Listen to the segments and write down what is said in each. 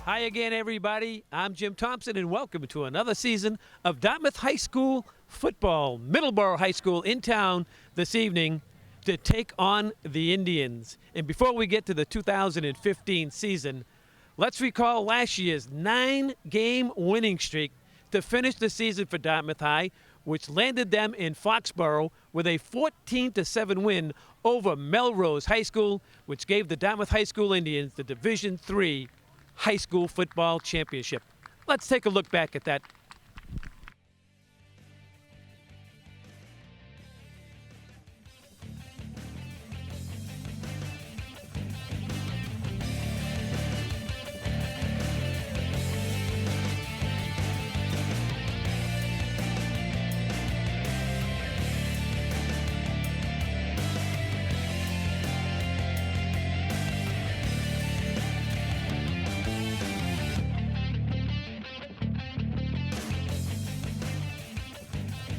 Hi again, everybody. I'm Jim Thompson, and welcome to another season of Dartmouth High School football. Middleboro High School in town this evening to take on the Indians. And before we get to the 2015 season, let's recall last year's 9-game winning streak to finish the season for Dartmouth High, which landed them in Foxborough with a 14-7 win over Melrose High School, which gave the Dartmouth High School Indians the Division III High School Football Championship. Let's take a look back at that.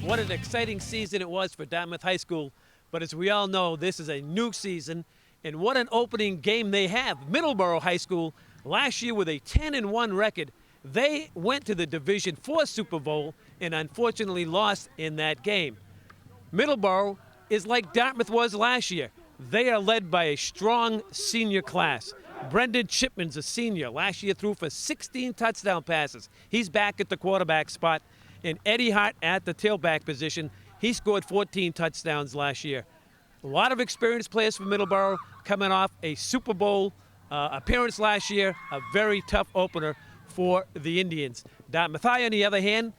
What an exciting season it was for Dartmouth High School, but as we all know, this is a new season, and what an opening game they have. Middleboro High School, last year with a 10-1 record, they went to the Division IV Super Bowl and unfortunately lost in that game. Middleboro is like Dartmouth was last year. They are led by a strong senior class. Brendan Chipman's a senior. Last year threw for 16 touchdown passes. He's back at the quarterback spot. And Eddie Hart at the tailback position, he scored 14 touchdowns last year. A lot of experienced players from Middleboro coming off a Super Bowl appearance last year, a very tough opener for the Indians. Dartmouth High, on the other hand,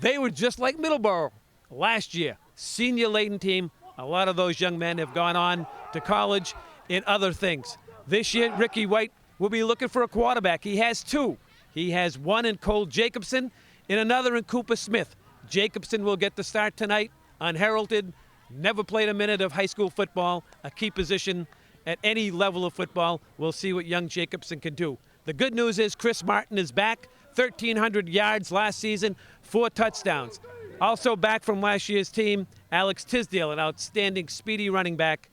they were just like Middleboro last year. Senior-laden team. A lot of those young men have gone on to college and other things. This year, Ricky White will be looking for a quarterback. He has two. He has one in Cole Jacobson and another in Cooper Smith. Jacobson will get the start tonight, unheralded, never played a minute of high school football, a key position at any level of football. We'll see what young Jacobson can do. The good news is Chris Martin is back, 1,300 yards last season, 4 touchdowns. Also back from last year's team, Alex Tisdale, an outstanding speedy running back,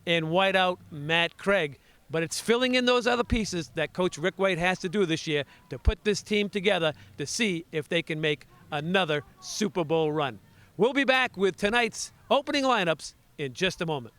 and wideout Matt Craig. But it's filling in those other pieces that Coach Rick White has to do this year to put this team together to see if they can make another Super Bowl run. We'll be back with tonight's opening lineups in just a moment.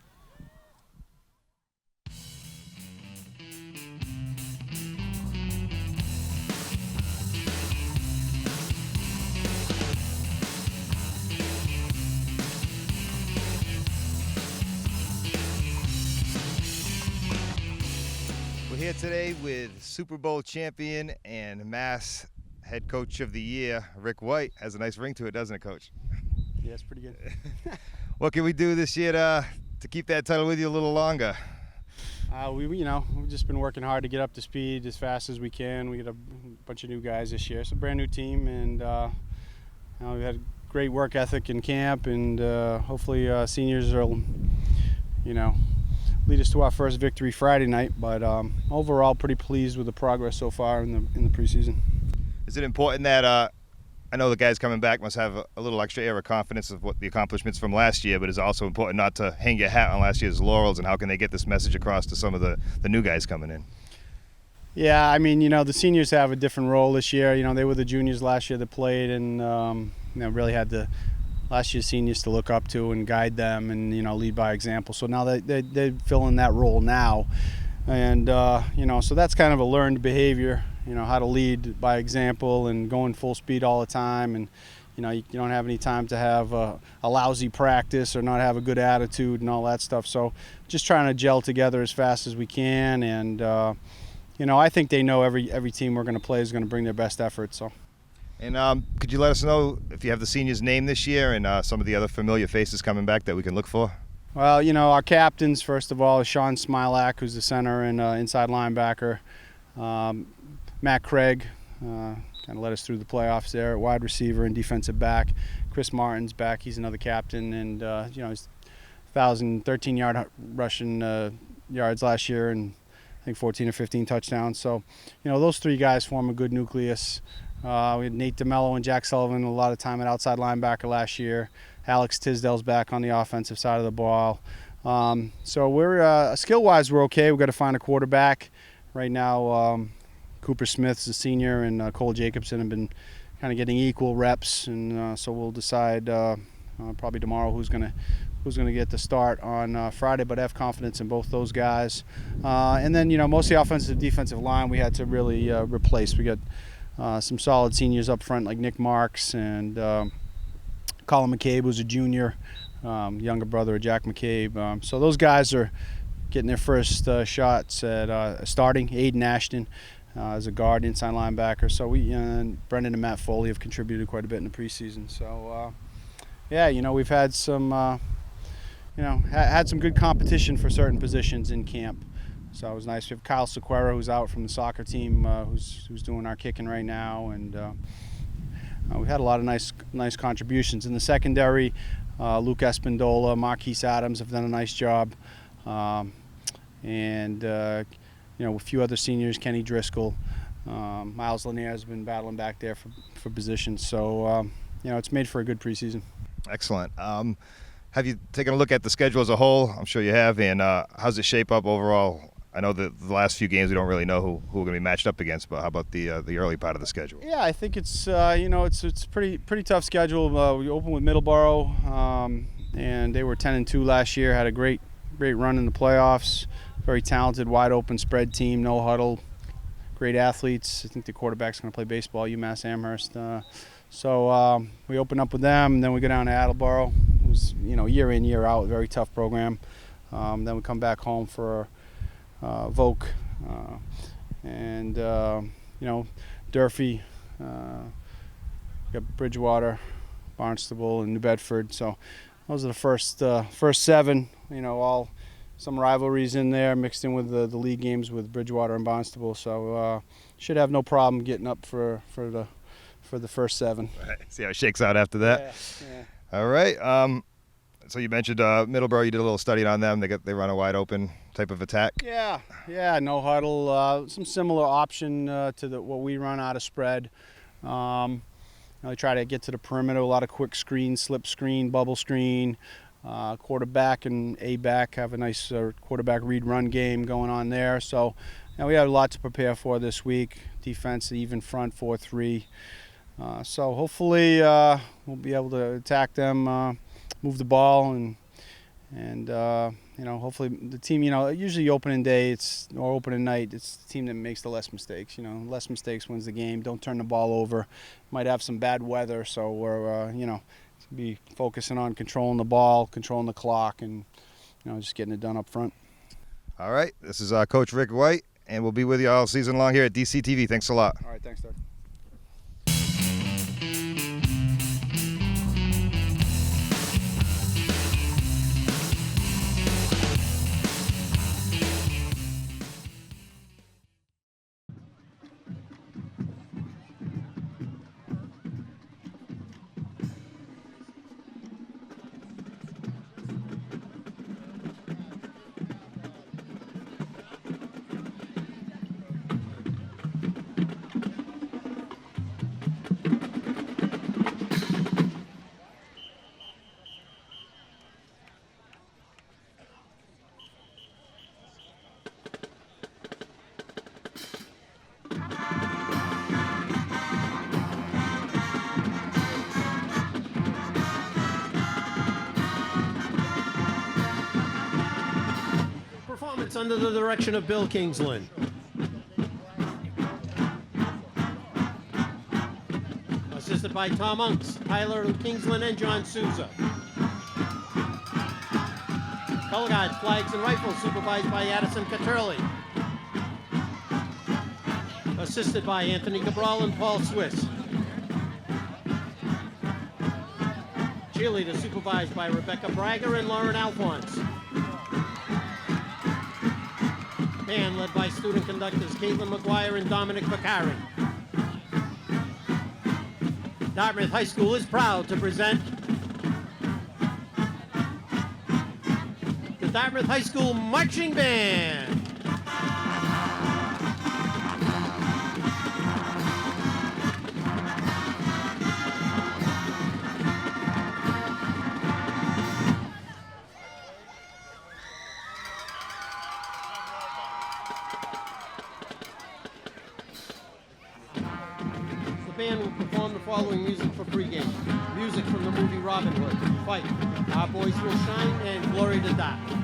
Here today with Super Bowl champion and Mass head coach of the year, Rick White. Has a nice ring to it, doesn't it, Coach? Yeah, it's pretty good. What can we do this year to keep that title with you a little longer? We've just been working hard to get up to speed as fast as we can. We got a bunch of new guys this year. It's a brand new team, and we had great work ethic in camp, and hopefully seniors will, lead us to our first victory Friday night, but overall pretty pleased with the progress so far in the preseason. Is it important that I know the guys coming back must have a little extra air of confidence of what the accomplishments from last year, but it's also important not to hang your hat on last year's laurels, and how can they get this message across to some of the new guys coming in? Yeah, the seniors have a different role this year. They were the juniors last year that played, and really had last year's seniors to look up to and guide them and, lead by example. So now they fill in that role now. And, so that's kind of a learned behavior, how to lead by example and going full speed all the time. And, you don't have any time to have a lousy practice or not have a good attitude and all that stuff. So just trying to gel together as fast as we can. And, I think they know every team we're going to play is going to bring their best effort. So. And could you let us know if you have the seniors' name this year and some of the other familiar faces coming back that we can look for? Well, our captains, first of all, is Sean Smilak, who's the center and inside linebacker. Matt Craig kind of led us through the playoffs there, wide receiver and defensive back. Chris Martin's back. He's another captain, and he's 1,013-yard rushing yards last year, and I think 14 or 15 touchdowns. So, those three guys form a good nucleus. We had Nate DeMello and Jack Sullivan a lot of time at outside linebacker last year. Alex Tisdale's back on the offensive side of the ball. So we're skill-wise, we're okay. We've got to find a quarterback. Right now, Cooper Smith's a senior, and Cole Jacobson have been kind of getting equal reps, and so we'll decide probably tomorrow who's going to get the start on Friday, but I have confidence in both those guys. And then, most of the offensive defensive line we had to really replace. We got some solid seniors up front like Nick Marks and Colin McCabe, who's a junior, younger brother of Jack McCabe. So those guys are getting their first shots at starting. Aiden Ashton as a guard, inside linebacker. So Brendan and Matt Foley have contributed quite a bit in the preseason. So we've had some had some good competition for certain positions in camp. So it was nice. We have Kyle Sequeira, who's out from the soccer team, who's doing our kicking right now, and we've had a lot of nice contributions in the secondary. Luke Espindola, Marquise Adams have done a nice job, and a few other seniors, Kenny Driscoll, Miles Lanier has been battling back there for positions. So it's made for a good preseason. Excellent. Have you taken a look at the schedule as a whole? I'm sure you have. And how's it shape up overall? I know that the last few games we don't really know who we're going to be matched up against, but how about the early part of the schedule? Yeah, I think it's it's pretty tough schedule. We opened with Middleboro, and they were 10-2 last year. Had a great run in the playoffs. Very talented, wide open spread team, no huddle, great athletes. I think the quarterback's going to play baseball, UMass Amherst. So we open up with them, and then we go down to Attleboro. It was year in, year out, very tough program. Then we come back home for Voke, and Durfee, got Bridgewater, Barnstable, and New Bedford. So those are the first seven. All some rivalries in there mixed in with the league games with Bridgewater and Barnstable. So should have no problem getting up for the first seven. Right. See how it shakes out after that. Yeah. All right. So you mentioned Middleboro. You did a little study on them. They run a wide open type of attack. Yeah. No huddle. Some similar option to what we run out of spread. They try to get to the perimeter. A lot of quick screen, slip screen, bubble screen. Quarterback and A-back have a nice quarterback read run game going on there. So we have a lot to prepare for this week. Defense, even front 4-3. So hopefully we'll be able to attack them, move the ball, and hopefully the team. Usually opening day or opening night, it's the team that makes the less mistakes. Less mistakes wins the game. Don't turn the ball over. Might have some bad weather, so we're be focusing on controlling the ball, controlling the clock, and just getting it done up front. All right. This is Coach Rick White, and we'll be with you all season long here at DCTV. Thanks a lot. All right. Thanks, Doug. Under the direction of Bill Kingsland. Assisted by Tom Unks, Tyler Kingsland, and John Souza. Color guard, flags and rifles, supervised by Addison Caterli. Assisted by Anthony Cabral and Paul Swiss. Cheerleader supervised by Rebecca Brager and Lauren Alphonse. Band led by student conductors Caitlin McGuire and Dominic Bakari. Dartmouth High School is proud to present the Dartmouth High School Marching Band. band will perform the following music for pregame. Music from the movie Robin Hood, Fight, Our Boys Will Shine, and Glory to Dartmouth.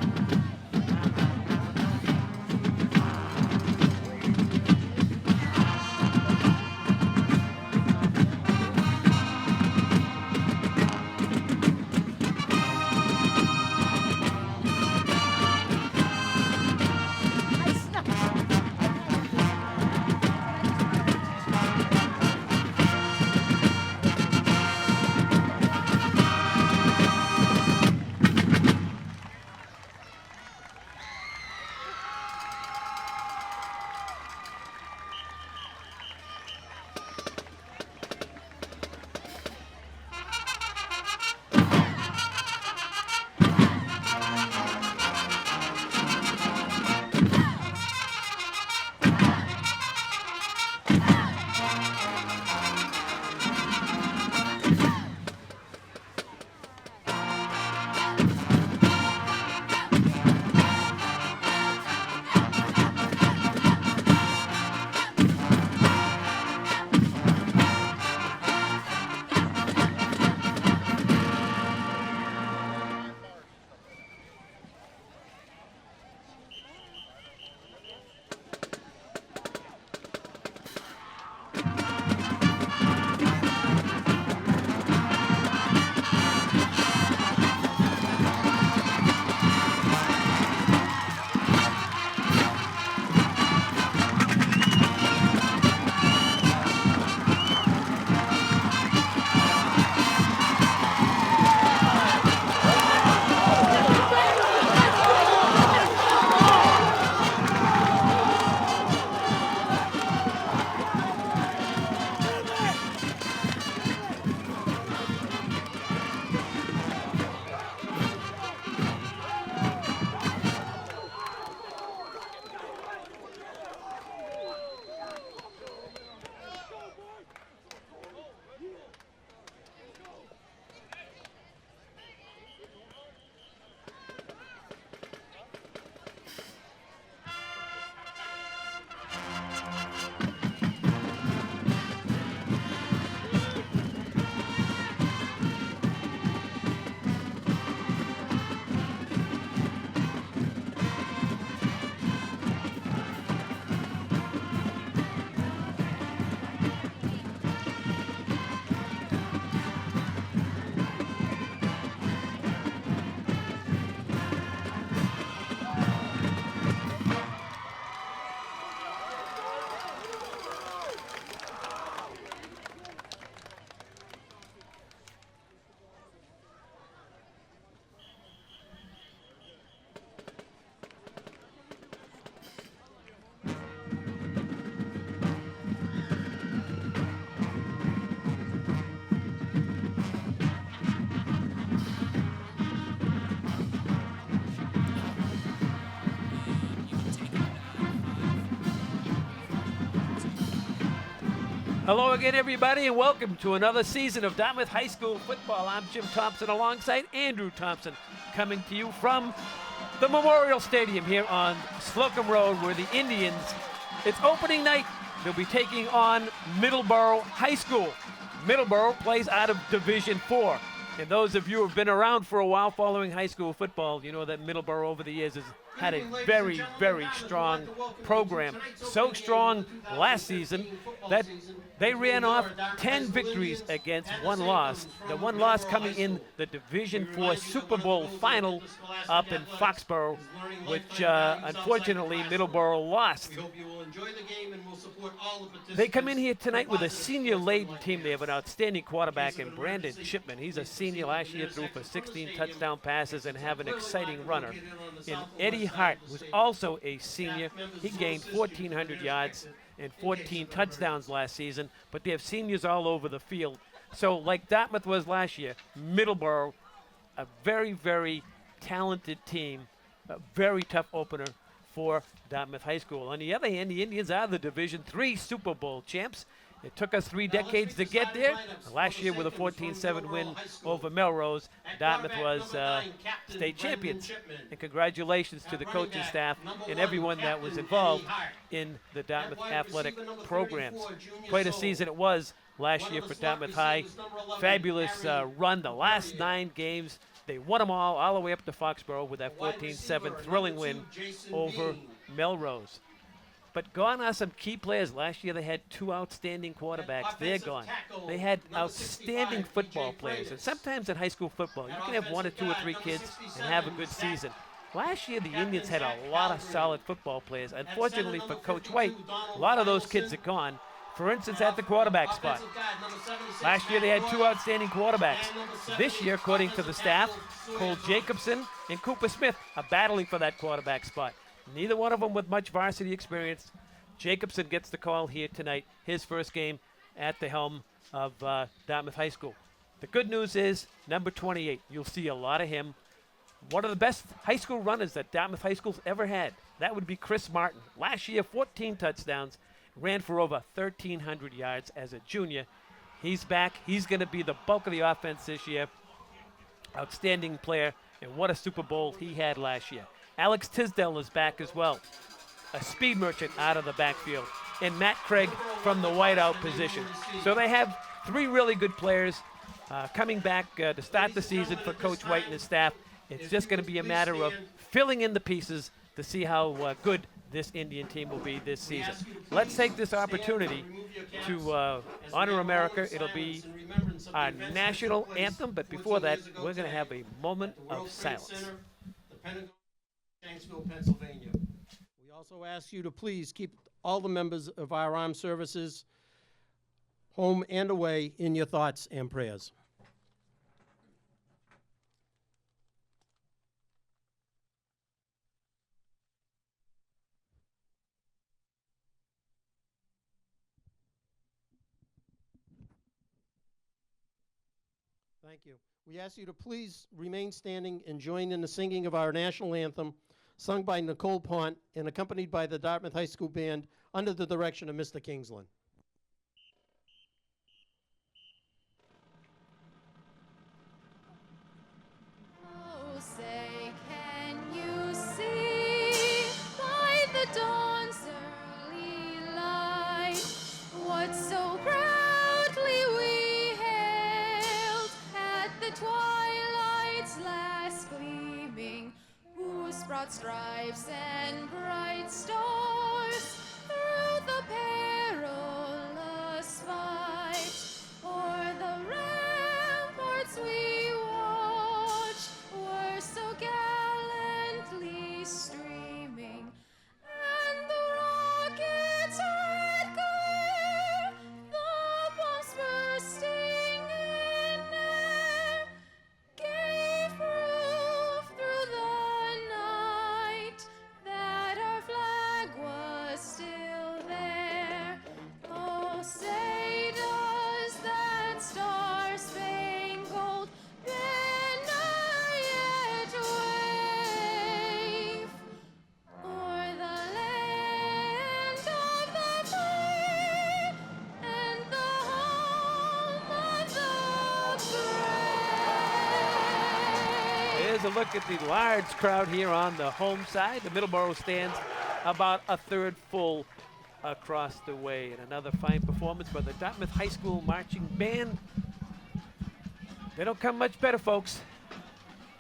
Hello again, everybody, and welcome to another season of Dartmouth High School football. I'm Jim Thompson alongside Andrew Thompson, coming to you from the Memorial Stadium here on Slocum Road, where the Indians, it's opening night. They'll be taking on Middleboro High School. Middleboro plays out of Division 4. And those of you who have been around for a while following high school football, you know that Middleboro over the years has had a very, very strong program. So strong last season that they ran off 10 victories against one loss. The one loss coming in the Division 4 Super Bowl final up in Foxborough, which unfortunately Middleboro lost. They come in here tonight with a senior-laden team. They have an outstanding quarterback in Brandon Chipman. He's a senior, last year threw for 16 touchdown passes and have an exciting runner. In Eddie Hart, who's also a senior, he gained 1,400 yards and 14 touchdowns last season, but they have seniors all over the field. So like Dartmouth was last year, Middleboro, a very, very talented team, a very tough opener for Dartmouth High School. On the other hand, the Indians are the Division III Super Bowl champs. It took us 3 decades to get there. Last year with a 14-7 win over Melrose, Dartmouth was state champions. And congratulations to the coaching staff and everyone that was involved in the Dartmouth athletic programs. Quite a season it was last year for Dartmouth High. Fabulous run the last 9 games. They won them all the way up to Foxborough with that 14-7 thrilling win over Melrose. But gone are some key players. Last year they had 2 outstanding quarterbacks. They're gone. They had outstanding football players. And sometimes in high school football, you can have 1 or 2 or 3 kids and have a good season. Last year the Indians had a lot of solid football players. Unfortunately for Coach White, a lot of those kids are gone. For instance, at the quarterback spot. Last year they had 2 outstanding quarterbacks. This year, according to the staff, Cole Jacobson and Cooper Smith are battling for that quarterback spot. Neither one of them with much varsity experience. Jacobson gets the call here tonight, his first game at the helm of Dartmouth High School. The good news is, number 28, you'll see a lot of him. One of the best high school runners that Dartmouth High School's ever had. That would be Chris Martin. Last year, 14 touchdowns, ran for over 1,300 yards as a junior. He's back. He's going to be the bulk of the offense this year. Outstanding player, and what a Super Bowl he had last year. Alex Tisdale is back as well, a speed merchant out of the backfield, and Matt Craig from the wideout position. So they have 3 really good players coming back to start the season for Coach White and his staff. It's just going to be a matter of filling in the pieces to see how good this Indian team will be this season. Let's take this opportunity to honor America. It'll be our national anthem, but before that, we're going to have a moment of silence. Shanksville, Pennsylvania. We also ask you to please keep all the members of our armed services, home and away, in your thoughts and prayers. Thank you. We ask you to please remain standing and join in the singing of our national anthem, sung by Nicole Pont and accompanied by the Dartmouth High School Band under the direction of Mr. Kingsland. Oh, say, can you see by the dawn's early light what so proudly we hailed at the twilight's last gleaming, whose broad stripes and bright stars through the perilous fight o'er the ramparts we watched were so gallantly streaming, and the rockets' red glare, the bombs bursting in air, gave proof through the night that our flag was still there. Oh, say does that star-spangled banner yet wave o'er the land of the free and the home of the brave? Here's a look at the large crowd here on the home side. The Middleboro stands about a third full across the way. And another fine performance by the Dartmouth High School Marching Band. They don't come much better, folks,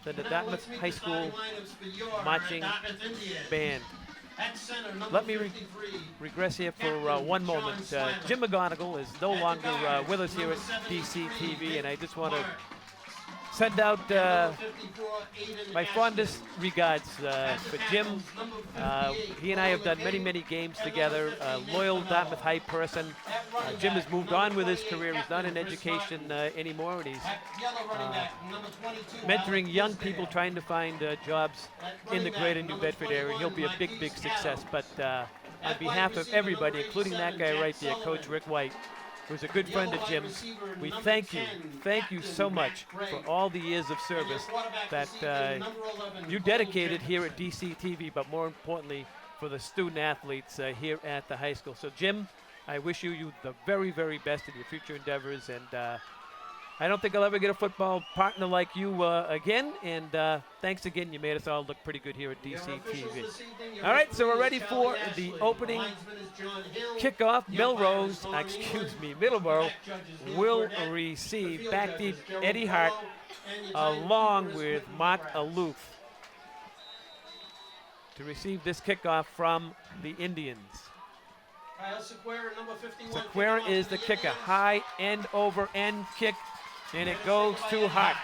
than the Dartmouth High School Marching Band. Let me regress here for one moment. Jim McGonigal is no longer with us here at DCTV, and I just want to send out my fondest regards for Jim. He and I have done many, many games together. Loyal Dartmouth High person. Jim has moved on with his career. He's not in education anymore, and he's mentoring young people trying to find jobs in the greater New Bedford area. He'll be a big, big success. But on behalf of everybody, including that guy right there, Coach Rick White, who's a good friend of Jim's, we thank you so much for all the years of service that you dedicated here at DCTV, but more importantly for the student athletes here at the high school. So Jim, I wish you the very, very best in your future endeavors, and I don't think I'll ever get a football partner like you again. And thanks again. You made us all look pretty good here at DC TV. All right, so we're ready for the opening kickoff. Middleboro will receive back deep Eddie Hart along with Mark Aloof to receive this kickoff from the Indians. Sequeira is the kicker. High end over end kick, and it goes to Hart.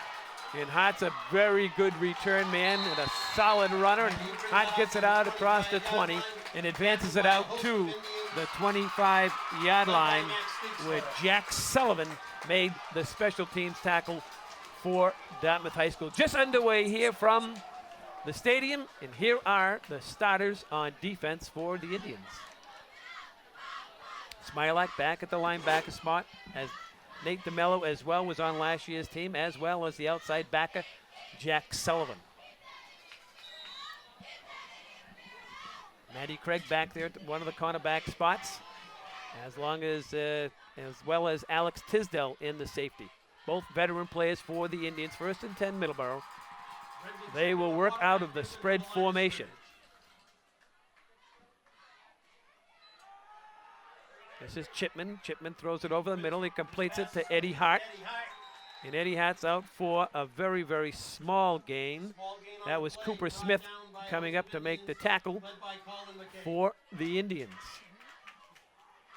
And Hart's a very good return man and a solid runner. And Hart gets it out across the 20 and advances it out to the 25-yard line, where Jack Sullivan made the special teams tackle for Dartmouth High School. Just underway here from the stadium, and here are the starters on defense for the Indians. Smilak back at the linebacker spot, as Nate DeMello as well was on last year's team, as well as the outside backer, Jack Sullivan. Matty Craig back there at one of the cornerback spots, as well as Alex Tisdale in the safety. Both veteran players for the Indians. 1st and 10 Middleboro. They will work out of the spread formation. This is Chipman. Chipman throws it over the middle. He completes it to Eddie Hart. And Eddie Hart's out for a very, very small gain. That was Cooper Smith coming up to make the tackle for the Indians.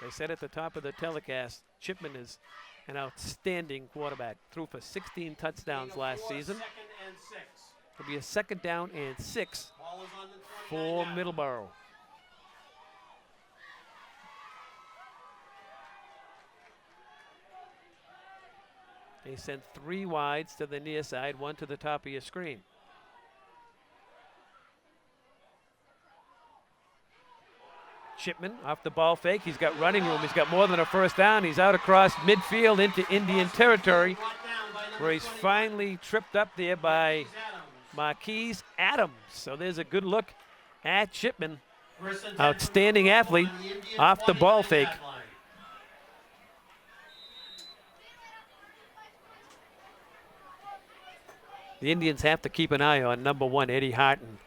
They said at the top of the telecast, Chipman is an outstanding quarterback. Threw for 16 touchdowns last season. It'll be a 2nd down and 6 for Middleboro. They sent 3 wides to the near side, 1 to the top of your screen. Chipman off the ball fake. He's got running room. He's got more than a 1st down. He's out across midfield into Indian territory, where he's finally tripped up there by Marquise Adams. So there's a good look at Chipman. Outstanding athlete off the ball fake. The Indians have to keep an eye on number 1, Eddie Hart. And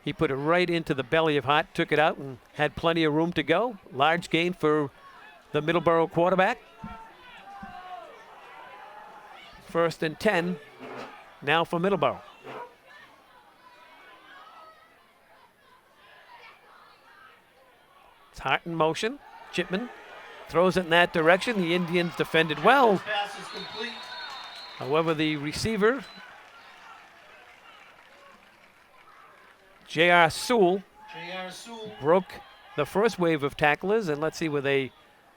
he put it right into the belly of Hart, took it out, and had plenty of room to go. Large gain for the Middleboro quarterback. 1st and 10 now for Middleboro. It's Hart in motion. Chipman throws it in that direction. The Indians defended well. However, the receiver, J.R. Sewell, broke the first wave of tacklers, and let's see where they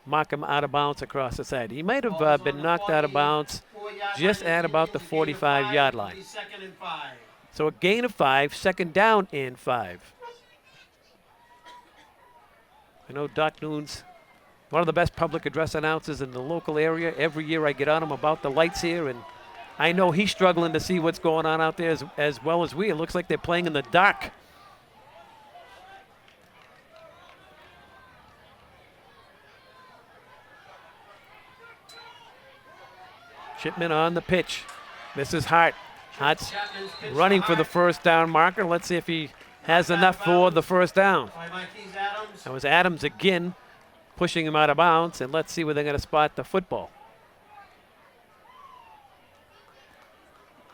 mark him out of bounds across the side. He might have been knocked out of bounds just at about the 45-yard line. So a gain of 5, 2nd down and 5. I know Doc Noon's one of the best public address announcers in the local area. Every year I get on him about the lights here, and I know he's struggling to see what's going on out there as well as we. It looks like they're playing in the dark. Chipman on the pitch. This is Hart. Hart's running for the 1st down marker. Let's see if he has enough for the 1st down. That was Adams again, pushing him out of bounds, and let's see where they're going to spot the football.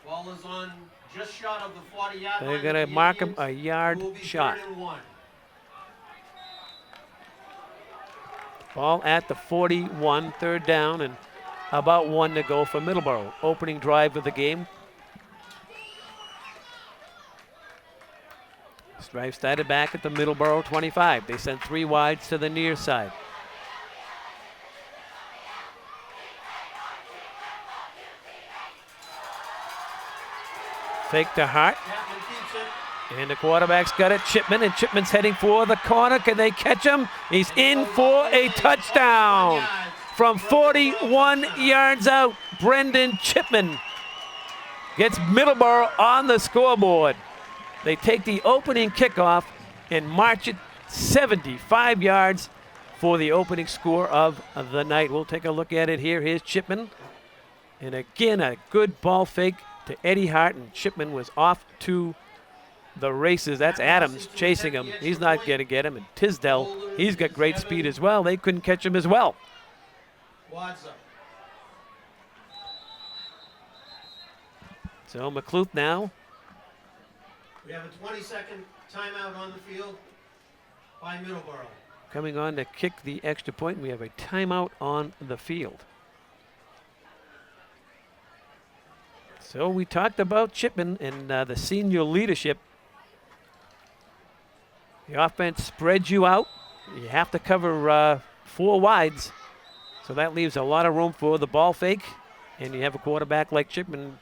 Ball is on just short of the 40-yard line. They're going to mark him a yard shot. Ball at the 41, 3rd down, and about 1 to go for Middleboro. Opening drive of the game. This drive started back at the Middleboro 25. They sent 3 wides to the near side. Fake to Hart. And the quarterback's got it, Chipman, and Chipman's heading for the corner. Can they catch him? He's in for a touchdown. From 41 yards out, Brendan Chipman gets Middleboro on the scoreboard. They take the opening kickoff and march it 75 yards for the opening score of the night. We'll take a look at it here. Here's Chipman. And again, a good ball fake to Eddie Hart, and Chipman was off to the races. That's Adams chasing him. He's not going to get him. And Tisdale, he's got great speed as well. They couldn't catch him as well. Wadza. So McLuth now. We have a 20-second timeout on the field by Middleboro. Coming on to kick the extra point. We have a timeout on the field. So we talked about Chipman and the senior leadership. The offense spreads you out. You have to cover 4 wides. So that leaves a lot of room for the ball fake. And you have a quarterback like Chipman.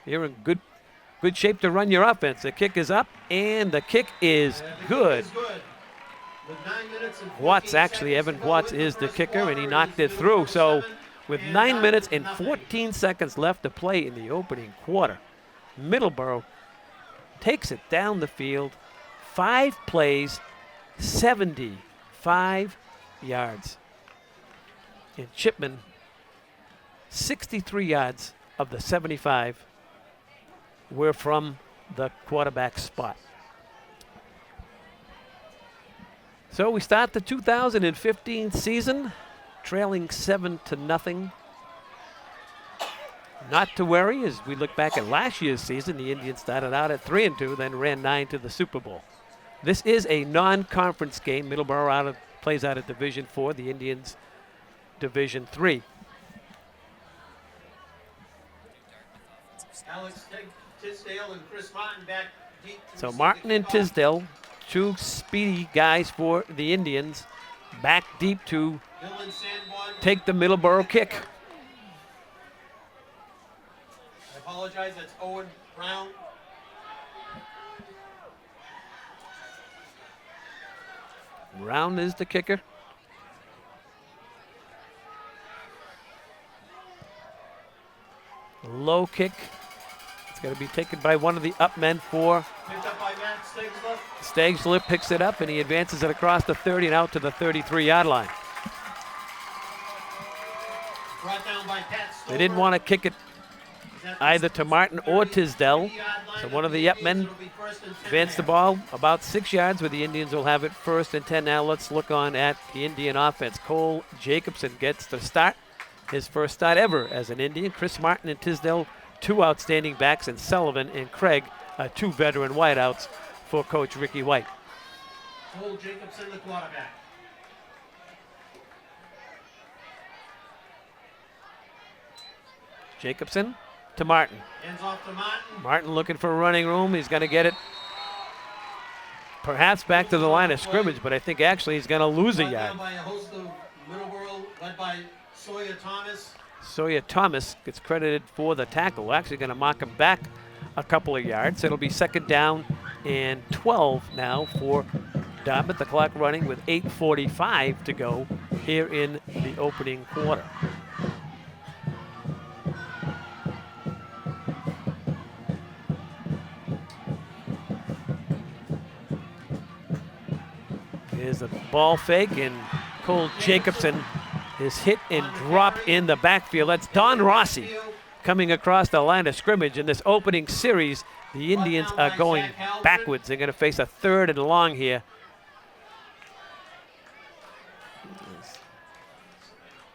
You're in good shape to run your offense. The kick is up, and the kick is good. With 9 minutes and 14 Watts, actually, seconds Evan to go Watts in the is the first kicker, and he quarter, knocked it it's through. So 7, with and 9 minutes and nothing. 14 seconds left to play in the opening quarter, Middleboro takes it down the field. 5 plays, 75 yards. And Chipman, 63 yards of the 75 were from the quarterback spot. So we start the 2015 season trailing 7-0. Not to worry, as we look back at last year's season, the Indians started out at 3-2, then ran 9 to the Super Bowl. This is a non-conference game. Middleboro plays out of Division 4, the Indians Division 3. Alex Tisdale and Chris Martin back deep. to So receive Martin the and kickoff. Tisdale, 2 speedy guys for the Indians, back deep to Dylan Sanborn. take the Middleboro kick. I apologize, that's Owen Brown. Brown is the kicker. Low kick. It's going to be taken by one of the up men for Picked up by Matt Stigsler. Stagsler. Picks it up and he advances it across the 30 and out to the 33-yard line. Brought down by Pat Stover. They didn't want to kick it either to Martin or Tisdale. So one of the up men advanced the ball about 6 yards where the Indians will have it 1st and 10. Now let's look on at the Indian offense. Cole Jacobson gets the start. His first start ever as an Indian. Chris Martin and Tisdale, 2 outstanding backs, and Sullivan and Craig, 2 veteran wideouts for Coach Ricky White. Cole Jacobson, the quarterback. Jacobson to Martin. Hands off to Martin. Martin looking for running room. He's going to get it perhaps back to the line of scrimmage, but I think actually he's going to lose a Brought yard. down by a host of Middleboro, led by Sawyer Thomas. Sawyer Thomas gets credited for the tackle. We're actually going to mark him back a couple of yards. It'll be 2nd down and 12 now for Dartmouth. The clock running with 8:45 to go here in the opening quarter. Here's the ball fake, and Cole Jacobson is hit and dropped in the backfield. That's Don Rossi coming across the line of scrimmage. In this opening series, the Indians are going backwards. They're going to face a 3rd and long here.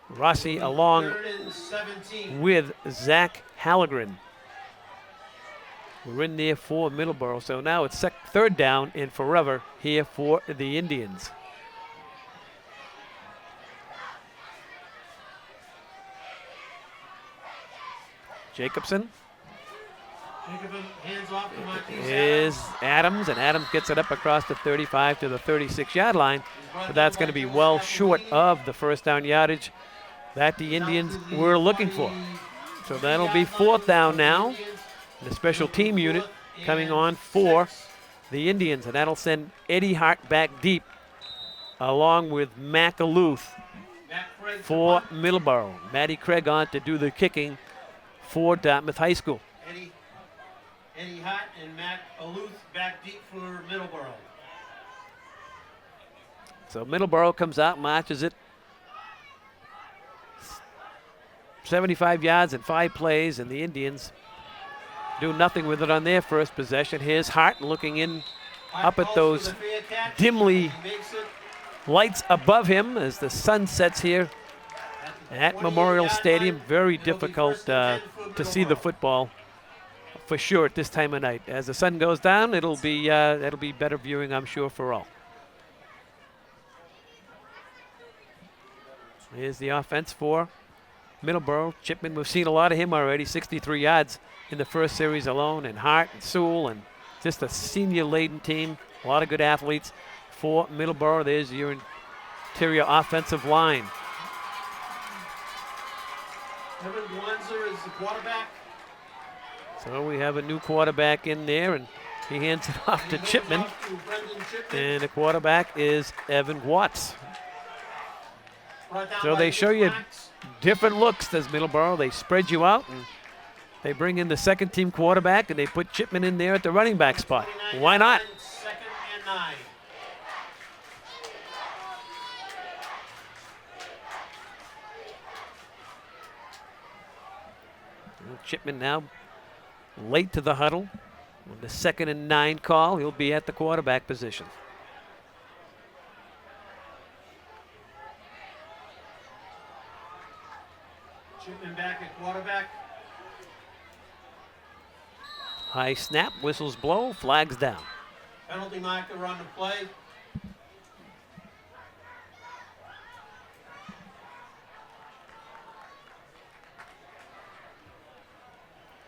Rossi along 3rd and 17. with Zach Hallegren. We're in there for Middleboro, so now it's 3rd down and forever here for the Indians. Jacobson, Jacobson hands off to Marquise is Adams. Adams, and Adams gets it up across the 35 to the 36-yard line, but that's going to be well short of the 1st down yardage that the Indians were looking for. So that'll be 4th down now. The special team unit coming on for the Indians, and that'll send Eddie Hart back deep along with Mac Aluth Matt Craig for to punt. Middleboro. Matty Craig on to do the kicking for Dartmouth High School. Eddie Hart and Matt Aluth back deep for Middleboro. So Middleboro comes out, marches it 75 yards in 5 plays, and the Indians do nothing with it on their first possession. Here's Hart looking in up at those dimly lights above him as the sun sets here at Memorial Stadium. Very difficult to see the football for sure at this time of night. As the sun goes down, it'll be better viewing, I'm sure, for all. Here's the offense for Middleboro. Chipman, we've seen a lot of him already, 63 yards in the first series alone, and Hart and Sewell, and just a senior-laden team. A lot of good athletes for Middleboro. There's your interior offensive line. Evan Gwanzer is the quarterback. So we have a new quarterback in there, and he hands it off to Chipman. And the quarterback is Evan Watts. So they show you different looks as Middleboro. They spread you out, and they bring in the second-team quarterback, and they put Chipman in there at the running back spot. Why not? Second and 9. Chipman now late to the huddle. With the 2nd and 9 call, he'll be at the quarterback position. Chipman back at quarterback. High snap, whistles blow, flags down. Penalty marker on the play.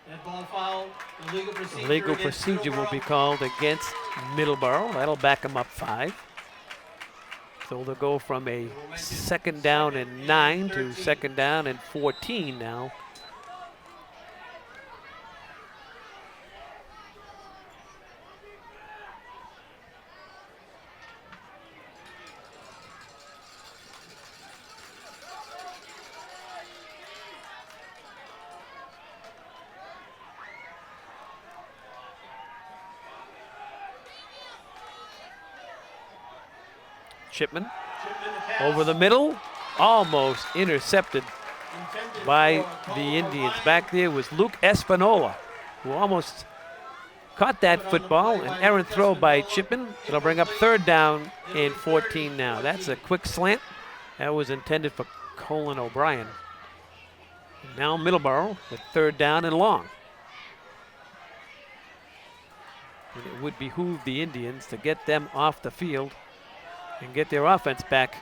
Dead ball foul. Illegal procedure. Illegal against procedure will be Middleboro. called against Middleboro. That'll back them up 5. So they'll go from a 2nd down and 9 to 2nd down and 14 now. Chipman over the middle, almost intercepted by the Indians. Back there was Luke Espinola, who almost caught that football. An errant throw by Chipman. It'll bring up 3rd down and 14 now. That's a quick slant. That was intended for Colin O'Brien. And now Middleboro with 3rd down and long. And it would behoove the Indians to get them off the field and get their offense back.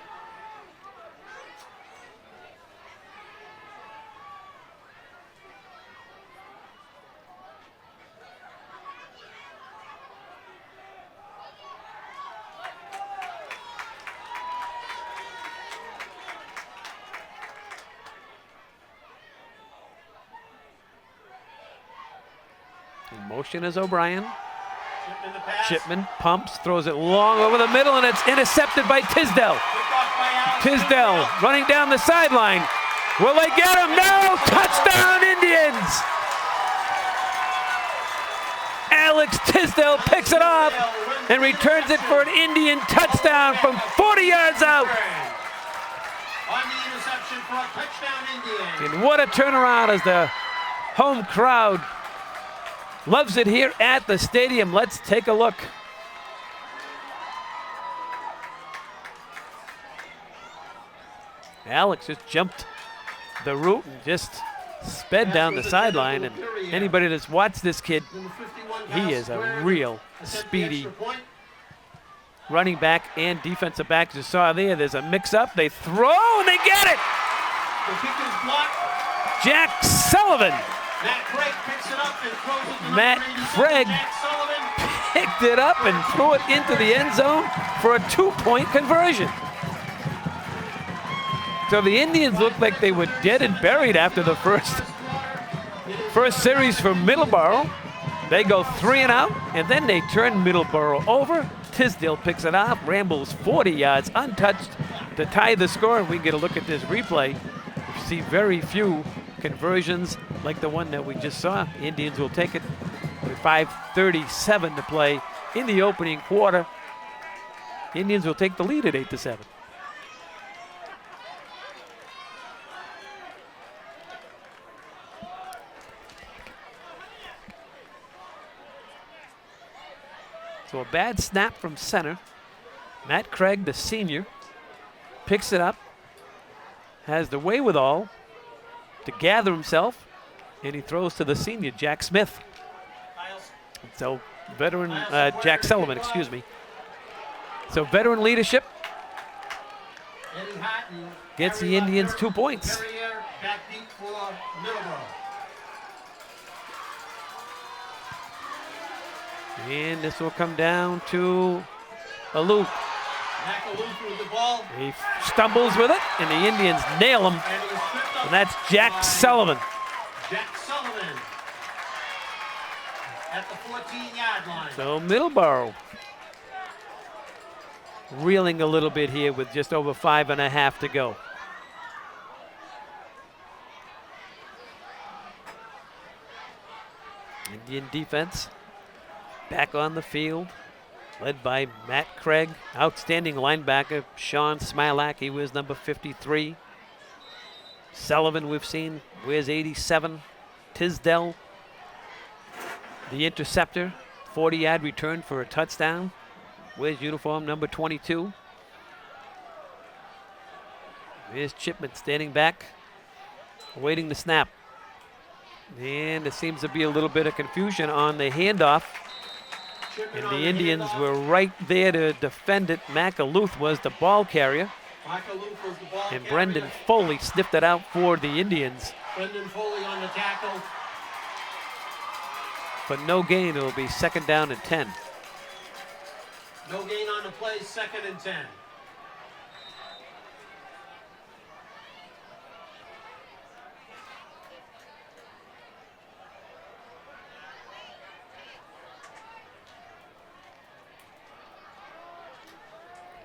In motion is O'Brien. Chipman pumps, throws it long over the middle, and it's intercepted by Tisdale. Tisdale running down the sideline. Will they get him? No! Touchdown, Indians! Alex Tisdale picks it off and returns it for an Indian touchdown from 40 yards out. On the interception for a touchdown, Indian. And what a turnaround as the home crowd loves it here at the stadium. Let's take a look. Alex just jumped the route and just sped down the sideline. And anybody that's watched this kid, he is a real speedy running back and defensive back. As you saw there's a mix-up. They throw and they get it. The kick is blocked. Jack Sullivan. Matt Craig picks it up and throws it to Matt number 87, Craig Jack Sullivan. picked it up and threw it into the end zone for a 2-point conversion. So the Indians looked like they were dead and buried after the first series for Middleboro. They go 3 and out, and then they turn Middleboro over. Tisdale picks it off, rambles 40 yards untouched to tie the score. And we get a look at this replay. You see very few conversions like the one that we just saw. Indians will take it with 5:37 to play in the opening quarter. Indians will take the lead at 8-7. a bad snap from center. Matt Craig, the senior, picks it up, has the wherewithal to gather himself, and he throws to the senior, Jack Smith. So veteran, Jack Sullivan, excuse me. So veteran leadership Eddie Hatton, gets the Harry Indians Luther, 2 points. Carrier, back deep for Middleboro. And this will come down to a loop. McAloof with the ball, He stumbles with it, and the Indians nail him, and he was tripped up and that's by Jack Sullivan. Jack Sullivan at the 14-yard line. So Middleboro reeling a little bit here with just over 5.5 to go. Indian defense back on the field, led by Matt Craig, outstanding linebacker Sean Smilak, he wears number 53. Sullivan we've seen wears 87. Tisdale, the interceptor, 40-yard return for a touchdown. Wears uniform number 22. Here's Chipman standing back, awaiting the snap. And there seems to be a little bit of confusion on the handoff. And the Indians were right there to defend it. McAloof was the ball carrier. McAloof was the ball And carrier. Brendan Foley sniffed it out for the Indians. Brendan Foley on the tackle. But no gain, it'll be 2nd down and 10. No gain on the play, 2nd and 10.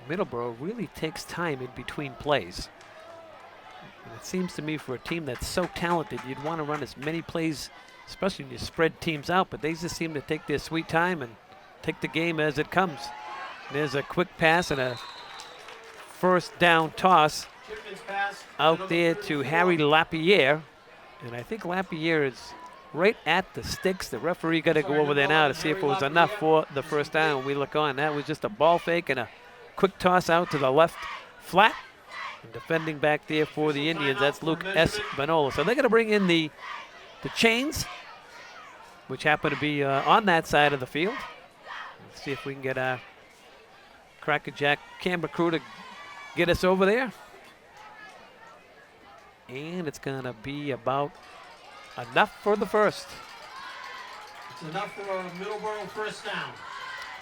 Middleboro really takes time in between plays. And it seems to me for a team that's so talented, you'd want to run as many plays, especially when you spread teams out, but they just seem to take their sweet time and take the game as it comes. There's a quick pass and a first down toss Chipman's pass. out there to Harry Lapierre. And I think Lapierre is right at the sticks. The referee got to go over there now to see if it was enough for the first down. When we look on, that was just a ball fake and a quick toss out to the left flat. And defending back there for the Indians, that's Luke Espinola. So they're going to bring in the chains, which happen to be on that side of the field. Let's see if we can get a Crackerjack camera crew to get us over there. And it's going to be about enough for the first. It's enough for a Middleboro first down.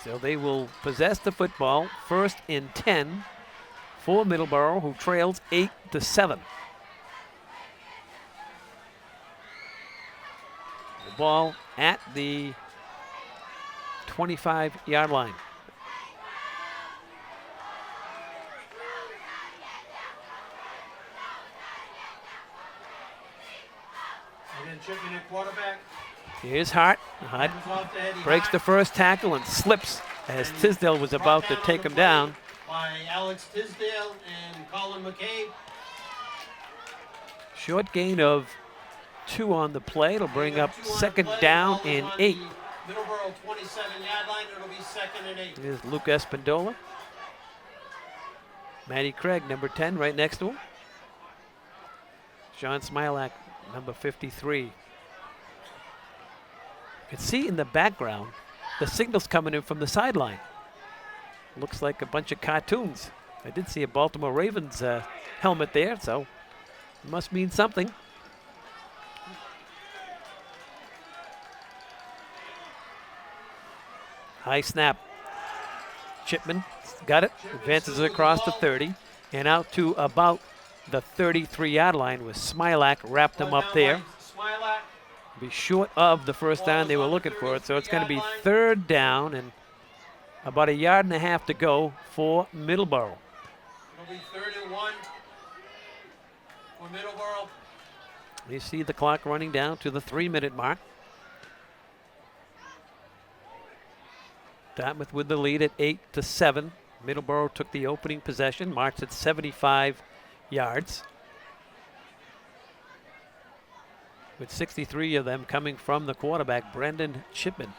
So they will possess the football, 1st and 10 for Middleboro, who trails 8-7. The ball at the 25-yard line. Again, Chipman at quarterback. Here's Hart. Hart Hands off to Eddie breaks Hart. the first tackle and slips as Tisdale was about to Brought take on him the play down. By Alex Tisdale and Colin McCabe. Short gain of 2 on the play. It'll bring up Two on the 2nd play. down Ball and on 8. the Middleboro 27-yard line. It'll be 2nd and 8. Here's Luke Espindola. Matty Craig, number 10, right next to him. Sean Smilak, number 53. You can see in the background the signals coming in from the sideline. Looks like a bunch of cartoons. I did see a Baltimore Ravens helmet there, so it must mean something. High snap. Chipman got it, advances it across the 30, and out to about the 33-yard line with Smilak wrapped him up there. Smilak. Be short of the first down they were looking for it, so it's going to be 3rd down and about 1.5 yards to go for Middleboro. It'll be 3rd and 1 for Middleboro. You see the clock running down to the 3-minute mark. Dartmouth with the lead at 8-7. Middleboro took the opening possession, marched at 75 yards, with 63 of them coming from the quarterback, Brendan Chipman.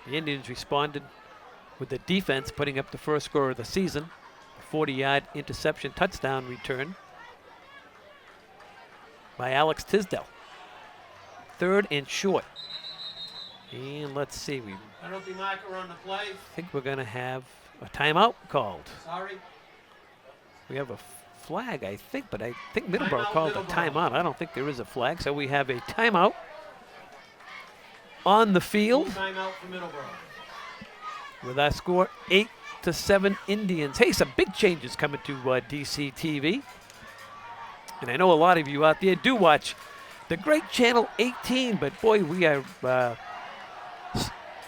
The Indians responded with the defense putting up the first score of the season, a 40-yard interception touchdown return by Alex Tisdale. 3rd and short. And let's see, we Penalty marker on the play. think we're going to have a timeout called. Sorry. We have a flag, I think, but I think Middleboro Timeout, called a Middleboro. timeout. I don't think there is a flag, so we have a timeout on the field Timeout for Middleboro. with our score 8-7 Indians. Hey, some big changes coming to DC TV. And I know a lot of you out there do watch the great Channel 18, but boy, we are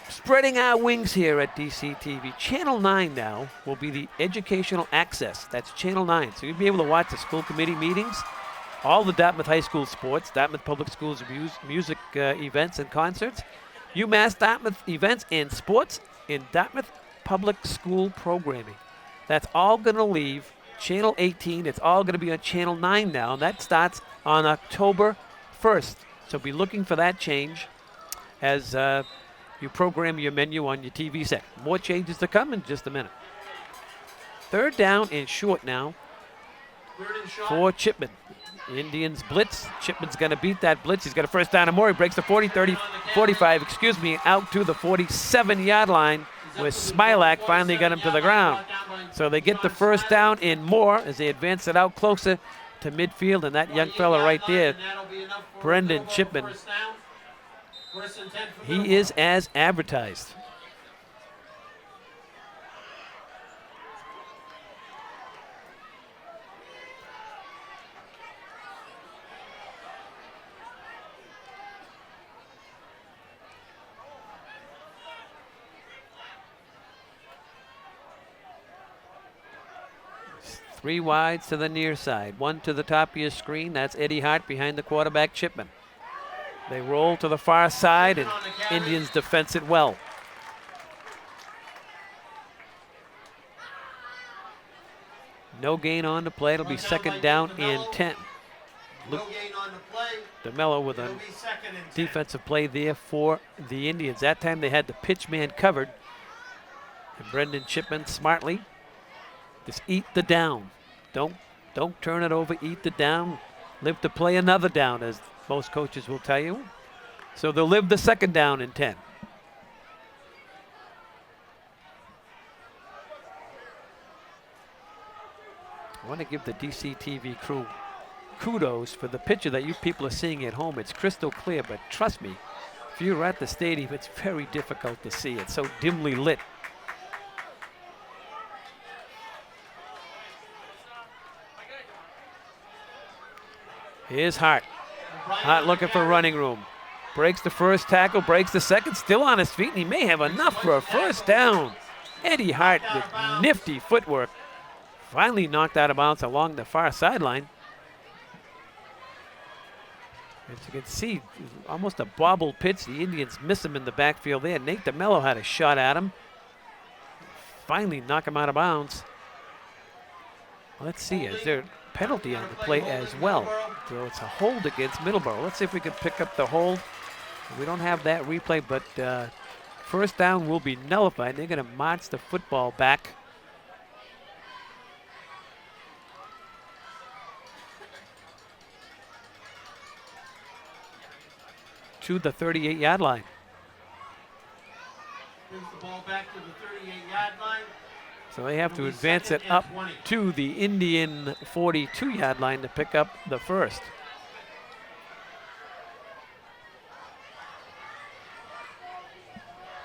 spreading our wings here at DC TV. Channel 9 now will be the educational access. That's Channel 9. So you'll be able to watch the school committee meetings, all the Dartmouth High School sports, Dartmouth Public Schools music events and concerts, UMass Dartmouth events and sports, and Dartmouth Public School programming. That's all going to leave Channel 18. It's all going to be on Channel 9 now, and that starts on October 1st. So be looking for that change as you program your menu on your TV set. More changes to come in just a minute. 3rd down and short now 3rd and short. for Chipman. Indians blitz. Chipman's going to beat that blitz. He's got a first down and more. He breaks the 40, 30, 45, out to the 47-yard line where Smilak finally got him to the ground. So they get the first down and more as they advance it out closer to midfield, and that young fella right there, Brendan Chipman, he is as advertised. Three wides to the near side, one to the top of your screen. That's Eddie Hart behind the quarterback, Chipman. They roll to the far side, and Indians defense it well. No gain on the play. It'll be 2nd down and 10. Luke DeMello with a defensive play there for the Indians. That time they had the pitch man covered. And Brendan Chipman smartly just eat the down. Don't turn it over. Eat the down. Live to play another down, as most coaches will tell you. So they'll live the 2nd down and 10. I want to give the DC TV crew kudos for the picture that you people are seeing at home. It's crystal clear, but trust me, if you're at the stadium, it's very difficult to see. It's so dimly lit. Here's Hart. Hart looking for running room. Breaks the first tackle, breaks the second, still on his feet, and he may have enough for a first down. Eddie Hart with nifty footwork. Finally knocked out of bounds along the far sideline. As you can see, almost a bobble pitch. The Indians miss him in the backfield there. Nate DeMello had a shot at him. Finally knock him out of bounds. Let's see, is there a penalty on the play as well? So it's a hold against Middleboro. Let's see if we can pick up the hold. We don't have that replay, but first down will be nullified. They're going to march the football back. To the 38-yard line. Brings the ball back to the 38-yard line. So they have to advance it up to the Indian 42-yard line to pick up the first.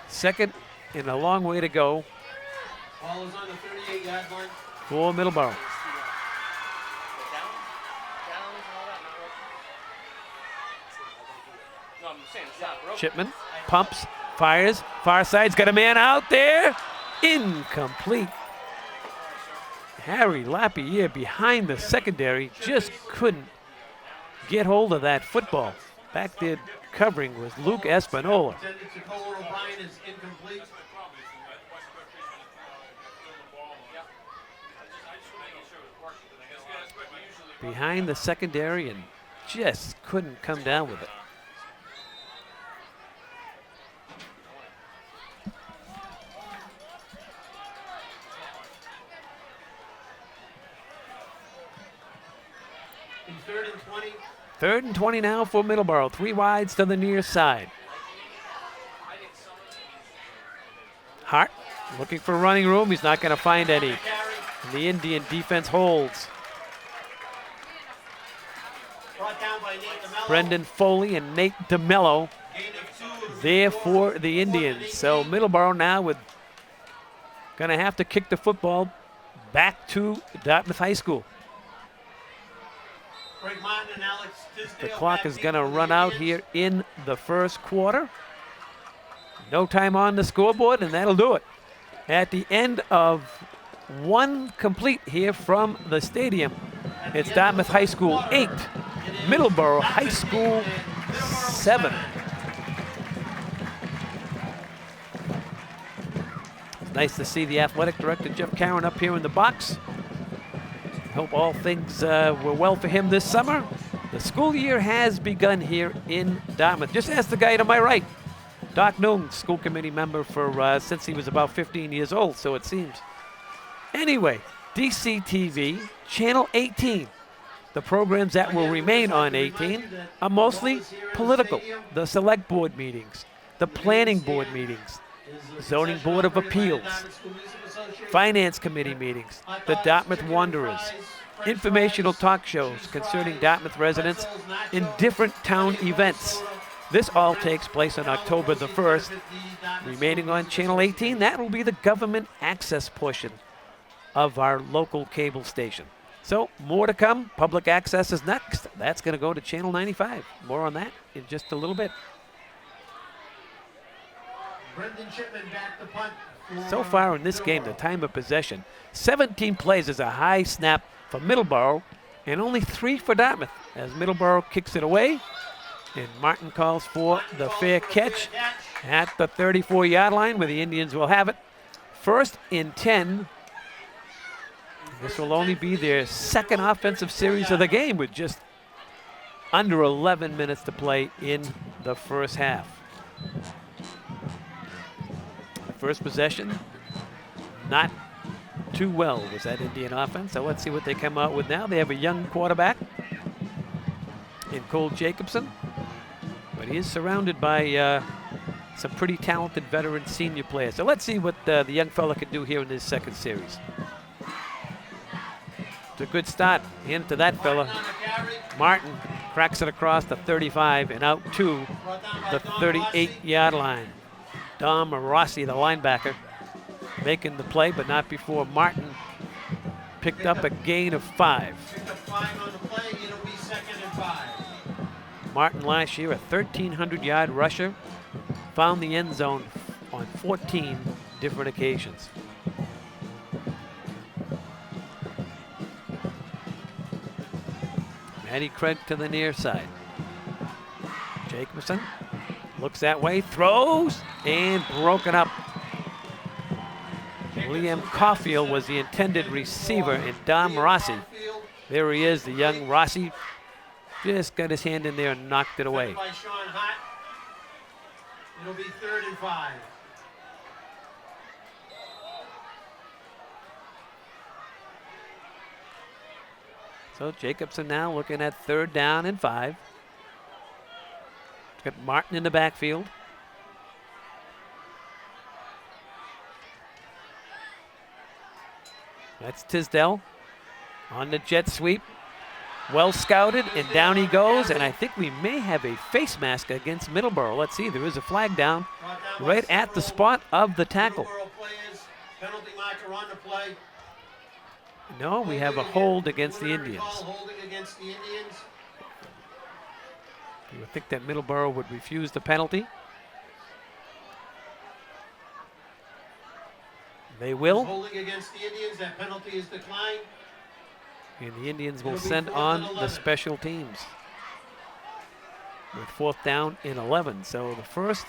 Second and a long way to go Ball is on the 38-yard line. for Middleboro. Chipman pumps, fires, far side's got a man out there. Incomplete. Harry Lapierre behind the secondary just couldn't get hold of that football. Back there covering was Luke Espinola. Intended to Cole O'Brien is incomplete. Behind the secondary and just couldn't come down with it. third and 20. 3rd and 20 now for Middleboro. 3 wides to the near side. Hart looking for running room. He's not going to find any. And the Indian defense holds. Brought down by Nate DeMello. Brendan Foley and Nate DeMello Gain of 2. there for the Indians. So Middleboro now with going to have to kick the football back to Dartmouth High School. Greg Martin and Alex Tisdale The clock back is deep going to for the run out Indians. here in the first quarter. No time on the scoreboard, and that'll do it. At the end of 1 complete here from the stadium, it's Dartmouth High School 8, Middleboro High School 7. It's nice to see the athletic director, Jeff Karen, up here in the box. Hope all things were well for him this summer. The school year has begun here in Dartmouth. Just ask the guy to my right, Doc Noon, school committee member for since he was about 15 years old, so it seems. Anyway, DCTV, Channel 18. The programs that will remain on 18 are mostly political. The select board meetings, the planning board meetings, zoning board of appeals, finance committee meetings, the Dartmouth Wanderers, informational talk shows concerning Dartmouth residents in different town events. This all takes place on October the 1st. Remaining on Channel 18, that will be the government access portion of our local cable station. So more to come. Public access is next. That's going to go to Channel 95. More on that in just a little bit. Brendan Chipman back to punt. So far in this game, the time of possession, 17 plays is a high snap for Middleboro and only 3 for Dartmouth as Middleboro kicks it away. And Martin calls for the fair catch at the 34-yard line where the Indians will have it. 1st and 10. This will only be their second offensive series of the game with just under 11 minutes to play in the first half. First possession, not too well was that Indian offense. So let's see what they come out with now. They have a young quarterback in Cole Jacobson, but he is surrounded by some pretty talented veteran senior players. So let's see what the young fella can do here in this second series. It's a good start into that fella. Martin cracks it across the 35 and out to the 38-yard line. Dom Rossi, the linebacker, making the play, but not before Martin picked up a gain of 5. Picked up 5 on the play. It'll be 2nd and 5. Martin last year, a 1,300-yard rusher, found the end zone on 14 different occasions. Matty Craig to the near side. Jacobson looks that way, throws, and broken up. Liam Caulfield was the intended receiver, and Dom Rossi. There he is, the young Rossi. Just got his hand in there and knocked it away. By Sean Hott. It'll be 3rd and 5. So Jacobson now looking at 3rd down and 5. Got Martin in the backfield. That's Tisdale on the jet sweep. Well scouted, and down he goes, and I think we may have a face mask against Middleboro. Let's see, there is a flag down right at the spot of the tackle. Middleboro players, penalty marker on the play. No, we have a hold against the Indians. Holding against the Indians. You would think that Middleboro would refuse the penalty. They will. Holding against the Indians. That penalty is declined. And the Indians will send on the special teams with 4th down and 11. So the first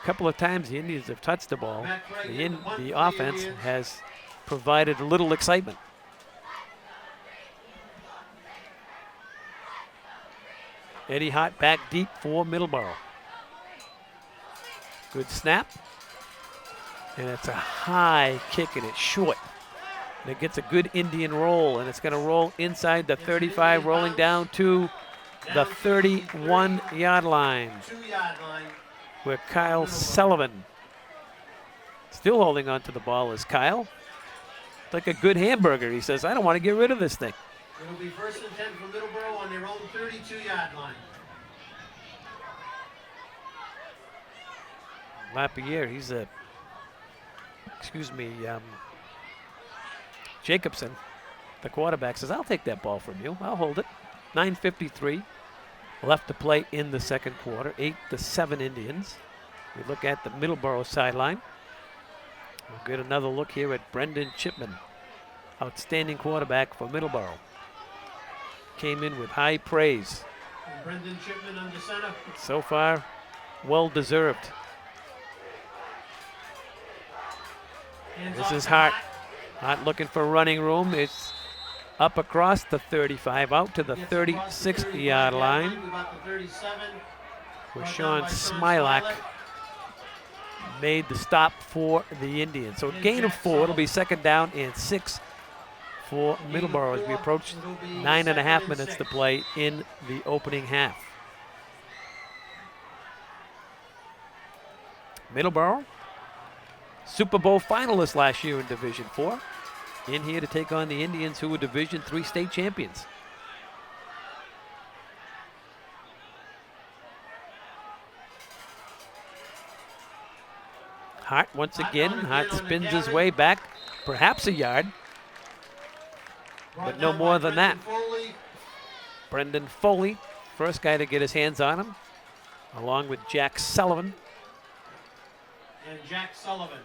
couple of times the Indians have touched the ball, the offense has provided a little excitement. Eddie Hott back deep for Middleboro. Good snap. And it's a high kick and it's short. And it gets a good Indian roll, and it's going to roll inside the 35, rolling down to the 31-yard line, 2-yard line. where Kyle Sullivan, still holding on to the ball, is Kyle. Like a good hamburger, he says, I don't want to get rid of this thing. It'll be 1st and 10 for Middleboro on their own 32-yard line. Lapierre, he's Jacobson, the quarterback, says, I'll take that ball from you. I'll hold it. 9:53 left to play in the second quarter. 8-7 Indians. We look at the Middleboro sideline. We'll get another look here at Brendan Chipman, outstanding quarterback for Middleboro. Came in with high praise. And Brendan Chipman under center. So far, well deserved. Hands This off is to Hart. Hart looking for running room. It's up across the 35, out to the Gets across the 36-yard 35-yard line, We got the 37. where Brought Sean down by Smilak made the stop for the Indians. So a gain of 4. It'll be second down and 6 for Middleboro as we approach 9.5 minutes to play in the opening half. Middleboro, Super Bowl finalists last year in Division 4. In here to take on the Indians, who were Division 3 state champions. Hart once again. Hart spins his way back, perhaps a yard, but no more than that. Brendan Foley, first guy to get his hands on him, along with Jack Sullivan. And Jack Sullivan.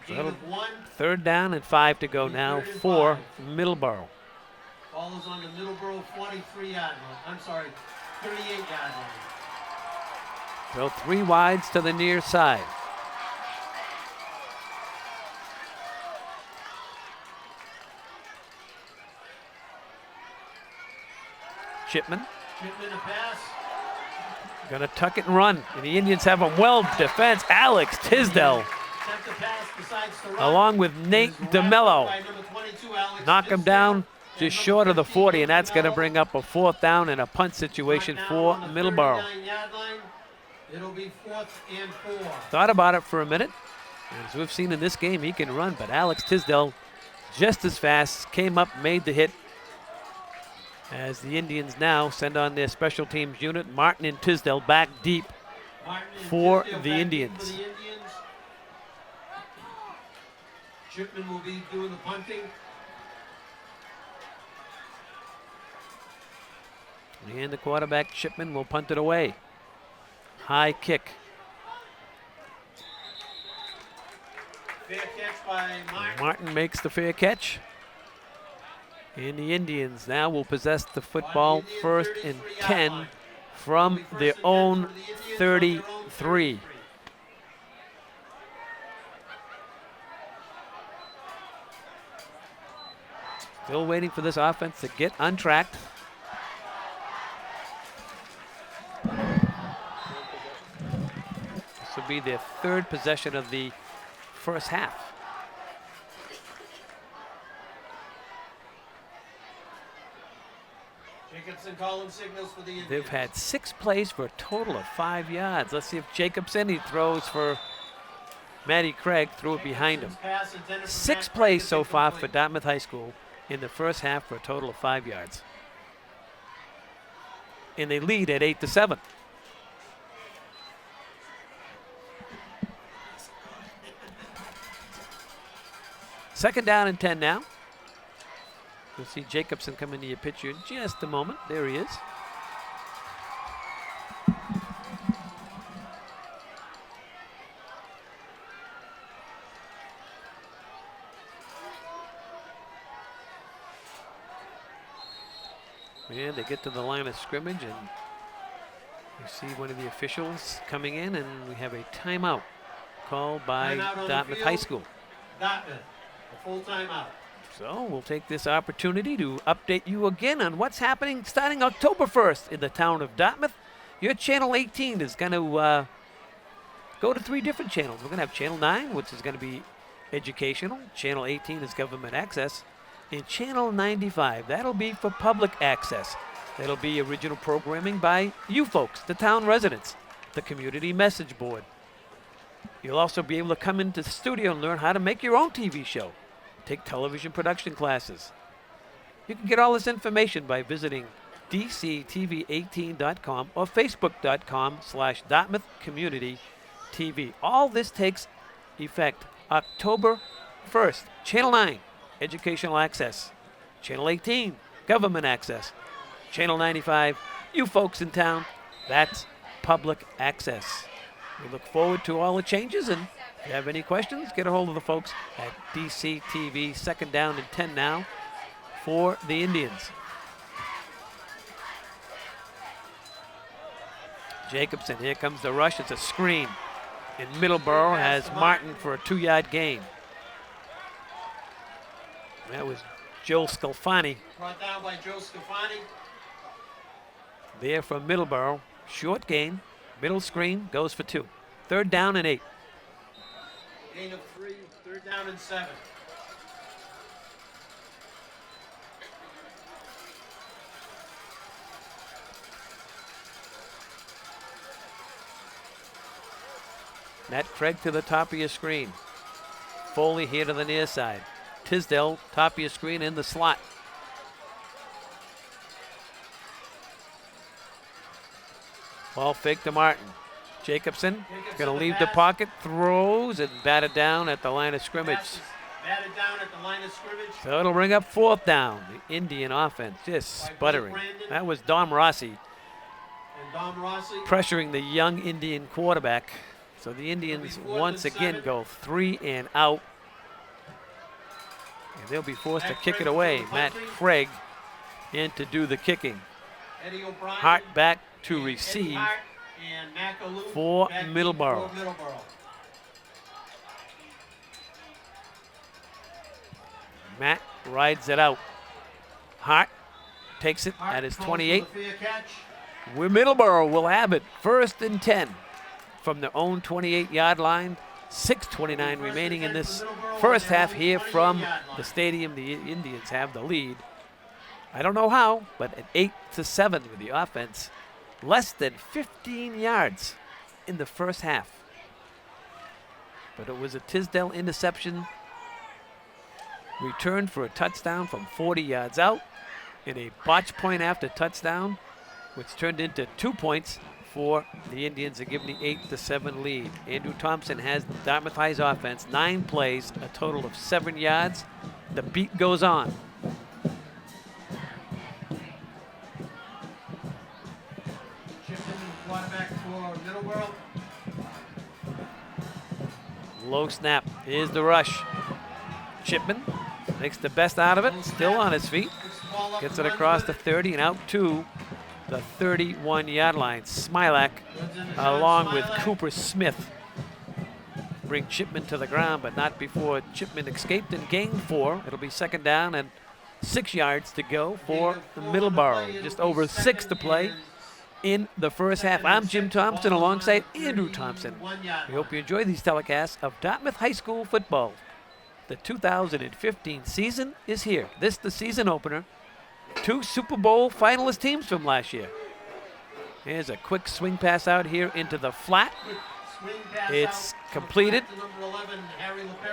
Gain That'll- of 1. Third down and 5 to go now Third and for 5. Middleboro. Ball is on the Middleboro 43-yard line. I'm sorry, 38-yard line. So 3 wides to the near side. Chipman Chipman a pass. gonna tuck it and run, and the Indians have him well defense. Alex Tisdale, Attempt to pass, decides to run. along with Nate Is wrapped DeMello, up by number 22, Alex knock him Tisdale, down and just number short of the 15, 40, and that's gonna DeMello. bring up a 4th down and a punt situation Brought down for on the Middleboro. 39-yard line. It'll be 4th and 4. Thought about it for a minute. As we've seen in this game, he can run, but Alex Tisdale just as fast, came up, made the hit. As the Indians now send on their special teams unit, Martin and Tisdale back deep Martin and for Tisdale the back deep Indians. for the Indians. Chipman will be doing the punting. And the quarterback, Chipman, will punt it away. High kick. Fair catch by Martin. Martin makes the fair catch. And the Indians now will possess the football On the Indian first and 33-yard 10 line. from It'll be their 1st and 10 own for the Indians on their own 33. Still waiting for this offense to get untracked. This will be their 3rd possession of the first half. Jacobson calling signals for the Indians. They've had 6 plays for a total of 5 yards. Let's see if Jacobson, he throws for Matty Craig, threw it behind him. Pass intended for 6 Matt plays Craig, so far for incomplete. Dartmouth High School in the first half for a total of 5 yards. And they lead at 8-7. Second down and 10 now. You'll see Jacobson come into your picture in just a moment. There he is. And they get to the line of scrimmage, and you see one of the officials coming in, and we have a timeout called by Timeout on the Dartmouth field. High School. Dartmouth, a full timeout. So we'll take this opportunity to update you again on what's happening starting October 1st in the town of Dartmouth. Your Channel 18 is going to go to 3 different channels. We're going to have Channel 9, which is going to be educational. Channel 18 is government access. And Channel 95, that'll be for public access. That'll be original programming by you folks, the town residents, the community message board. You'll also be able to come into the studio and learn how to make your own TV show, take television production classes. You can get all this information by visiting dctv18.com or facebook.com/Dartmouth Community TV. All this takes effect October 1st. Channel 9, educational access. Channel 18, government access. Channel 95, you folks in town, that's public access. We look forward to all the changes, and if you have any questions, get a hold of the folks at DCTV. Second down and 10 now for the Indians. Jacobson, here comes the rush. It's a screen. And Middleboro has Martin for a 2-yard gain. That was Joe Scalfani. Brought down by Joe Scalfani. There from Middleboro. Short gain. Middle screen goes for 2. Third down and 8. Gain of 3, third down and 7. Matt Craig to the top of your screen. Foley here to the near side. Tisdale, top of your screen in the slot. Ball fake to Martin. Jacobson going to leave the pocket, throws, and batted down at the line of scrimmage. Batted down at the line of scrimmage. So it'll bring up 4th down. The Indian offense just sputtering. That was Dom Rossi And Dom Rossi. pressuring the young Indian quarterback. So the Indians once again go 3 and out. And they'll be forced to kick it away. Matt Craig in to do the kicking. Eddie O'Brien. Hart back to Eddie receive Hart and McAloo for back in Middleboro. for Middleboro. Matt rides it out. Hart takes it Hart at his calls 28. for the fair catch. Where Middleboro will have it. 1st and 10 from their own 28-yard line. 6:29 remaining in this first half here from the stadium. The Indians have the lead. I don't know how, but at 8-7 with the offense. Less than 15 yards in the first half. But it was a Tisdale interception. Returned for a touchdown from 40 yards out. And a botch point after touchdown, which turned into 2 points for the Indians to give the 8-7 lead. Andrew Thompson has Dartmouth High's offense, 9 plays, a total of 7 yards. The beat goes on. Chipman, quarterback for Middleboro. Low snap. Here's the rush. Chipman makes the best out of it, still on his feet. Gets it across the 30 and out to the 31-yard line. Smilak along with Cooper Smith bring Chipman to the ground, but not before Chipman escaped and gained 4. It'll be second down and 6 yards to go for the Middleboro. Just over 6 to play in the first half. I'm Jim Thompson alongside Andrew Thompson. We hope you enjoy these telecasts of Dartmouth High School football. The 2015 season is here. This the season opener. 2 Super Bowl finalist teams from last year. Here's a quick swing pass out here into the flat. It's completed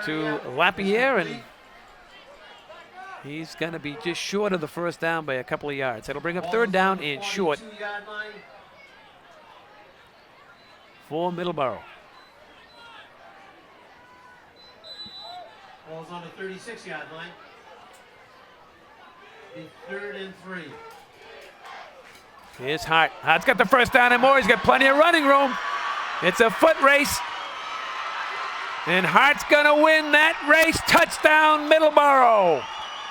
to Lapierre, and he's going to be just short of the first down by a couple of yards. It'll bring up third down and short for Middleboro. Ball's on the 36-yard line. The 3rd and 3. Here's Hart. Hart's got the first down and more. He's got plenty of running room. It's a foot race. And Hart's going to win that race. Touchdown, Middleboro.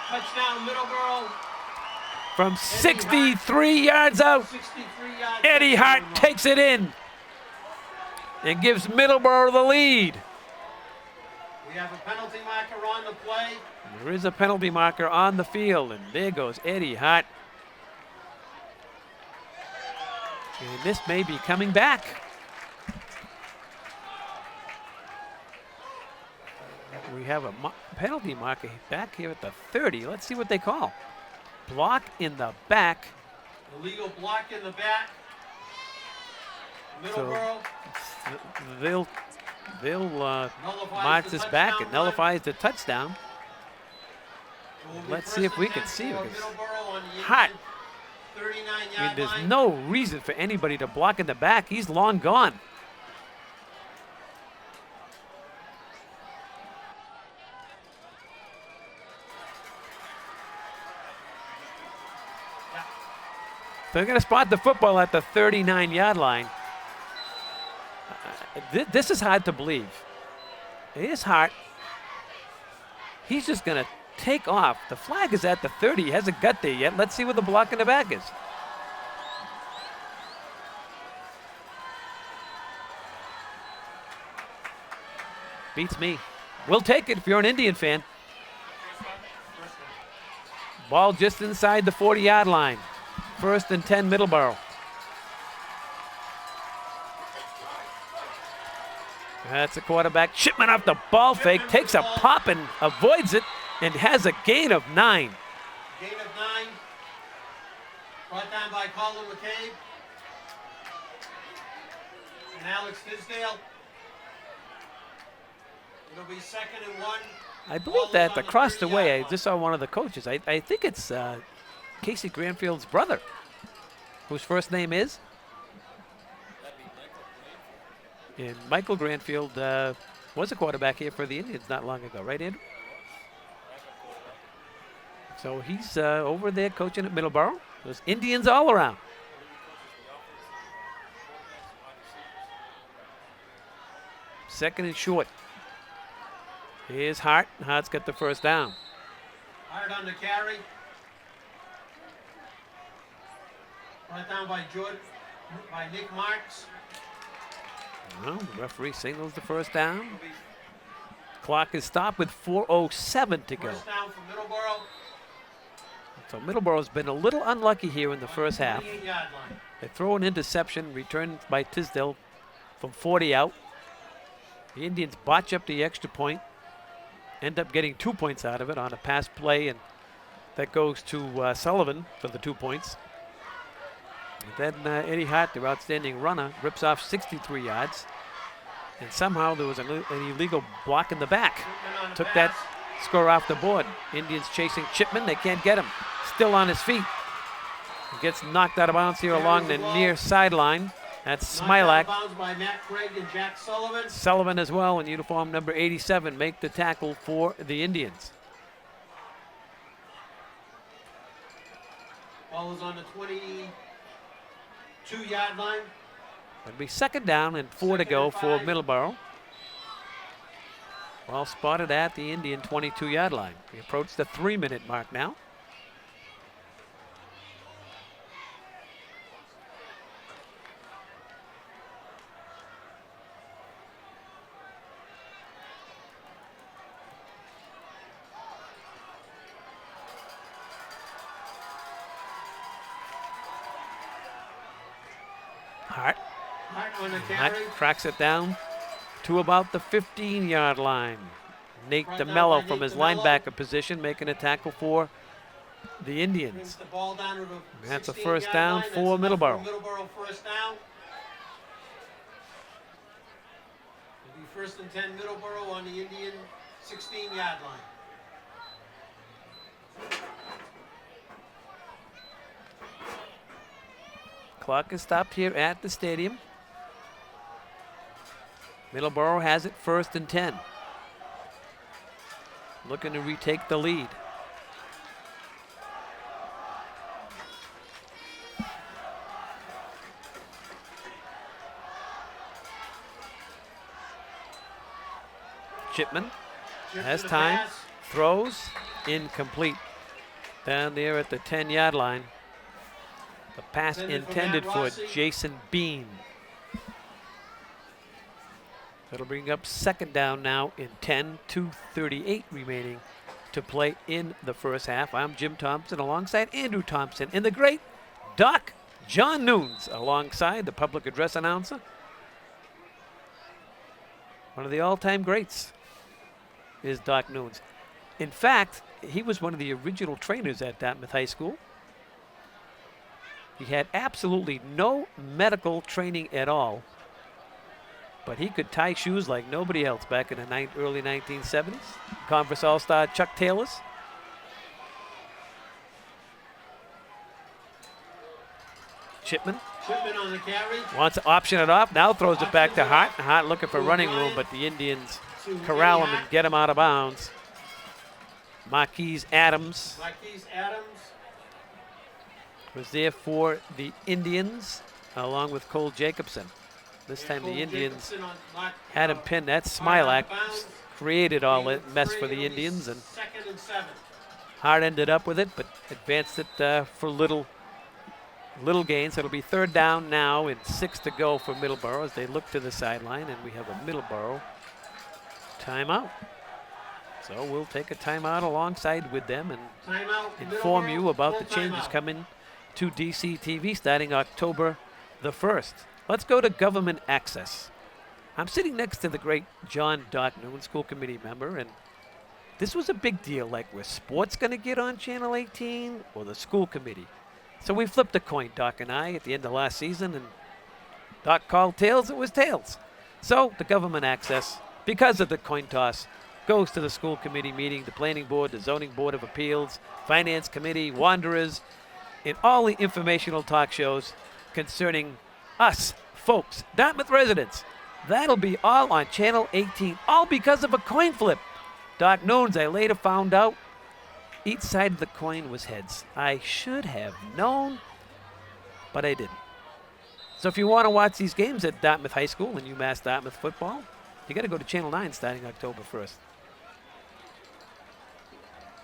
Touchdown, Middleboro. From 63 yards out, 63 yards. Eddie Hart takes it in and gives Middleboro the lead. We have a penalty marker on the play. There is a penalty marker on the field, and there goes Eddie Hart. And this may be coming back. We have a penalty marker back here at the 30. Let's see what they call. Block in the back. Illegal block in the back. Middleboro They'll nullifies march the this back. It touchdown nullifies the touchdown. line. It will be Let's first see if and we 10 can see it, for because Middleboro on the Hart. Indian I mean, 39-yard there's line. no reason for anybody to block in the back. He's long gone. They're going to spot the football at the 39-yard line. This is hard to believe. It is hard. He's just going to take off. The flag is at the 30. He hasn't got there yet. Let's see what the block in the back is. Beats me. We'll take it if you're an Indian fan. Ball just inside the 40-yard line. First and 10, Middleboro. That's the quarterback. Shipman off the ball fake, takes a pop and avoids it, and has a gain of 9. Gain of 9. Brought down by Colin McCabe. And Alex Tisdale. It'll be 2nd and 1. I Ball believe is that on the across the 30-yard way, I line. just saw one of the coaches. I think it's Casey Granfield's brother, whose first name is? And Michael Granfield was a quarterback here for the Indians not long ago, right, Andrew? So he's over there coaching at Middleboro. There's Indians all around. Second and short. Here's Hart. Hart's got the first down. Hard on the carry. Brought down by Nick Marks. Well, the referee signals the first down. Clock is stopped with 4:07 to go. First down for Middleboro. So Middleboro's been a little unlucky here in the first half. 28-yard line. They throw an interception, returned by Tisdale from 40 out. The Indians botch up the extra point, end up getting 2 points out of it on a pass play, and that goes to Sullivan for the 2 points. And then Eddie Hart, their outstanding runner, rips off 63 yards. And somehow there was an illegal block in the back. Shipman on the Took pass. that score off the board. Indians chasing Chipman. They can't get him. Still on his feet. He gets knocked out of bounds here along the near sideline. That's Knocked out Smilak. of bounds by Matt Craig and Jack Sullivan. Sullivan as well in uniform number 87 make the tackle for the Indians. Ball is on the 22-yard line. It'll be second down and 4 to Second go and for 5. Middleboro. Well spotted at the Indian 22-yard line. We approach the 3-minute mark now. Hart. Hart on the Hart carry. tracks it down to about the 15-yard line. Nate Brought down DeMello by from Nate his DeMello. linebacker position making a tackle for the Brings Indians. the ball down to the That's a 16-yard first down line. That's for enough Middleboro. Middleboro first down. It'll be first and 10 Middleboro on the Indian 16-yard line. Clock is stopped here at the stadium. Middleboro has it first and 10. Looking to retake the lead. Chipman Chip has to the time, pass. throws, incomplete. Down there at the 10-yard line. The pass intended for Rossi. Jason Bean. That'll bring up second down now in 10, 2:38 remaining to play in the first half. I'm Jim Thompson alongside Andrew Thompson and the great Doc John Nunes alongside the public address announcer. One of the all-time greats. is Doc Nunes. In fact, he was one of the original trainers at Dartmouth High School. He had absolutely no medical training at all, but he could tie shoes like nobody else back in the early 1970s. Conference All-Star Chuck Taylors. Chipman On the carry. wants to option it off. Now throws it back to Hart. Hart looking for running room, but the Indians corral him and get him out of bounds. Marquise Adams was there for the Indians, along with Cole Jacobson. This time the Indians had him pinned. That Smilac created all that mess for the Indians, and Hart ended up with it, but advanced it for little gains. It'll be 3rd down now and 6 to go for Middleboro as they look to the sideline, and we have a Middleboro timeout. So we'll take a timeout alongside with them and inform you about the changes coming to DC TV starting October the 1st. Let's go to government access. I'm sitting next to the great John Doc Nunes, school committee member, and this was a big deal. Like, was sports going to get on Channel 18 or the school committee? So we flipped a coin, Doc and I, at the end of last season, and Doc called tails. It was tails. So the government access, because of the coin toss, goes to the school committee meeting, the planning board, the zoning board of appeals, finance committee, wanderers, and all the informational talk shows concerning us, folks, Dartmouth residents. That'll be all on Channel 18, all because of a coin flip. Doc Nunes, I later found out, each side of the coin was heads. I should have known, but I didn't. So if you want to watch these games at Dartmouth High School and UMass Dartmouth football, you got to go to Channel 9 starting October 1st.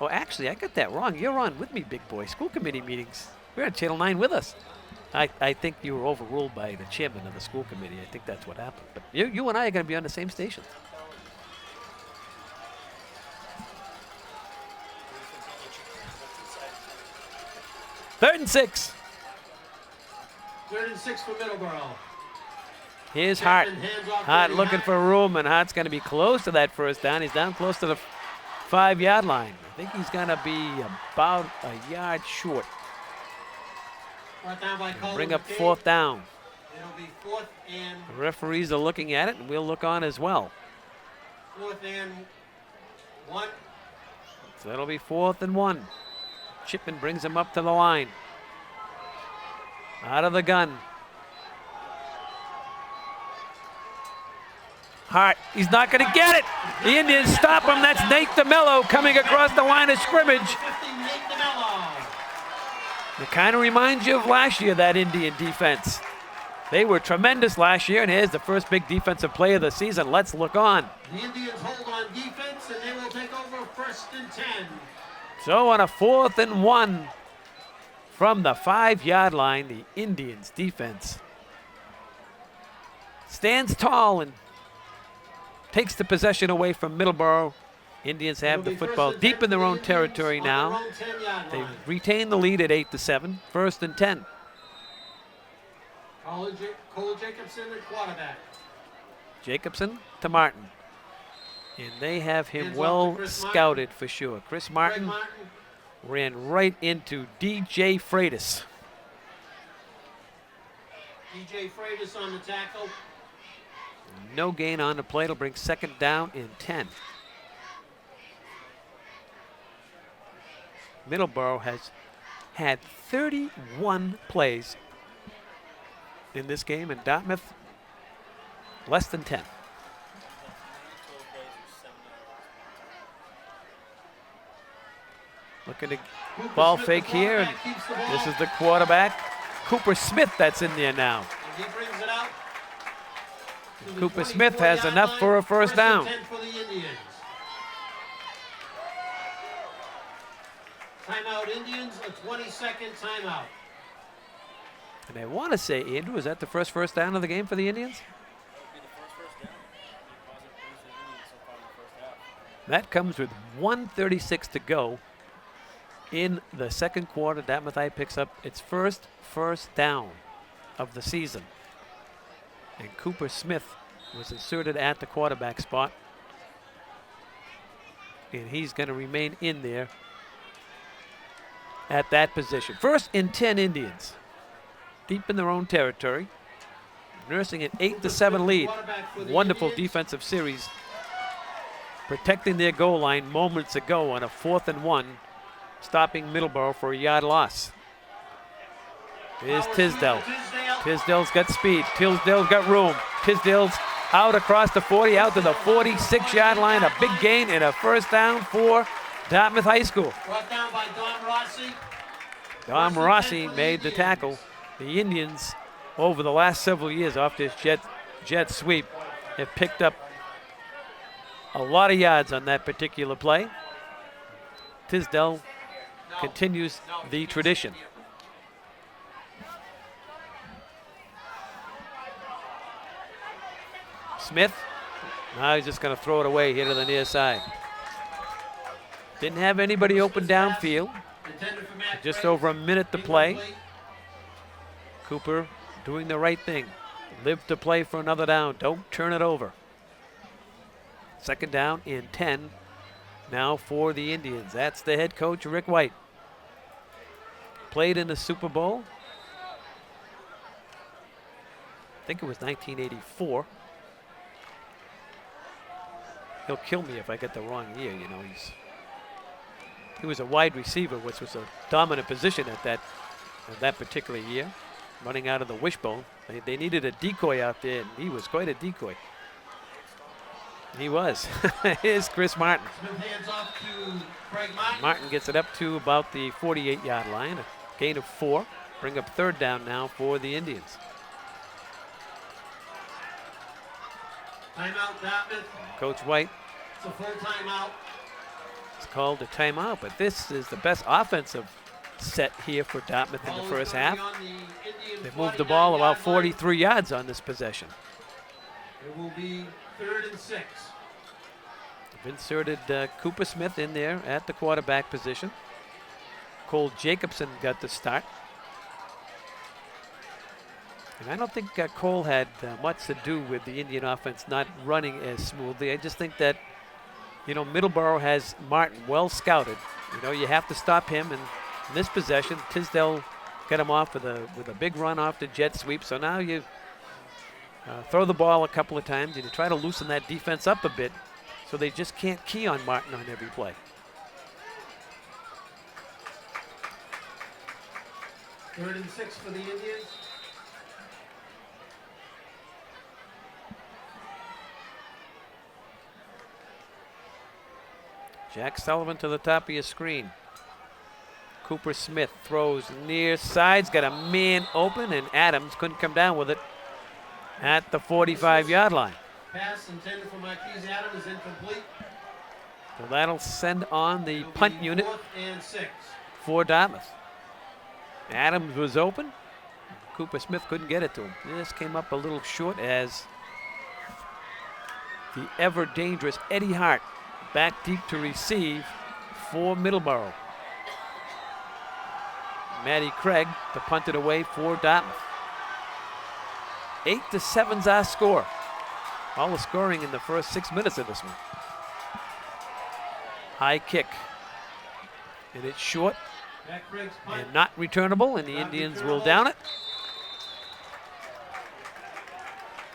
Oh, actually, I got that wrong. You're on with me, big boy. School committee meetings. We're on Channel 9 with us. I think you were overruled by the chairman of the school committee. I think that's what happened. But you and I are going to be on the same station. Third and 6. 3rd and 6 for Middleboro. Here's Hart. Hart looking for room, and Hart's going to be close to that 1st down. He's down close to the 5-yard line. I think he's going to be about a yard short. Bring up 4th down. It'll be 4th and The referees are looking at it, and we'll look on as well. 4th and 1. So that'll be 4th and 1. Chipman brings him up to the line. Out of the gun. Hart, he's not going to get it. The Indians stop him. That's Nate DeMello coming across the line of scrimmage. 50, Nate DeMello. It kind of reminds you of last year, that Indian defense. They were tremendous last year, and here's the first big defensive play of the season. Let's look on. The Indians hold on defense, and they will take over 1st and 10. So on a 4th and 1 from the 5-yard line, the Indians defense stands tall and takes the possession away from Middleboro. Indians have the football deep in their own territory now. They retain the lead at 8-7. 1st and 10. Cole Jacobson at quarterback. Jacobson to Martin. And they have him Hands off well to Chris scouted for sure. Chris Martin Greg Martin. ran right into DJ Freitas. DJ Freitas on the tackle. No gain on the play. It'll bring 2nd down and 10. Middleboro has had 31 plays in this game, and Dartmouth less than 10. Looking to ball fake here, and this is the quarterback, Cooper Smith, that's in there now. And he brings it out. to the Cooper Smith has 24-yard enough line. for a first down. 10 for the Indians. Timeout Indians, a 20-second timeout. And I want to say, Andrew, is that the first down of the game for the Indians? That comes with 1:36 to go in the second quarter. Dartmouth High picks up its first down of the season. And Cooper Smith was inserted at the quarterback spot. and he's going to remain in there at that position. 1st and 10 Indians, deep in their own territory, nursing an 8-7 lead. Wonderful defensive series, protecting their goal line moments ago on a 4th and 1, stopping Middleboro for a yard loss. Here's Tisdale. Tisdale's got speed. Tisdale's got room. Tisdale's out across the 40, out to the 46-yard line. A big gain and a first down for Dartmouth High School. Brought down by Don Rossi. Dom Rossi made the tackle. The Indians, over the last several years off this jet sweep, have picked up a lot of yards on that particular play. Tisdale continues the tradition. Smith, now he's just going to throw it away here to the near side. Didn't have anybody open downfield. Just over a minute to play. Cooper doing the right thing. Live to play for another down. Don't turn it over. 2nd down and 10 now for the Indians. That's the head coach, Rick White. Played in the Super Bowl. I think it was 1984. He'll kill me if I get the wrong year. You know, he was a wide receiver, which was a dominant position at that particular year, running out of the wishbone. They needed a decoy out there, and he was quite a decoy. He was. Here's Chris Martin. Smith hands off to Craig Martin. Martin gets it up to about the 48-yard line, a gain of 4. Bring up 3rd down now for the Indians. Timeout, Dartmouth. Coach White It's a full timeout. is called a timeout, but this is the best offensive set here for Dartmouth in the first half. They moved the ball about 43 yards on this possession. It will be 3rd and 6. They've inserted Cooper Smith in there at the quarterback position. Cole Jacobson got the start. And I don't think Cole had much to do with the Indian offense not running as smoothly. I just think that, you know, Middleboro has Martin well scouted. You know, you have to stop him. And in this possession, Tisdale got him off with a big run off the jet sweep. So now you throw the ball a couple of times and you try to loosen that defense up a bit so they just can't key on Martin on every play. Third and 6 for the Indians. Jack Sullivan to the top of your screen. Cooper Smith throws near sides, got a man open, and Adams couldn't come down with it at the 45-yard line. Pass intended for Marquise Adams is incomplete. So that'll send on the It'll punt be unit 4th and 6. for Dartmouth. Adams was open. Cooper Smith couldn't get it to him. This came up a little short as the ever dangerous Eddie Hart back deep to receive for Middleboro. Matty Craig to punt it away for Dartmouth. 8-7's our score. All the scoring in the first 6 minutes of this one. High kick. And it's short Back Craig's punt. and not returnable, and the Indians will down it.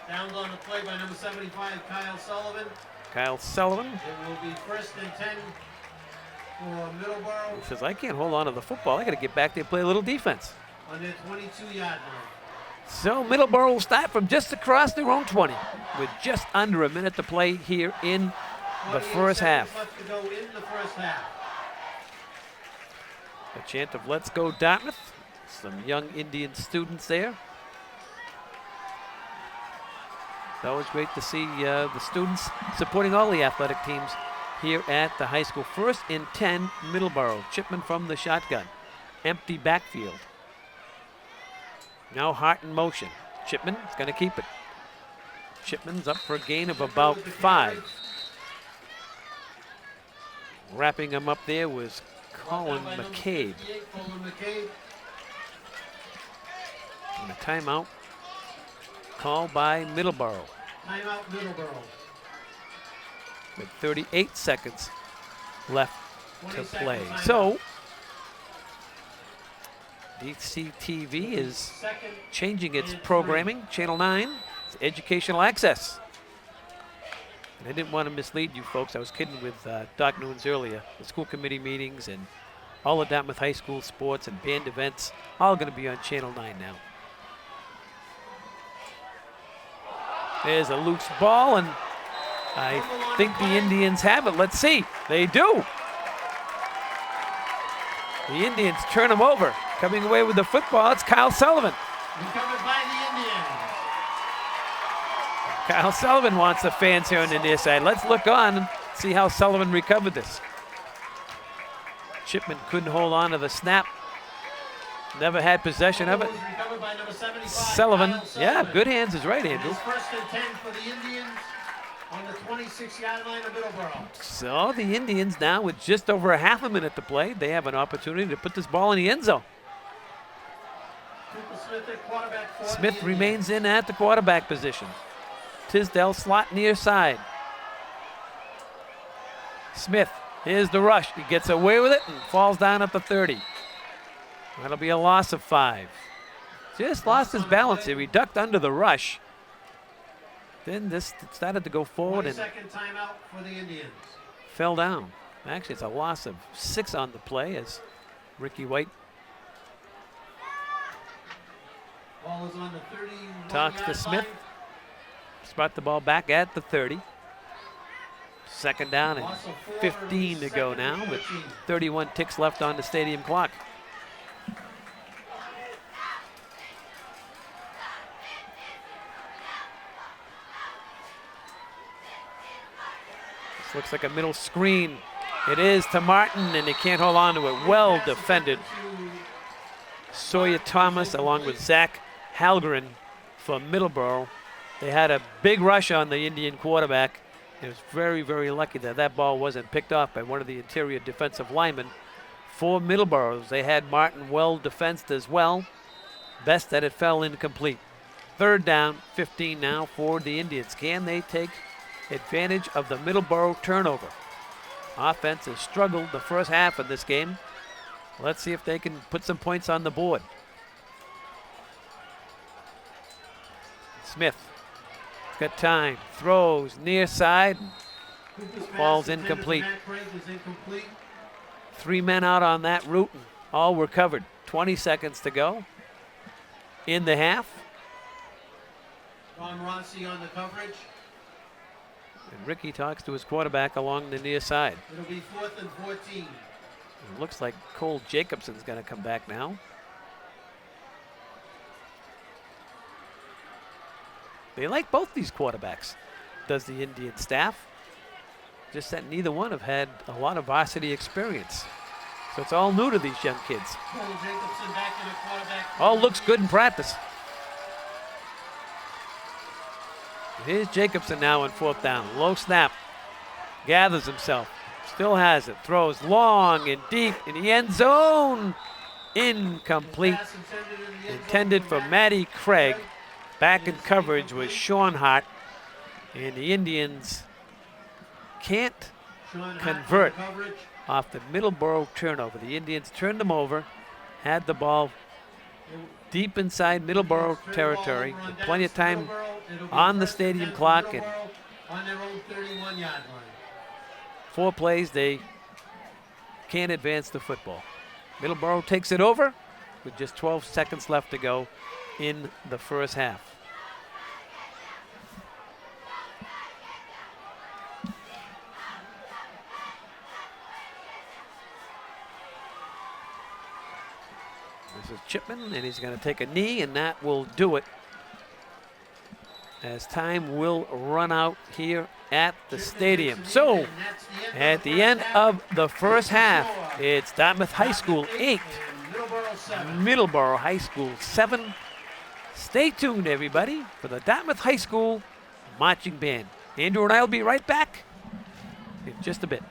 Downs on the play by number 75, Kyle Sullivan. Kyle Sullivan It will be 1st and 10 for Middleboro says, I can't hold on to the football. I got to get back there and play a little defense. on their 22-yard line. So Middleboro will start from just across their own 20 with just under a minute to play here in the 28 first seconds half. left to go in the first half. A chant of Let's Go Dartmouth. Some young Indian students there. It's always great to see the students supporting all the athletic teams here at the high school. 1st and 10, Middleboro. Chipman from the shotgun. Empty backfield. Now Hart in motion. Chipman is going to keep it. Chipman's up for a gain of about 5. Wrapping him up there was Colin Brought down by number McCabe. 58, Colin McCabe. And a timeout called by Middleboro Timeout Middleboro. with 38 seconds left to play. So, DCTV is changing its programming. Channel 9, it's educational access. And I didn't want to mislead you folks. I was kidding with Doc Nunes earlier. The school committee meetings and all the Dartmouth High School sports and band events, all going to be on Channel 9 now. There's a loose ball, and I think the Indians have it. Let's see. They do. The Indians turn them over. Coming away with the football, it's Kyle Sullivan. Recovered by the Indians. Kyle Sullivan wants the fans here on the near side. Let's look on and see how Sullivan recovered this. Chipman couldn't hold on to the snap. Never had possession of it. Recovered by number 75, Sullivan, Kyle yeah, Sullivan. good hands is right, Andrew. It's 1st and 10 for the Indians on the 26-yard line of Middleboro. So the Indians now, with just over a half a minute to play, they have an opportunity to put this ball in the end zone. Cooper Smith at quarterback for the Smith Indians. remains in at the quarterback position. Tisdale slot near side. Smith, here's the rush. He gets away with it and falls down at the 30. That'll be a loss of 5. Just lost his balance here. He ducked under the rush. Then this started to go forward and 22nd timeout for the Indians. fell down. Actually, it's a loss of 6 on the play as Ricky White Ball is on the 31 talks to Smith. Spot the ball back at the 30. Second down and 15 to go now with 31 ticks left on the stadium clock. This looks like a middle screen. It is to Martin, and they can't hold on to it. Well defended. Sawyer Thomas along with Zach Halgren for Middleboro. They had a big rush on the Indian quarterback. It was very, very lucky that that ball wasn't picked off by one of the interior defensive linemen. For Middleboro, they had Martin well defensed as well. Best that it fell incomplete. Third down, 15 now for the Indians. Can they take advantage of the Middleboro turnover? Offense has struggled the first half of this game. Let's see if they can put some points on the board. Smith got time, throws near side, falls incomplete. 3 men out on that route, and all were covered. 20 seconds to go in the half. Ron Rossi on the coverage. And Ricky talks to his quarterback along the near side. It'll be 4th and 14. It looks like Cole Jacobson's going to come back now. They like both these quarterbacks, does the Indian staff. Just that neither one have had a lot of varsity experience. So it's all new to these young kids. Cole Jacobson back in the quarterback. for All the looks good in Indians. practice. Here's Jacobson now on 4th down. Low snap. Gathers himself. Still has it. Throws long and deep in the end zone. Incomplete. Pass intended in the end zone Intended for Matt Matty Craig. Back in coverage was Sean Hart. And the Indians can't Sean Hart on convert the coverage. off the Middleboro turnover. The Indians turned them over, had the ball deep inside Middleboro territory, with plenty of time on the stadium clock, and on their own 31-yard line. 4 plays, they can't advance the football. Middleboro takes it over with just 12 seconds left to go in the first half. This is Chipman, and he's going to take a knee, and that will do it, as time will run out here at the stadium. So, at the end of the first half, it's Dartmouth High School 8, Middleboro High School 7. Stay tuned, everybody, for the Dartmouth High School marching band. Andrew and I will be right back in just a bit.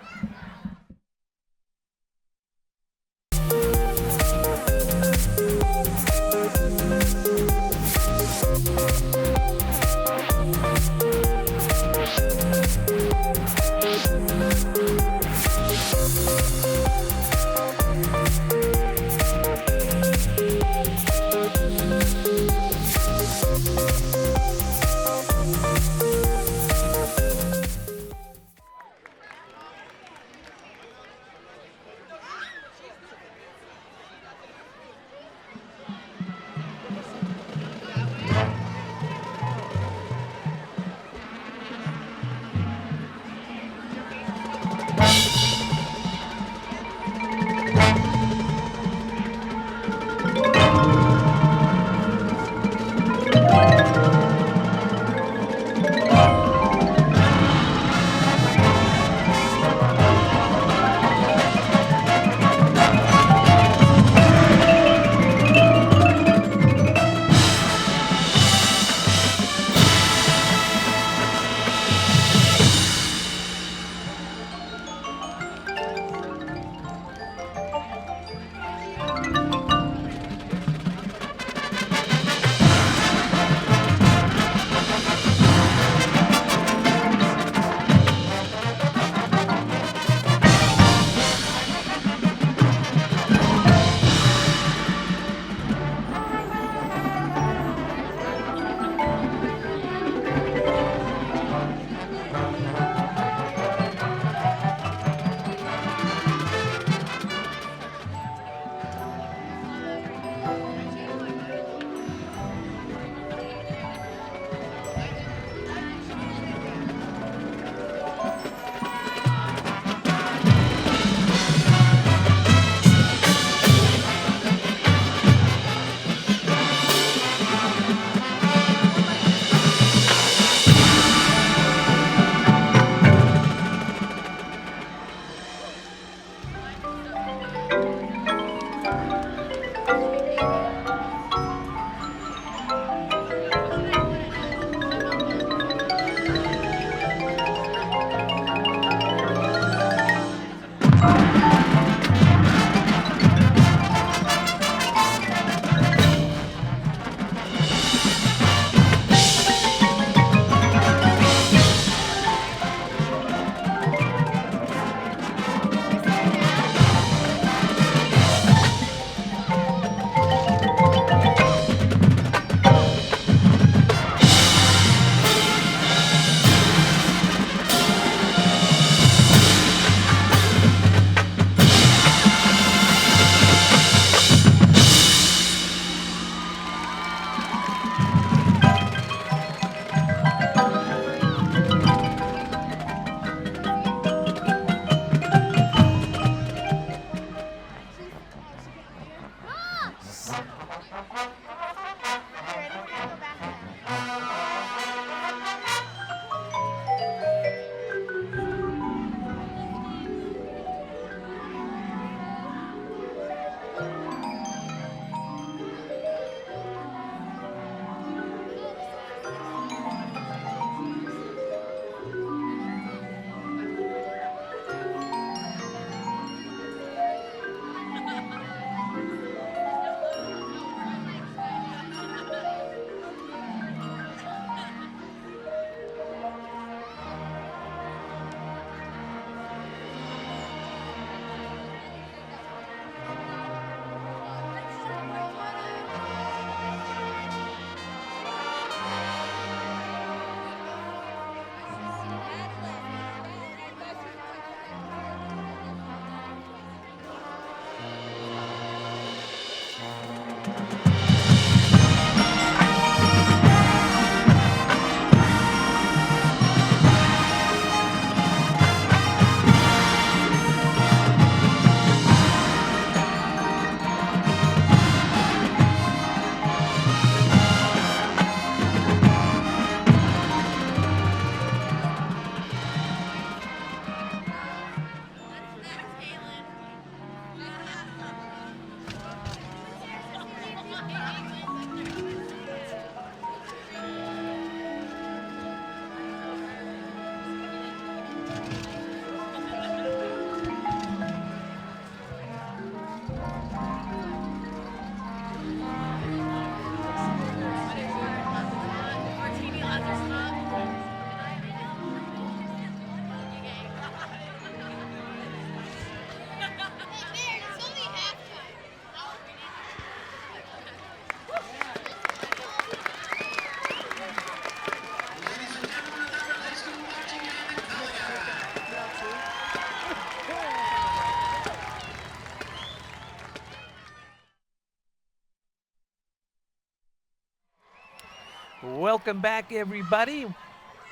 Welcome back, everybody.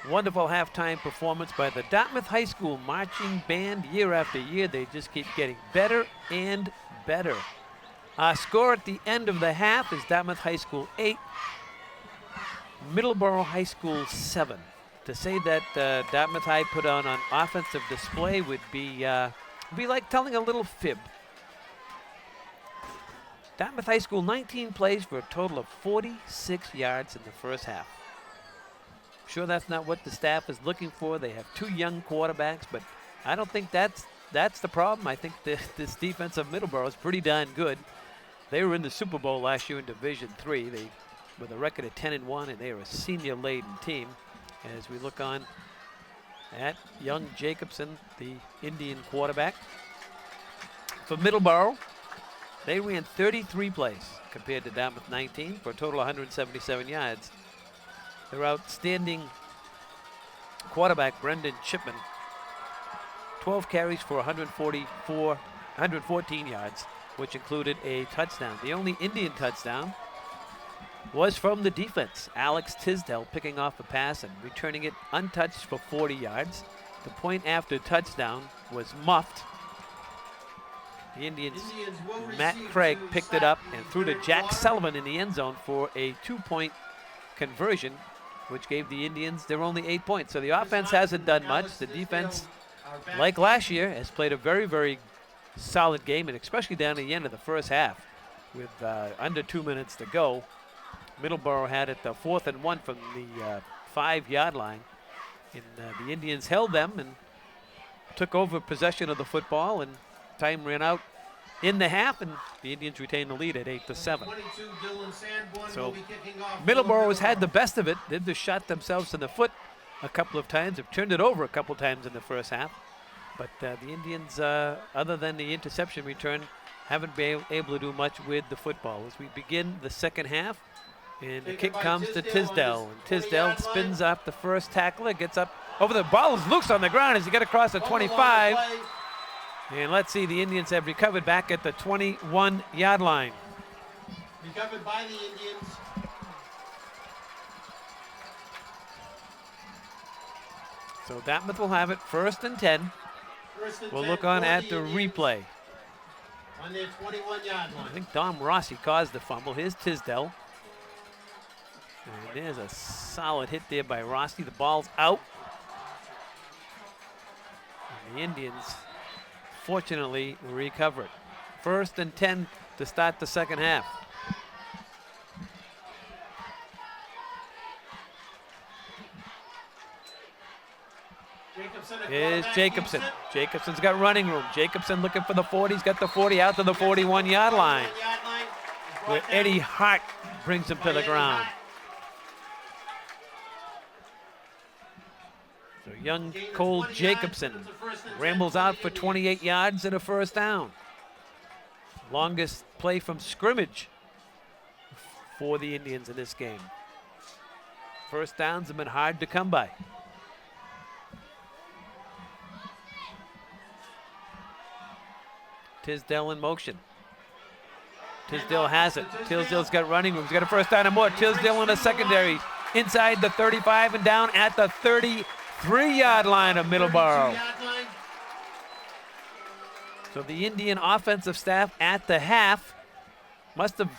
Wonderful halftime performance by the Dartmouth High School marching band. Year after year, they just keep getting better and better. Our score at the end of the half is Dartmouth High School 8, Middleboro High School 7. To say that Dartmouth High put on an offensive display would be like telling a little fib. Dartmouth High School 19 plays for a total of 46 yards in the first half. Sure, that's not what the staff is looking for. They have two young quarterbacks, but I don't think that's the problem. I think this defense of Middleboro is pretty darn good. They were in the Super Bowl last year in Division III. They with a record of 10-1, and they are a senior-laden team. As we look on at young Jacobson, the Indian quarterback. For Middleboro, they ran 33 plays compared to Dartmouth 19 for a total of 177 yards. Their outstanding quarterback, Brendan Chipman, 12 carries for 114 yards, which included a touchdown. The only Indian touchdown was from the defense. Alex Tisdale picking off a pass and returning it untouched for 40 yards. The point after touchdown was muffed. The Indians, Matt Craig picked it up and threw to Jack Sullivan in the end zone for a 2-point conversion, which gave the Indians their only 8 points. So the offense hasn't done much. The defense, like last year, has played a very, very solid game, and especially down at the end of the first half with under 2 minutes to go. Middleboro had it 4th and 1 from the 5-yard line. And the Indians held them and took over possession of the football, and time ran out in the half, and the Indians retained the lead at 8-7. So Middleboro has had the best of it. They've just shot themselves in the foot a couple of times. Have turned it over a couple of times in the first half. But the Indians, other than the interception return, haven't been able to do much with the football. As we begin the second half, and the kick comes to Tisdale. And Tisdale spins off the first tackler, gets up over the ball, is loose on the ground as he gets across the 25. And let's see, the Indians have recovered back at the 21-yard line. Recovered by the Indians. So Dartmouth will have it 1st and 10. We'll look on at the replay. On their 21-yard line. I think Dom Rossi caused the fumble. Here's Tisdale. And there's a solid hit there by Rossi. The ball's out. And the Indians, fortunately, recover it. 1st and 10 to start the second half. Here's Jacobson. Jacobson's got running room. Jacobson looking for the 40. He's got the 40 out to the 41-yard line, where Eddie Hart brings him to the ground. So young Cole Jacobson rambles out for 28 yards and a first down. Longest play from scrimmage for the Indians in this game. First downs have been hard to come by. Tisdale in motion. Tisdale has it. Tisdale's got running room. He's got a first down and more. Tisdale in the secondary. Inside the 35 and down at the 33-yard line of Middleboro. So the Indian offensive staff at the half must have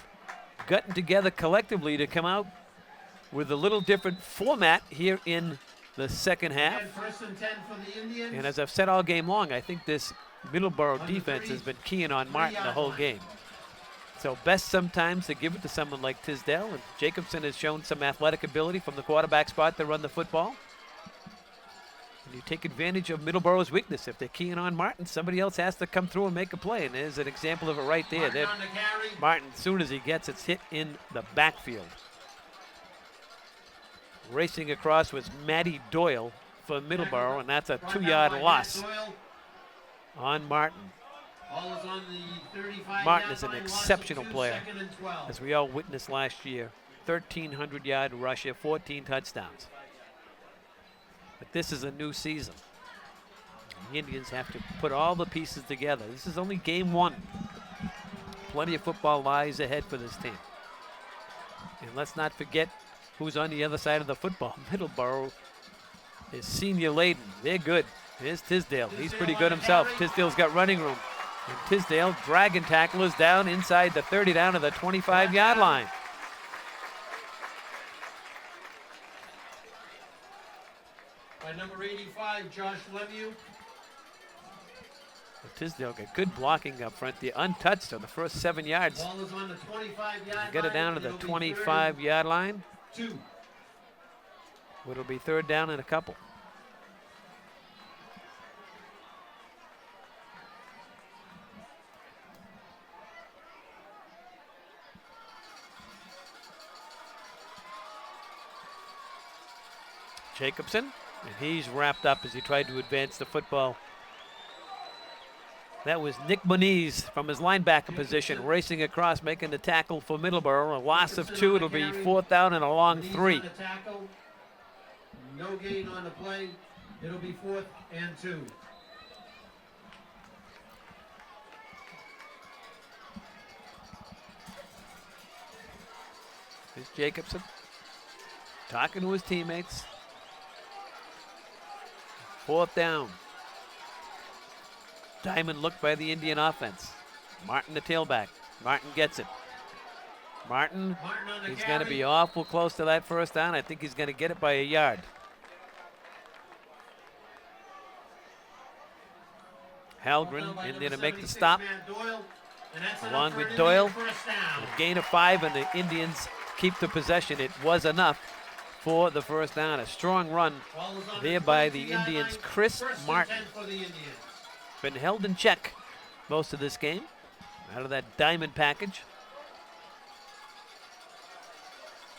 gotten together collectively to come out with a little different format here in the second half. And as I've said all game long, I think this Middleboro defense has been keying on Martin the whole game. So best sometimes to give it to someone like Tisdale, and Jacobson has shown some athletic ability from the quarterback spot to run the football. And you take advantage of Middleboro's weakness. If they're keying on Martin, somebody else has to come through and make a play, and there's an example of it right there. Martin, as soon as he gets it, hit in the backfield. Racing across was Matty Doyle for Middleboro, and that's a 2-yard loss on Martin. Martin is an exceptional player, as we all witnessed last year. 1,300-yard rusher, 14 touchdowns. But this is a new season. The Indians have to put all the pieces together. This is only game 1. Plenty of football lies ahead for this team. And let's not forget who's on the other side of the football. Middleboro is senior laden. They're good. Here's Tisdale. He's pretty good himself. Tisdale's got running room. And Tisdale dragging tacklers down inside the 30, down to the 25-yard line. By number 85, Josh Lemieux. Tisdale got good blocking up front. The untouched on the first 7 yards. Ball is on the 25-yard line. Get it down to the 25-yard line. 2. It'll be 3rd down and a couple. Jacobson, and he's wrapped up as he tried to advance the football. That was Nick Moniz from his linebacker position, racing across, making the tackle for Middleboro. A loss of 2. It'll be 4th down and a long 3. No gain on the play. It'll be 4th and 2. Here's Jacobson talking to his teammates. 4th down. Diamond looked by the Indian offense. Martin, the tailback. Martin gets it. Martin, he's going to be awful close to that 1st down. I think he's going to get it by a yard. Halgren in there to make the stop, along with Doyle. A gain of 5, and the Indians keep the possession. It was enough for the 1st down. A strong run there by the Indians. Chris Martin. Been held in check most of this game out of that diamond package.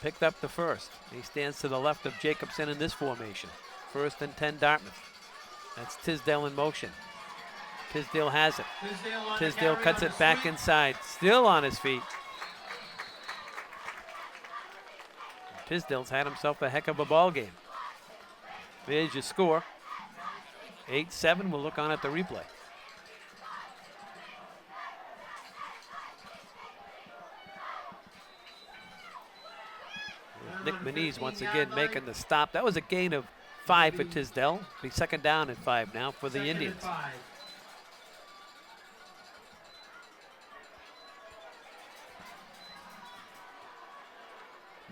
Picked up the 1st. He stands to the left of Jacobson in this formation. 1st and 10 Dartmouth. That's Tisdale in motion. Tisdale has it. Tisdale cuts it back inside. Still on his feet. Tisdale's had himself a heck of a ball game. There's your score. 8-7. We'll look on at the replay. Nick Moniz once again making the stop. That was a gain of 5 for Tisdale. Be 2nd down and 5 now for the Indians.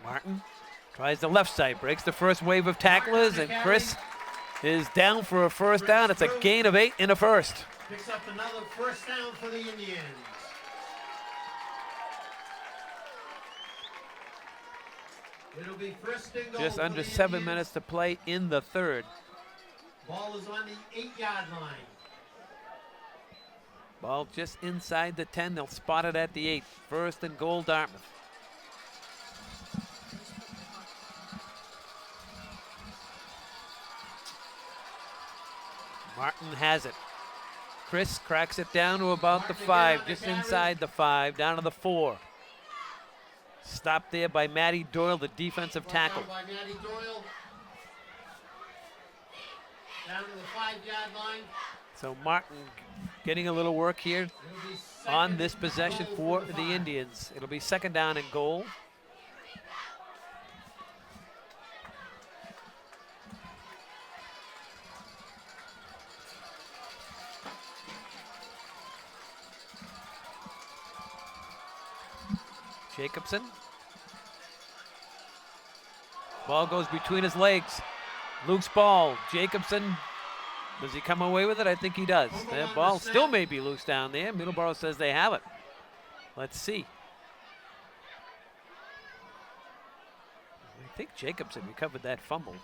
Martin tries the left side, breaks the first wave of tacklers, and Chris is down for a 1st down. It's a gain of 8 in a 1st. Picks up another 1st down for the Indians. It'll be 1st and goal. Just for under the 7 Indians. minutes to play in the 3rd. Ball is on the 8-yard line. Ball just inside the 10. They'll spot it at the 8. 1st and goal, Dartmouth. Martin has it. Chris cracks it down to about the 5, just inside the 5, down to the 4. Stopped there by Matty Doyle, the defensive tackle. By Matty Doyle. Down to the 5-yard line. So Martin getting a little work here It'll be 2nd on this possession and for goal the five. Indians. It'll be 2nd down and goal. Jacobson. Ball goes between his legs. Loose ball. Jacobson, does he come away with it? I think he does. That ball still may be loose down there. Middleboro says they have it. Let's see. I think Jacobson recovered that fumble.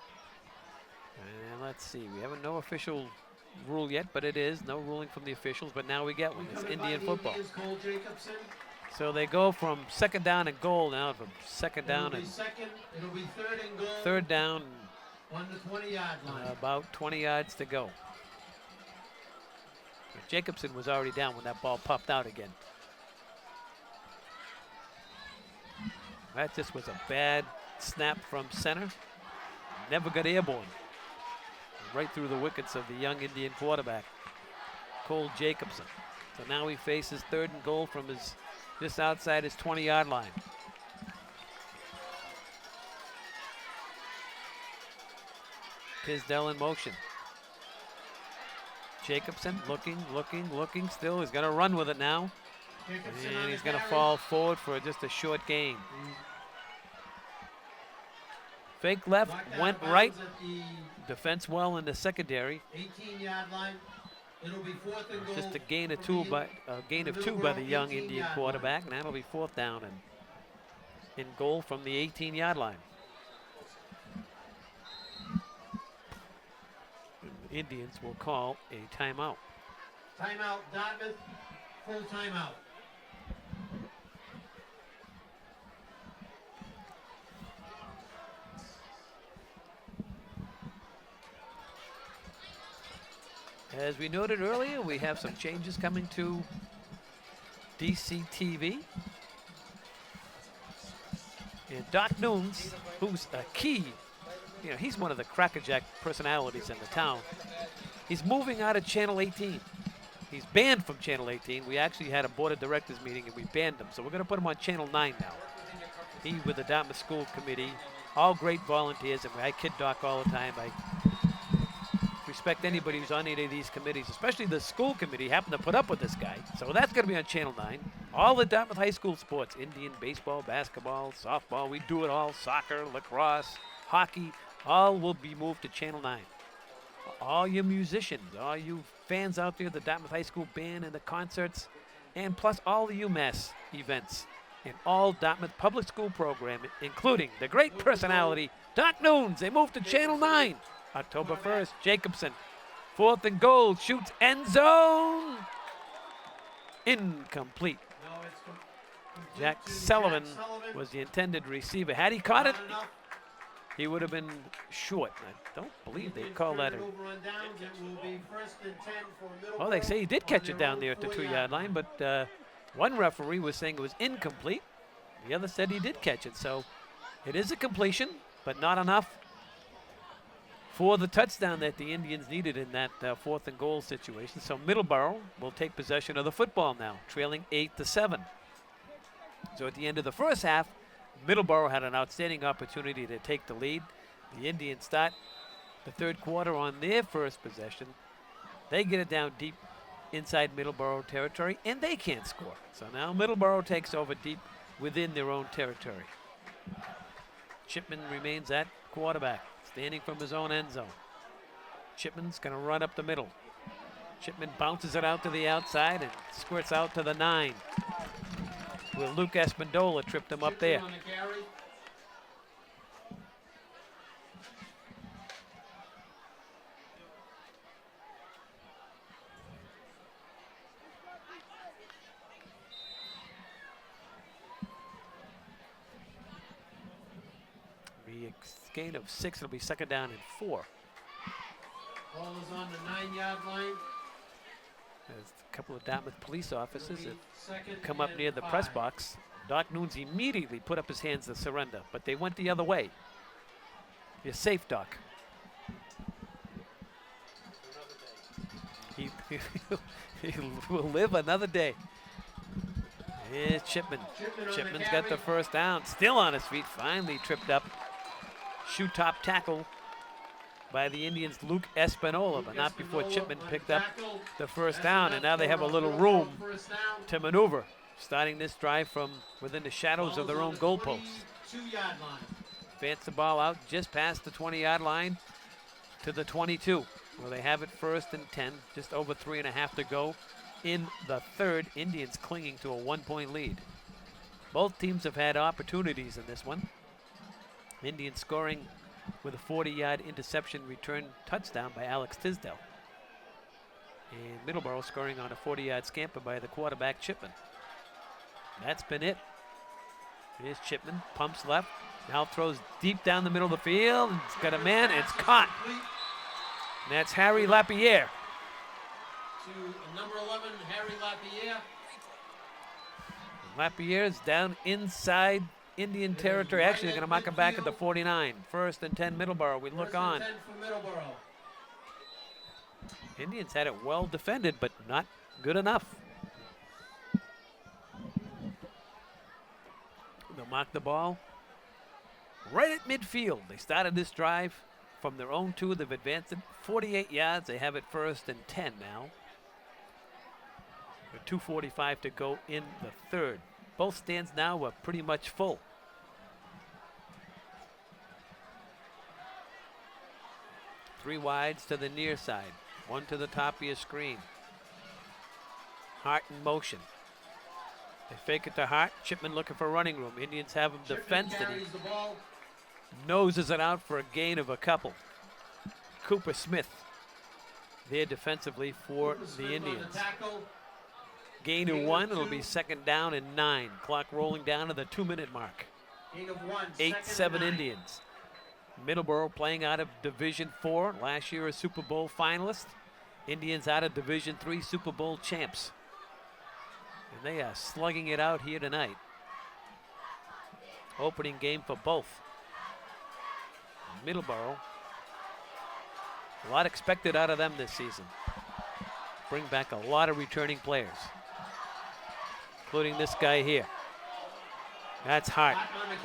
And let's see. We haven't no official rule yet, but it is. No ruling from the officials, but now we get one. It's Indian football. Cole Jacobson. So they go from 2nd down and goal now from 2nd down It'll be and second. It'll be 3rd and goal. 3rd down, On the 20-yard line. about 20 yards to go. Jacobson was already down when that ball popped out again. That just was a bad snap from center. Never got airborne. Right through the wickets of the young Indian quarterback, Cole Jacobson. So now he faces 3rd and goal from his just outside his 20-yard line. Tisdale in motion. Jacobson looking, still. He's going to run with it now. Jacobson on And the he's going to carry. fall forward for just a short gain. Fake left, Knocked out went of right. bounds at the Defense well in the secondary. 18-yard line. It'll be 4th and goal. Just a gain of for 2 the by Middleboro the young 18-yard Indian line. quarterback, and that'll be 4th down and in goal from the 18-yard line. The Indians will call a timeout. Timeout, Dartmouth. Full timeout. As we noted earlier, we have some changes coming to DCTV. And Doc Nunes, who's a key, he's one of the crackerjack personalities in the town. He's moving out of Channel 18. He's banned from Channel 18. We actually had a board of directors meeting and we banned him. So we're going to put him on Channel 9 now. He with the Dartmouth School Committee, all great volunteers, and I kid Doc all the time. I respect anybody who's on any of these committees, especially the school committee, happen to put up with this guy. So that's going to be on Channel 9. All the Dartmouth High School sports, Indian, baseball, basketball, softball, we do it all, soccer, lacrosse, hockey, all will be moved to Channel 9. All you musicians, all you fans out there, the Dartmouth High School band and the concerts, and plus all the UMass events and all Dartmouth public school programming, including the great personality, Doc Nunes. They moved to Channel 9. October 1st, Jacobson, 4th and goal, shoots end zone. Incomplete. Jack Sullivan was the intended receiver. Had he caught it, he would have been short. I don't believe they call that. Well, they say he did catch it down there at the 2-yard line, but one referee was saying it was incomplete. The other said he did catch it. So it is a completion, but not enough for the touchdown that the Indians needed in that 4th and goal situation. So Middleboro will take possession of the football now, trailing 8-7. So at the end of the first half, Middleboro had an outstanding opportunity to take the lead. The Indians start the third quarter on their first possession. They get it down deep inside Middleboro territory, and they can't score. So now Middleboro takes over deep within their own territory. Chipman remains at quarterback, standing from his own end zone. Chipman's going to run up the middle. Chipman bounces it out to the outside and squirts out to the 9. Well, Luke Espandola tripped him up there. Be a gain of 6. It'll be second down and 4. Ball is on the 9-yard line. There's a couple of Dartmouth police officers that come up near the press box. Doc Nunes immediately put up his hands to surrender, but they went the other way. You're safe, Doc. He will live another day. Here's Chipman. Chipman's got the first down, still on his feet, finally tripped up. Shoe top tackle by the Indians' Luke Espanola, but not before Chipman picked up the first down, and now they have a little room to maneuver, starting this drive from within the shadows of their own goalposts. Advance the ball out just past the 20-yard line to the 22, where they have it first and 10, just over 3.5 to go in the third. Indians clinging to a 1-point lead. Both teams have had opportunities in this one. Indians scoring with a 40-yard interception return touchdown by Alex Tisdale. And Middleboro scoring on a 40-yard scamper by the quarterback, Chipman. That's been it. Here's Chipman, pumps left, now throws deep down the middle of the field. It's got a man, and it's caught. And that's Harry Lapierre. To number 11, Harry Lapierre. Lapierre's down inside Indian territory. Actually, they're going to mark him back at the 49. First and 10, Middleboro. We look on. 10 for Middleboro. Indians had it well defended, but not good enough. They'll mark the ball right at midfield. They started this drive from their own 2. They've advanced it 48 yards. They have it first and 10 now. With 2:45 to go in the third. Both stands now are pretty much full. Three wides to the near side. One to the top of your screen. Hart in motion. They fake it to Hart. Chipman looking for running room. Indians have him defensed, and he noses it out for a gain of a couple. Cooper Smith there defensively for the Indians. Gain of 1. It'll be second down and 9. Clock rolling down to the 2-minute mark. 8-7 Indians. Middleboro playing out of Division 4. Last year a Super Bowl finalist. Indians out of Division III Super Bowl champs. And they are slugging it out here tonight. Opening game for both. Middleboro. A lot expected out of them this season. Bring back a lot of returning players, including this guy here. That's Hart.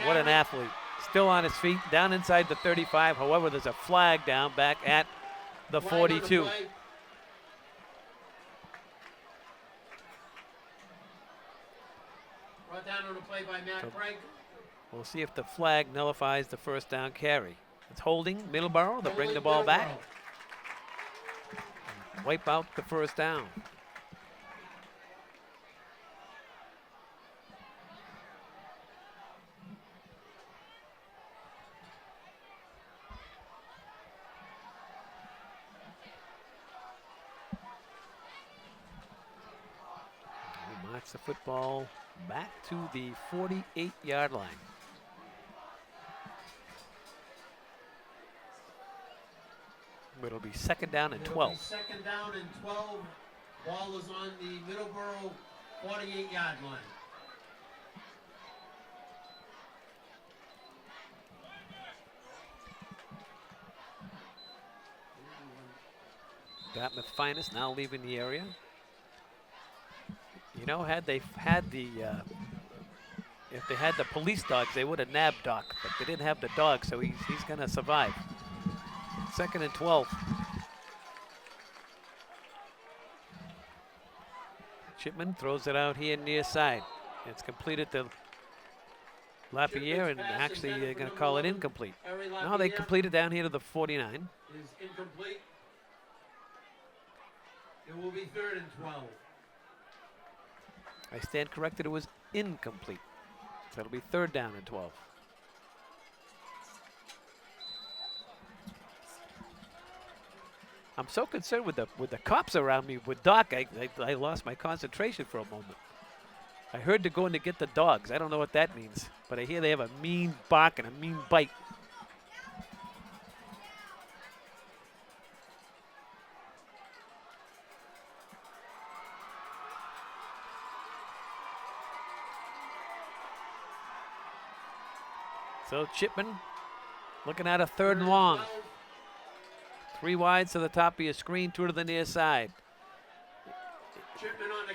What an athlete. Still on his feet, down inside the 35. However, there's a flag down back at the 42. Brought down on the play by Matt Craig. We'll see if the flag nullifies the first down carry. It's holding Middleboro. They'll bring the ball back. Wipe out the first down. We march the football back to the 48-yard line. It'll be second down and 12. Second down and 12. Ball is on the Middleboro 48-yard line. Dartmouth finest now leaving the area. You know, had they had the, if they had the police dogs, they would have nabbed Doc, but they didn't have the dog, so he's going to survive. Second and 12. Chipman throws it out here near side. It's completed to Lapierre, and actually they're going to call it incomplete. No, they completed down here to the 49. Is incomplete. It will be third and 12. I stand corrected, it was incomplete. So it'll be third down and 12. I'm so concerned with the cops around me with Doc, I lost my concentration for a moment. I heard they're going to get the dogs. I don't know what that means, but I hear they have a mean bark and a mean bite. So Chipman looking at a third and long. 3 wide to the top of your screen, 2 to the near side.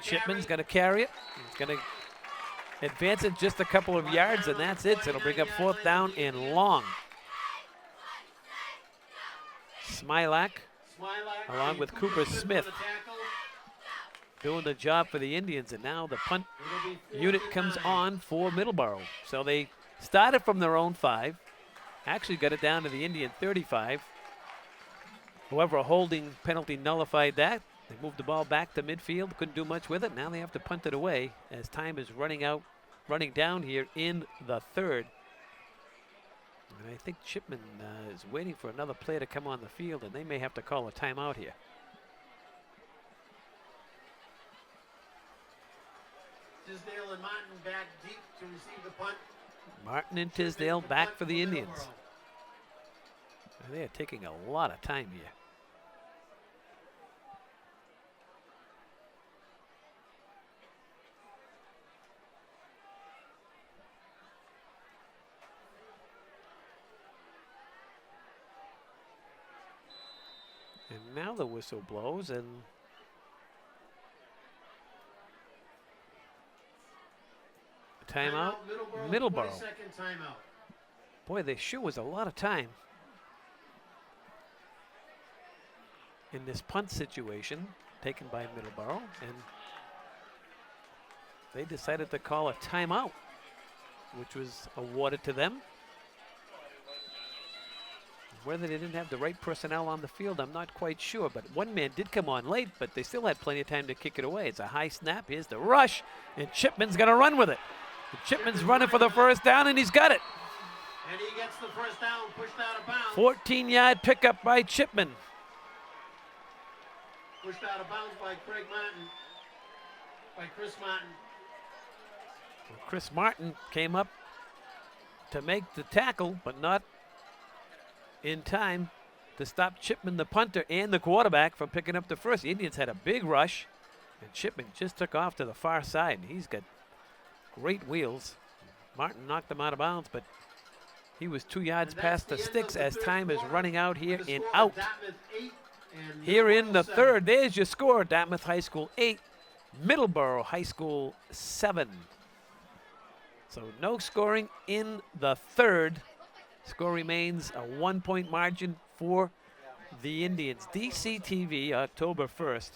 Chipman's going to carry it. He's going to advance it just a couple of yards, and that's it. So it'll bring up fourth down and long. Smilak, along with Cooper Smith, doing the job for the Indians, and now the punt unit comes on for Middleboro. So they started from their own 5, actually got it down to the Indian 35. However, a holding penalty nullified that. They moved the ball back to midfield, couldn't do much with it. Now they have to punt it away as time is running down here in the third. And I think Chipman is waiting for another player to come on the field, and they may have to call a timeout here. Tisdale and Martin back deep to receive the punt. Martin and Tisdale back for the Indians. They are taking a lot of time here. And now the whistle blows, and timeout, Middleboro. 20-second timeout. Boy, there sure was a lot of time in this punt situation taken by Middleboro, and they decided to call a timeout, which was awarded to them. Whether they didn't have the right personnel on the field, I'm not quite sure, but one man did come on late, but they still had plenty of time to kick it away. It's a high snap. Here's the rush, and Chipman's going to run with it. And Chipman's running for the first down, and he's got it. And he gets the first down, pushed out of bounds. 14-yard pickup by Chipman. Pushed out of bounds by Craig Martin, by Chris Martin. Well, Chris Martin came up, to make the tackle, but not in time. to stop Chipman, the punter, and the quarterback from picking up the first. The Indians had a big rush, and Chipman just took off to the far side. He's got great wheels. Martin knocked him out of bounds, but he was 2 yards past the sticks as time is running out here and out. Here in the third, there's your score. Dartmouth High School 8, Middleboro High School 7. So no scoring in the third. Score remains a 1-point margin for the Indians. DCTV, October 1st.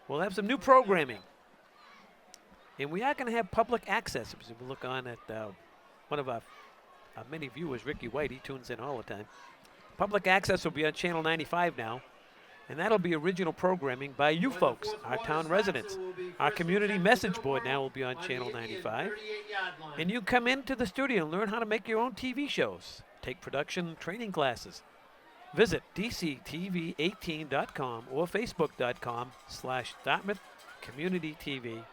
We'll have some new programming. And we are going to have public access. If we look on at one of our many viewers, Ricky White, he tunes in all the time. Public access will be on Channel 95 now. And that'll be original programming by you folks, our town residents. Our community message board now will be on Channel 95. And you come into the studio and learn how to make your own TV shows. Take production training classes. Visit dctv18.com or facebook.com/Dartmouth Community TV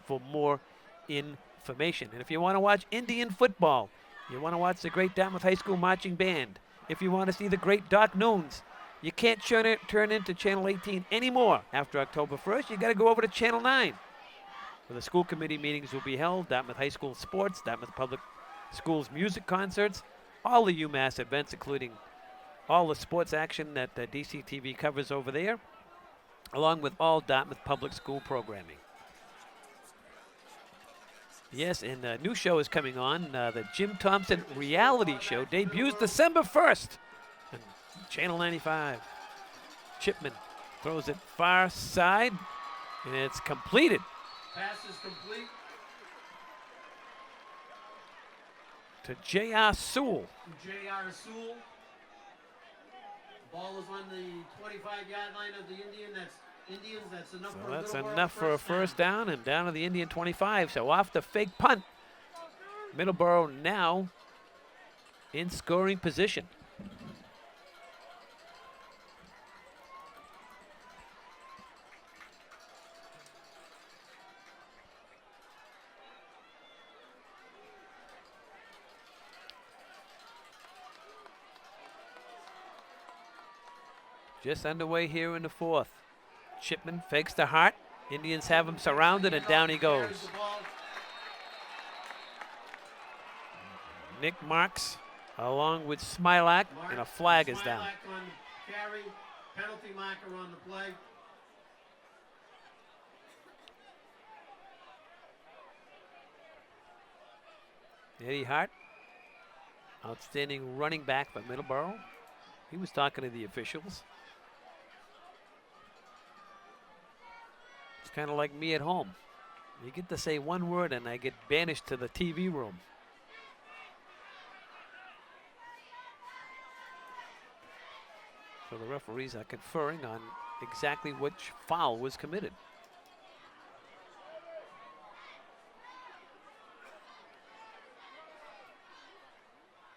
for more information. And if you want to watch Indian football, you want to watch the great Dartmouth High School Marching Band, if you want to see the great Doc Noons, you can't turn into Channel 18 anymore after October 1st. You got to go over to Channel 9, where the school committee meetings will be held, Dartmouth High School sports, Dartmouth Public Schools music concerts, all the UMass events, including all the sports action that DCTV covers over there, along with all Dartmouth Public School programming. Yes, and a new show is coming on. The Jim Thompson reality show debuts December 1st. Channel 95. Chipman throws it far side, and it's completed. Pass is complete. To J.R. Sewell. J.R. Sewell. Ball is on the 25-yard line of the Indians. That's enough So for that's Middleboro enough for a first down, and down to the Indian 25. So off the fake punt. Middleboro now in scoring position. Just underway here in the fourth. Chipman fakes the Hart. Indians have him surrounded, and down he goes. Nick Marks along with Smilak, and a flag is down. Smilak on carry, penalty marker on the play. Eddie Hart, outstanding running back for Middleboro. He was talking to the officials. It's kind of like me at home. You get to say one word and I get banished to the TV room. So the referees are conferring on exactly which foul was committed.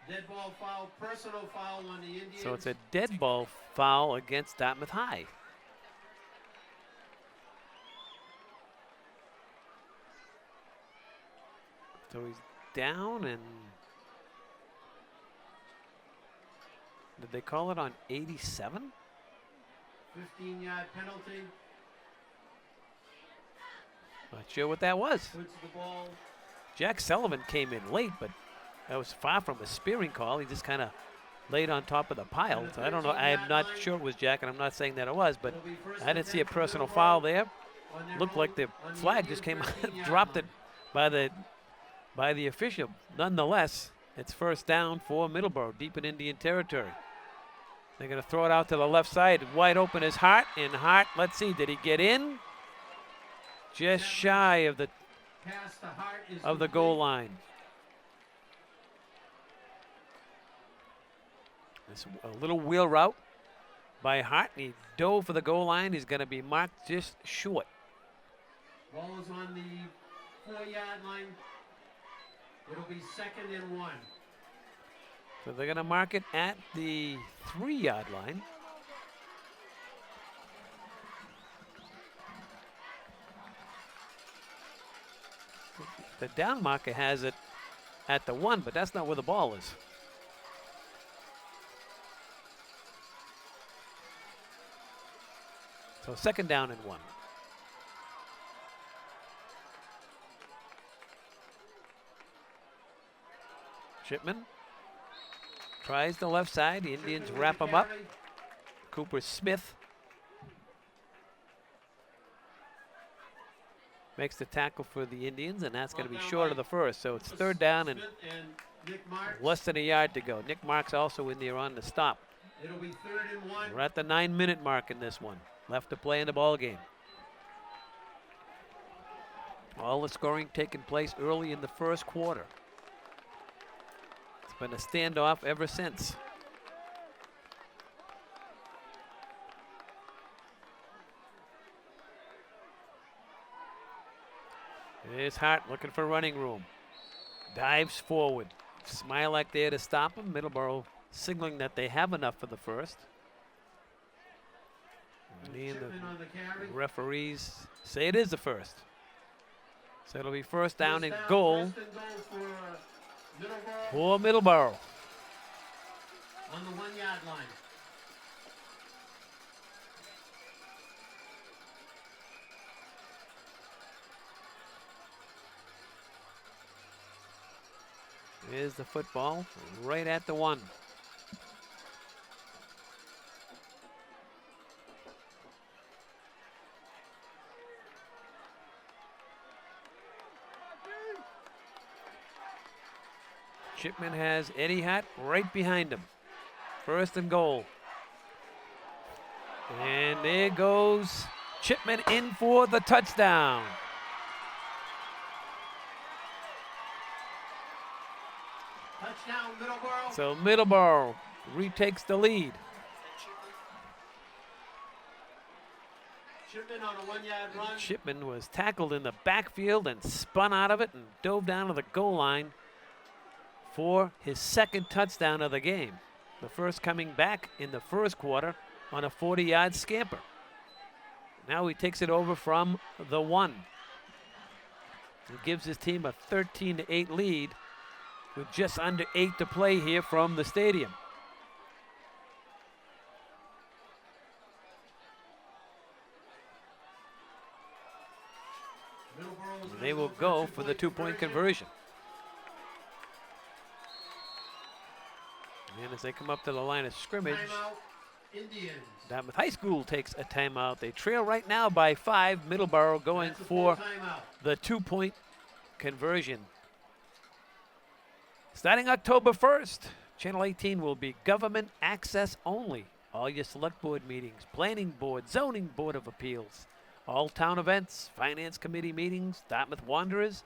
Dead ball foul, personal foul on the Indians. So it's a dead ball foul against Dartmouth High. So he's down, and did they call it on 87? 15-yard penalty. Not sure what that was. Puts the ball. Jack Sullivan came in late, but that was far from a spearing call. He just kind of laid on top of the pile. So I don't know. I'm not sure it was Jack, and I'm not saying that it was, but I didn't see a personal foul there. Looked like the flag just came out, dropped it by the official. Nonetheless, it's first down for Middleboro, deep in Indian territory. They're going to throw it out to the left side. Wide open is Hart, and Hart, let's see, did he get in? Just shy of the goal line. It's a little wheel route by Hart. He dove for the goal line. He's going to be marked just short. Ball is on the 4-yard line. It'll be 2nd and 1. So they're going to mark it at the 3-yard line. The down marker has it at the 1, but that's not where the ball is. So 2nd down and 1. Shipman tries the left side. The Indians wrap him up. Cooper Smith makes the tackle for the Indians, and that's going to be short of the first. So it's 3rd down and less than a yard to go. Nick Marks also in there on the stop. It'll be 3rd and 1. We're at the 9-minute mark in this one. Left to play in the ball game. All the scoring taking place early in the first quarter. It's been a standoff ever since. Here's Hart looking for running room. Dives forward. Smilak there to stop him. Middleboro signaling that they have enough for the first. And the referees say it is the first. So it'll be 1st down and goal for Middleboro. On the 1-yard line. Here's the football right at the 1. Shipman has Eddie Hart right behind him. 1st and goal. And there goes Chipman in for the touchdown. Touchdown, Middleboro. So Middleboro retakes the lead. Shipman on a 1-yard run. Shipman was tackled in the backfield and spun out of it and dove down to the goal line for his 2nd touchdown of the game. The first coming back in the first quarter on a 40-yard scamper. Now he takes it over from the 1. He gives his team a 13-8 lead with just under 8 to play here from the stadium. They will go for the 2-point conversion. And as they come up to the line of scrimmage, Timeout, Indians. Dartmouth High School takes a timeout. They trail right now by 5. Middleboro going That's a for full timeout. the 2-point conversion. Starting October 1st, Channel 18 will be government access only. All your select board meetings, planning board, zoning board of appeals, all town events, finance committee meetings, Dartmouth Wanderers,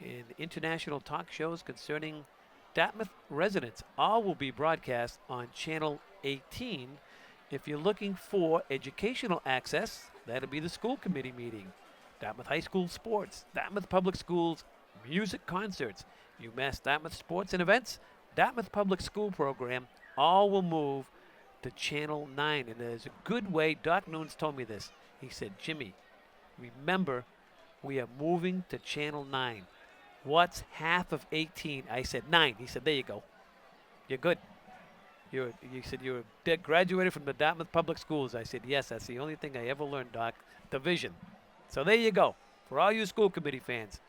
and international talk shows concerning Dartmouth residents, all will be broadcast on Channel 18. If you're looking for educational access, that'll be the school committee meeting, Dartmouth High School sports, Dartmouth Public Schools, music concerts, UMass Dartmouth sports and events, Dartmouth Public School program, all will move to Channel 9. And there's a good way, Doc Nunes told me this. He said, Jimmy, remember, we are moving to Channel 9. What's half of 18? I said 9. He said, there you go. You're good. You said you were graduated from the Dartmouth Public Schools. I said, yes, that's the only thing I ever learned, Doc. Division. So there you go. For all you school committee fans.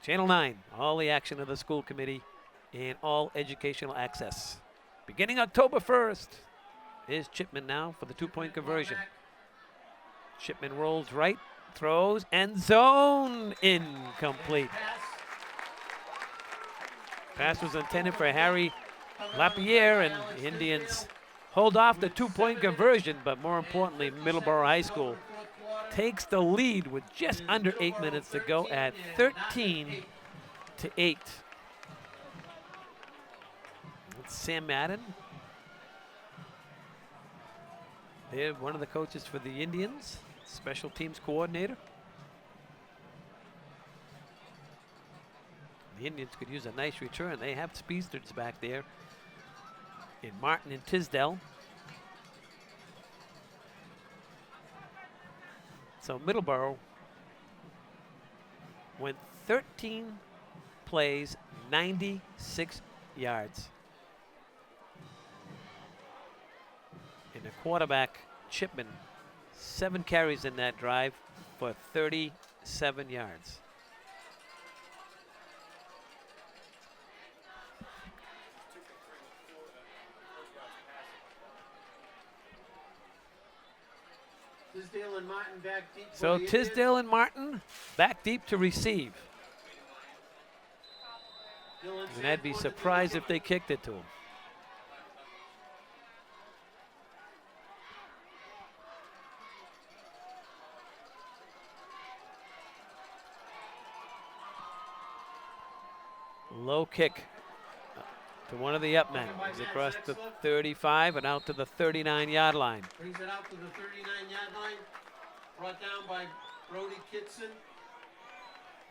Channel 9, all the action of the school committee and all educational access. Beginning October 1st. Here's Chipman now for the 2-point conversion. Chipman rolls right, throws, end zone, incomplete. Pass was intended for Harry Lapierre, and the Indians hold off the 2-point conversion, but more importantly, Middleboro High School takes the lead with just under 8 minutes to go at 13-8. It's Sam Madden. They're one of the coaches for the Indians, special teams coordinator. The Indians could use a nice return. They have speedsters back there in Martin and Tisdale. So Middleboro went 13 plays, 96 yards in a quarterback, Chipman, 7 carries in that drive for 37 yards. Tisdale and Martin back deep. for So the Indians. Tisdale and Martin back deep to receive. Dylan And I'd be Sanford, surprised if they kicked it to him. Low kick to one of the up men. He's across the 35 and out to the 39-yard line. Brings it out to the 39-yard line. Brought down by Brody Kitson.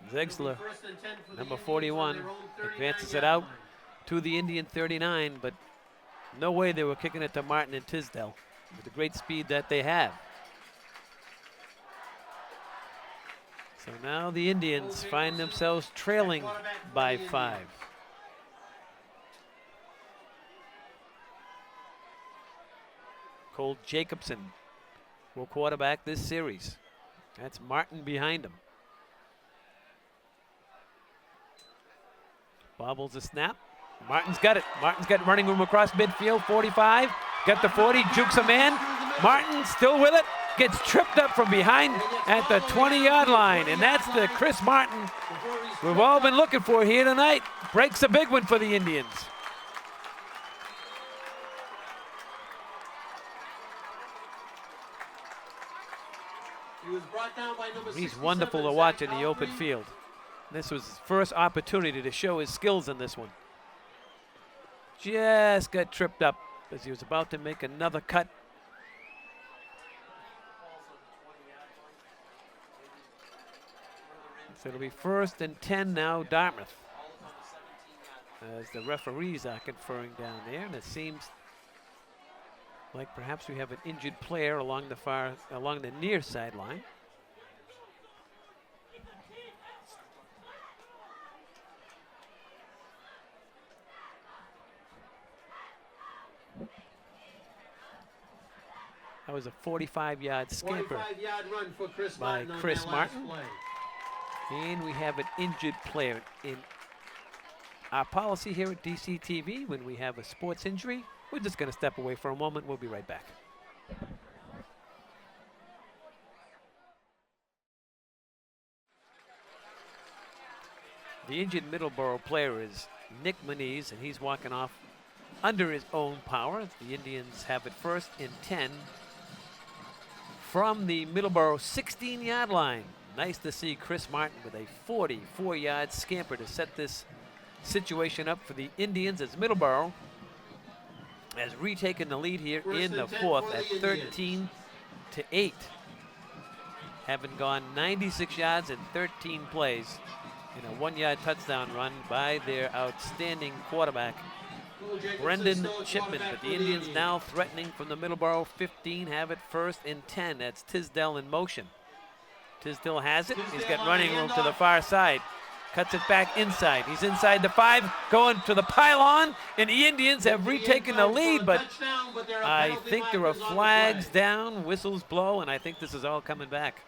Ziegler, First and 10 for the number Indians on 41, their own advances 39-yard it out line. to the Indian 39, but no way they were kicking it to Martin and Tisdale with the great speed that they have. So now the Indians find themselves trailing by 5. Cole Jacobson will quarterback this series. That's Martin behind him. Bobbles the snap. Martin's got it. Martin's got running room across midfield. 45. Got the 40. Jukes a man. Martin still with it. Gets tripped up from behind at the 20-yard line. And that's the Chris Martin we've all been looking for here tonight. Breaks a big one for the Indians. He was brought down by number He's 67, wonderful to Zach watch in the Godfrey. open field. This was his first opportunity to show his skills in this one. Just got tripped up as he was about to make another cut. So it'll be 1st and 10 now, Dartmouth. As the referees are conferring down there, and it seems like perhaps we have an injured player along the near sideline. That was a 45-yard scamper 45-yard run for Chris by Martin on Chris that last Martin. play. And we have an injured player. In our policy here at DCTV, when we have a sports injury, we're just going to step away for a moment. We'll be right back. The injured Middleboro player is Nick Manise, and he's walking off under his own power. The Indians have it 1st and 10 from the Middleboro 16-yard line. Nice to see Chris Martin with a 44-yard scamper to set this situation up for the Indians as Middleboro has retaken the lead here First in the and 10 4th for at the 13-8. Having gone 96 yards in 13 plays in a 1-yard touchdown run by their outstanding quarterback, Cole Jacobson Brendan still at Chipman. quarterback But for the Indians now threatening from the Middleboro 15 have it 1st and 10. That's Tisdale in motion. Tisdale has it. He's Tisdale got on running the room to the handoff. far side. Cuts it back inside. He's inside the 5, going to the pylon, and the Indians have retaken the lead, but I think there are flags down, whistles blow, and I think this is all coming back.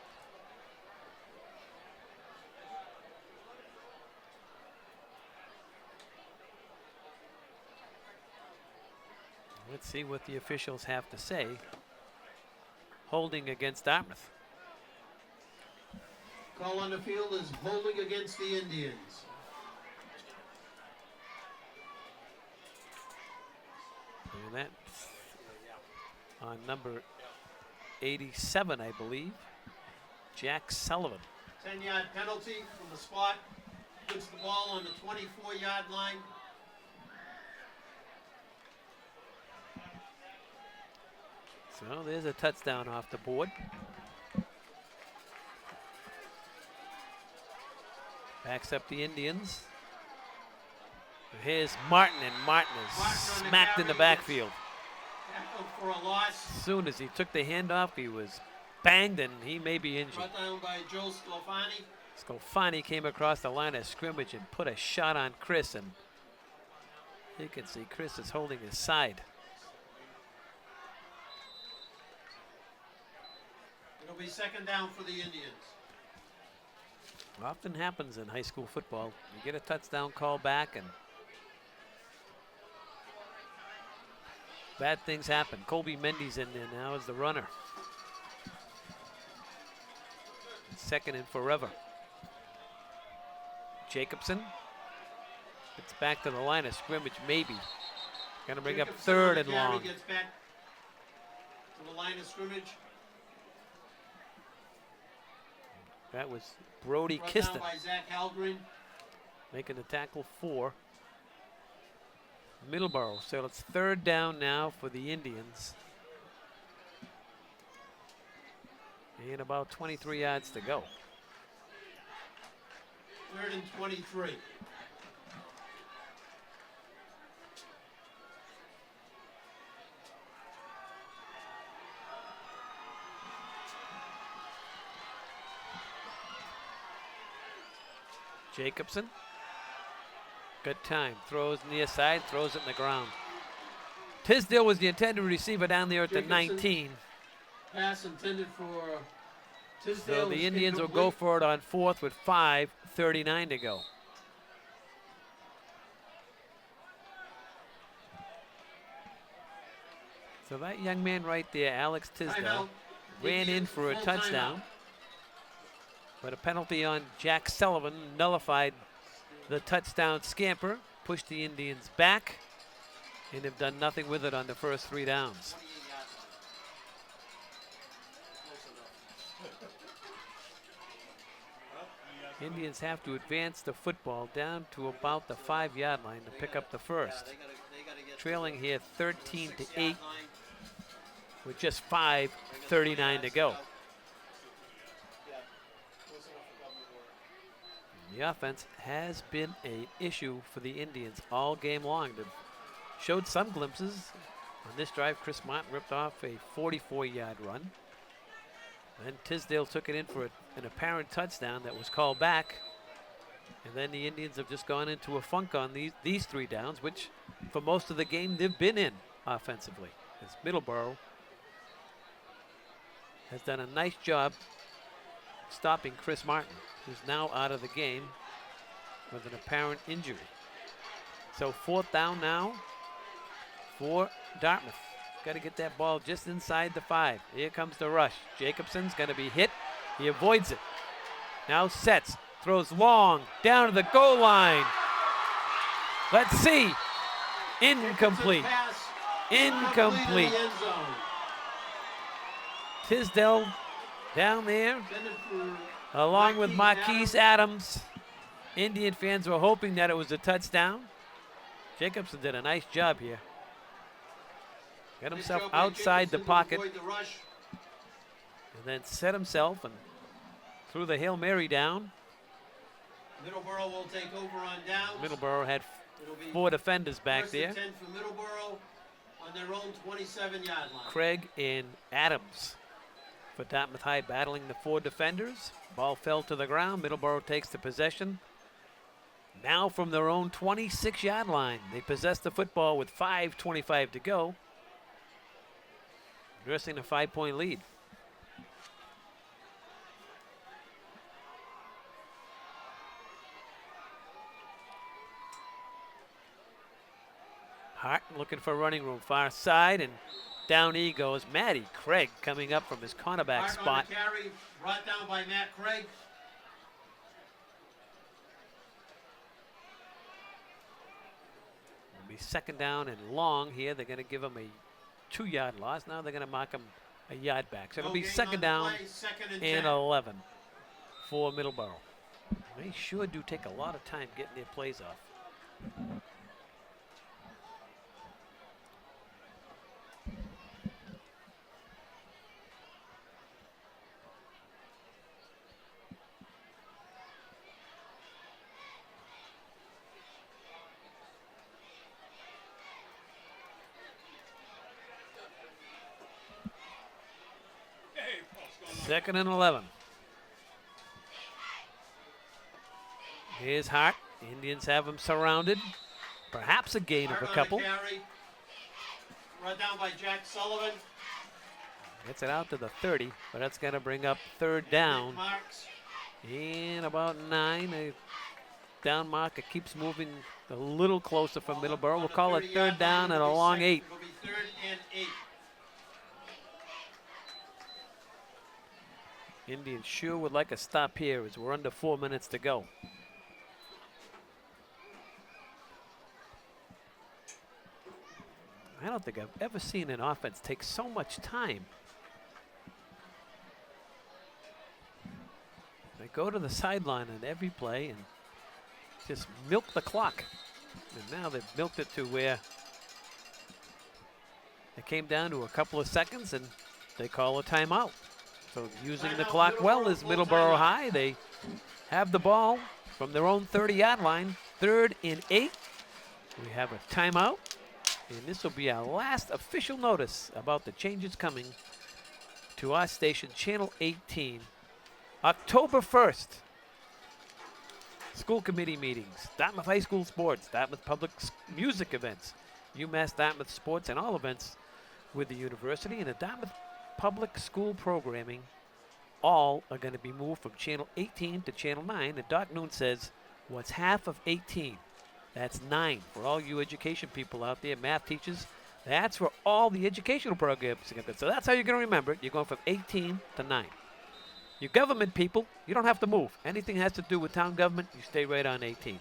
Let's see what the officials have to say. Holding against Dartmouth. Call on the field is holding against the Indians. And that's on number 87, I believe, Jack Sullivan. 10-yard penalty from the spot. Puts the ball on the 24-yard line. So there's a touchdown off the board. Backs up the Indians. Here's Martin, and Martin is Martin on the smacked in the carry, backfield. Tackled for a loss. As soon as he took the handoff, he was banged, and he may be injured. Brought down by Joe Sclafani. Sclafani came across the line of scrimmage and put a shot on Chris, and you can see Chris is holding his side. It'll be second down for the Indians. Often happens in high school football. You get a touchdown call back and bad things happen. Colby Mendy's in there now as the runner. Second and forever. Jacobson gets back to the line of scrimmage, maybe. Gonna bring up Jacobson third on and the carry long. Gets back to the line of scrimmage. That was Brody Brought Kiston down by Zach Halgren. making the tackle for Middleboro. So it's third down now for the Indians. And about 23 yards to go. 3rd and 23. Jacobson. Good time. Throws near side, throws it in the ground. Tisdale was the intended receiver down there at the Jacobson. 19. Pass intended for Tisdale. So the is Indians will incomplete. go for it on fourth with 5:39 to go. So that young man right there, Alex Tisdale, Timeout. ran in Indians, for a full touchdown. timeout. But a penalty on Jack Sullivan nullified the touchdown scamper, pushed the Indians back, and have done nothing with it on the first 3 downs. Indians have to advance the football down to about the 5-yard line to pick up the first. Trailing here 13-8 with just 5:39 to go. The offense has been an issue for the Indians all game long. They've showed some glimpses. On this drive, Chris Martin ripped off a 44-yard run. Then Tisdale took it in for an apparent touchdown that was called back. And then the Indians have just gone into a funk on these 3 downs, which for most of the game they've been in offensively. As Middleboro has done a nice job stopping Chris Martin, who's now out of the game with an apparent injury. So 4th down now for Dartmouth. Got to get that ball just inside the 5. Here comes the rush. Jacobson's going to be hit. He avoids it. Now sets, throws long, down to the goal line. Let's see. Incomplete. Pass Incomplete. in the end zone. Tisdale down there Intended for along with Marquise Marquise Adams. Indian fans were hoping that it was a touchdown. Jacobson did a nice job here. Got Nice himself job by outside the Jacobson to pocket avoid the rush. and then set himself and threw the Hail Mary down. Middleboro will take over on downs. Middleboro had It'll be 4 defenders back 1st there. and 10 for Middleboro on their own 27-yard line. Craig and Adams for Dartmouth High battling the 4 defenders. Ball fell to the ground. Middleboro takes the possession. Now from their own 26-yard line, they possess the football with 5:25 to go, nursing a 5-point lead. Hart looking for running room, far side, and down he goes. Matty Craig coming up from his cornerback Hart spot. on the carry, brought down by Matt Craig. It'll be second down and long here. They're going to give him a 2-yard loss. Now they're going to mark him a yard back. So it'll No be gain second on the down play, 2nd and and 10. 11 for Middleboro. They sure do take a lot of time getting their plays off. Second and 11. Here's Hart. Indians have him surrounded. Perhaps a gain of Hart a on couple. the carry, brought down by Jack Sullivan. Gets it out to the 30, but that's going to bring up third down. Marks. And about 9. A down marker keeps moving a little closer for Middleboro. We'll call it third down and a long 8. It'll be 3rd and 8. Indians sure would like a stop here as we're under 4 minutes to go. I don't think I've ever seen an offense take so much time. They go to the sideline on every play and just milk the clock. And now they've milked it to where it came down to a couple of seconds and they call a timeout. So using the clock well is Middleboro High. They have the ball from their own 30-yard line, 3rd and 8. We have a timeout, and this will be our last official notice about the changes coming to our station, Channel 18. October 1st, school committee meetings, Dartmouth High School sports, Dartmouth Public music events, UMass Dartmouth sports, and all events with the university, and the Dartmouth Public School programming, all are going to be moved from Channel 18 to Channel 9. And Doc Noon says, what's half of 18? That's 9 for all you education people out there, math teachers. That's for all the educational programs. So that's how you're going to remember it. You're going from 18 to 9. You government people, you don't have to move. Anything has to do with town government, you stay right on 18.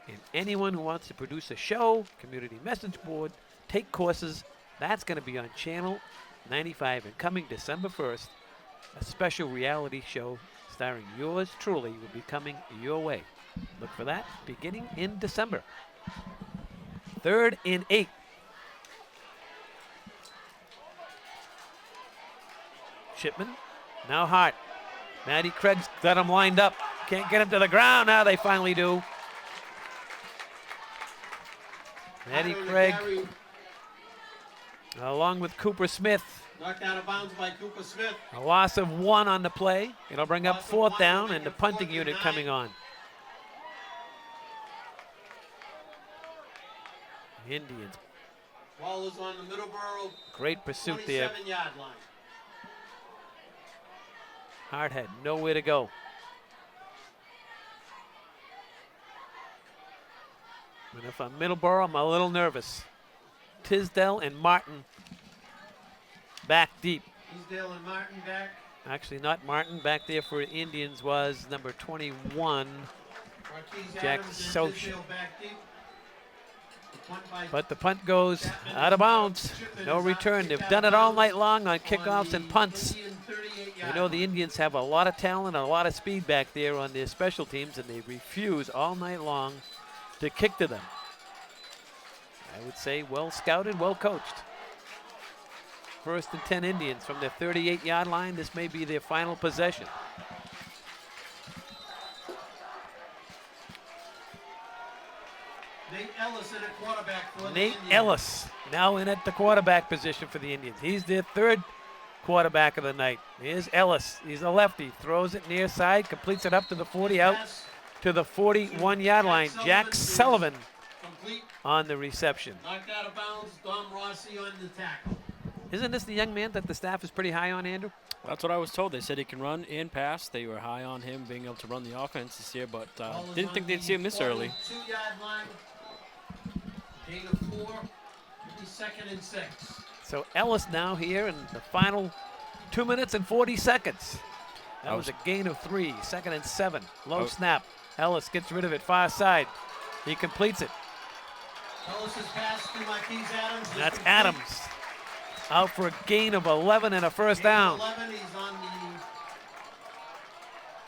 And anyone who wants to produce a show, community message board, take courses, that's going to be on Channel 95. And coming December 1st, a special reality show starring yours truly will be coming your way. Look for that beginning in December. 3rd and 8. Shipman, now Hart. Matty Craig's got him lined up. Can't get him to the ground. Now they finally do. Matty Craig, along with Cooper Smith. Knocked out of bounds by Cooper Smith. A loss of 1 on the play. It'll bring up Loss of 4th 1, down it'll and the make it punting 4th and unit 9. coming on. Indians, Ball is on the Middleboro great pursuit there. 27-yard line. Hart had nowhere to go. And if I'm Middleboro, I'm a little nervous. Tisdale and Martin back deep. Easdale and Martin back. Actually, not Martin. Back there for Indians was number 21. Marquise Jack Adams and Soch. Tisdale back deep. The punt by But the punt goes out of bounds. No return. They've done it all night long on kickoffs and punts. Indian 38-yard You know the Indians have a lot of talent and a lot of speed back there on their special teams, and they refuse all night long to kick to them. I would say well scouted, well coached. 1st and 10 Indians from their 38-yard line. This may be their final possession. Nate Ellis in at quarterback for the Nate Indians. Ellis now in at the quarterback position for the Indians. He's their 3rd quarterback of the night. Here's Ellis. He's a lefty. Throws it near side, completes it up to the 40, out Pass to the 41-yard line. Jack Sullivan complete. on the reception. Knocked out of bounds. Dom Rossi on the tackle. Isn't this the young man that the staff is pretty high on, Andrew? That's what I was told. They said he can run and pass. They were high on him being able to run the offense this year, but Ball is didn't on think they'd the see him this early. 42-yard line. Gain of 4. 52nd and 6. So Ellis now here in the final 2 minutes and 40 seconds. That was a gain of 3, 2nd and 7. Low snap. Ellis gets rid of it far side. He completes it. Ellis's pass to Marquise Adams. is That's complete. Adams out for a gain of 11 and a first Gain down. of 11. He's on the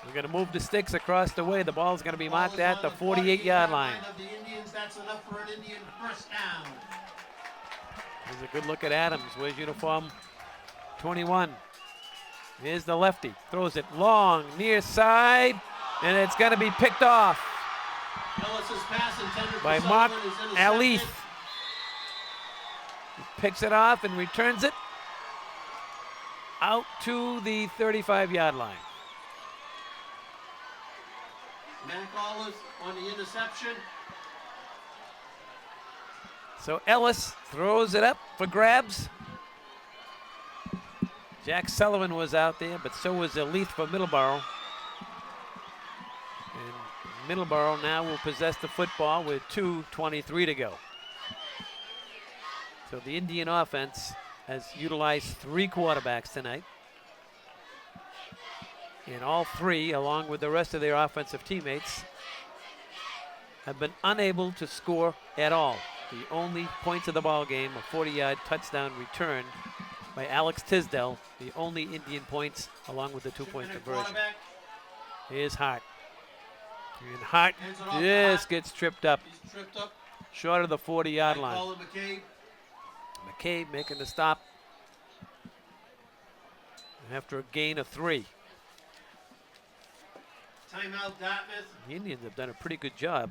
We're going to move the sticks across the way. The ball's going to be ball marked is at on the 48-yard line. of the Indians. That's enough for an Indian first down. Here's a good look at Adams. Where's uniform 21? Here's the lefty. Throws it long, near side, and it's going to be picked off Ellis's pass intended by for Mark Sullivan is Alith. intercepted. He picks it off and returns it out to the 35-yard line. Mac Olive on the interception. So Ellis throws it up for grabs. Jack Sullivan was out there, but so was Leith for Middleboro. And Middleboro now will possess the football with 2:23 to go. So the Indian offense has utilized 3 quarterbacks tonight. And all 3, along with the rest of their offensive teammates, have been unable to score at all. The only points of the ball game, a 40-yard touchdown return by Alex Tisdale, the only Indian points, along with the 2-point conversion. Here's Hart. And Hart just gets tripped up. He's tripped up. Short of the 40-yard line. Call it McCabe. McCabe making the stop after a gain of 3. Timeout, Dartmouth. The Indians have done a pretty good job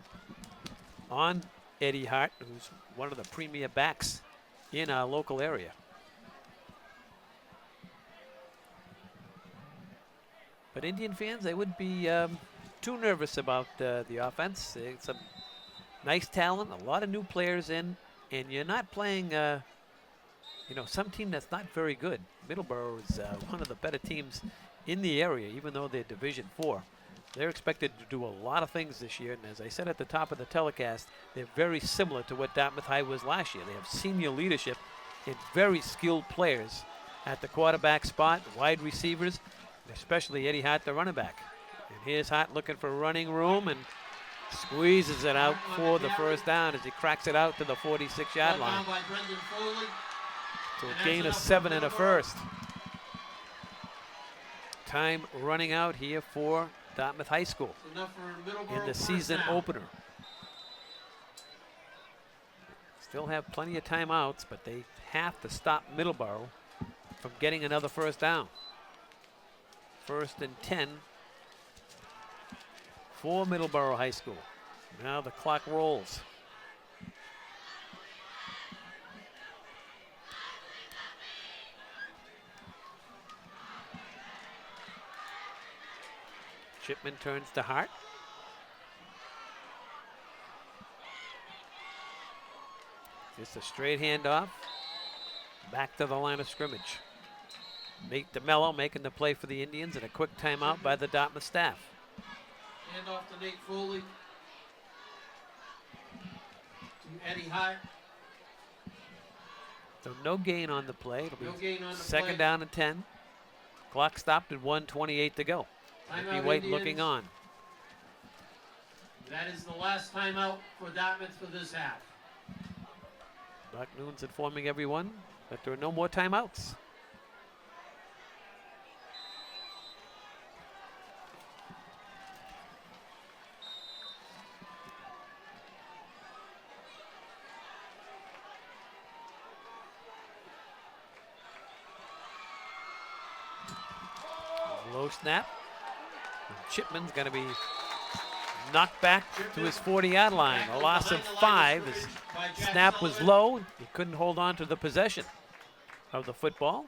on Eddie Hart, who's one of the premier backs in our local area. But Indian fans, they wouldn't be too nervous about the offense. It's a nice talent, a lot of new players in, and you're not playing, some team that's not very good. Middleboro is one of the better teams in the area, even though they're Division 4. They're expected to do a lot of things this year, and as I said at the top of the telecast, they're very similar to what Dartmouth High was last year. They have senior leadership and very skilled players at the quarterback spot, wide receivers, especially Eddie Hart, the running back. And here's Hart looking for running room and squeezes it out for the first down as he cracks it out to the 46-yard line. So a gain of 7 and a first. Time running out here for Dartmouth High School in the season opener. Still have plenty of timeouts, but they have to stop Middleboro from getting another first down. 1st and 10 for Middleboro High School. Now the clock rolls. Chipman turns to Hart. Just a straight handoff. Back to the line of scrimmage. Nate DeMello making the play for the Indians, and a quick timeout by the Dartmouth staff. Hand off to Nate Foley. To Eddie Hart. So no gain on the play. It'll be No gain on the second play. down and 10. Clock stopped at 1:28 to go. Timeout, Ricky White Indians. looking on. That is the last timeout for Dartmouth for this half. Doc Noon's informing everyone that there are no more timeouts. Low snap. And Chipman's going to be knocked back to his 40-yard line. A loss of 5. His snap was low. He couldn't hold on to the possession of the football.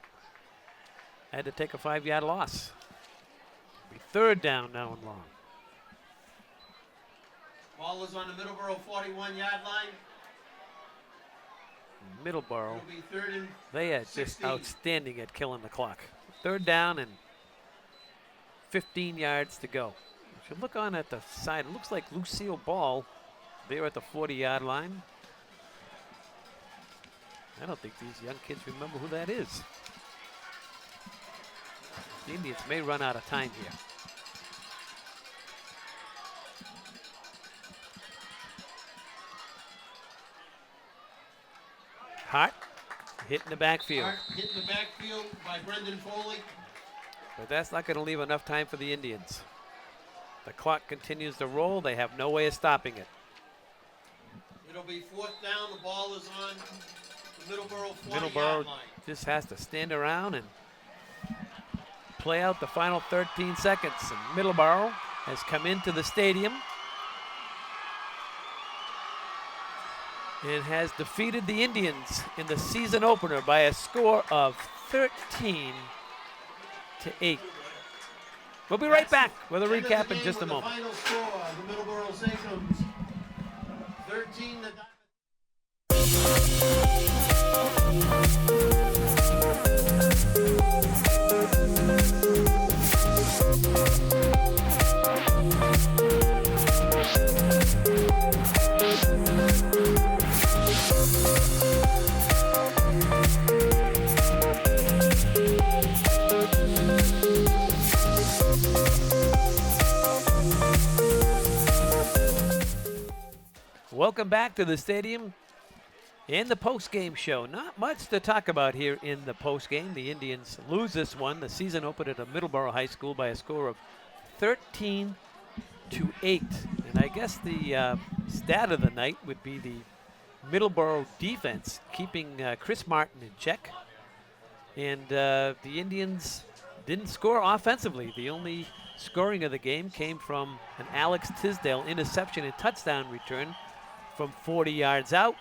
Had to take a 5-yard loss. Be 3rd down now and long. Ball is on the Middleboro 41-yard line. Middleboro, It'll be 3rd and they are just 16. outstanding at killing the clock. 3rd down and 15 yards to go. If you look on at the side, it looks like Lucille Ball there at the 40-yard line. I don't think these young kids remember who that is. The Indians may run out of time here. Hart hitting the backfield. Hart hitting the backfield by Brendan Foley. But that's not going to leave enough time for the Indians. The clock continues to roll. They have no way of stopping it. It'll be 4th down. The ball is on the Middleboro 40-yard Middleboro line. just has to stand around and play out the final 13 seconds. And Middleboro has come into the stadium and has defeated the Indians in the season opener by a score of 13-8. We'll be right back with a End of the recap in game just a with the moment. Final score, the Middleboro Sachems 13 to Dartmouth. Welcome back to the stadium in the post-game show. Not much to talk about here in the post-game. The Indians lose this one. The season opened at a Middleboro High School by a score of 13-8. And I guess the stat of the night would be the Middleboro defense keeping Chris Martin in check. And the Indians didn't score offensively. The only scoring of the game came from an Alex Tisdale interception and touchdown return from 40 yards out.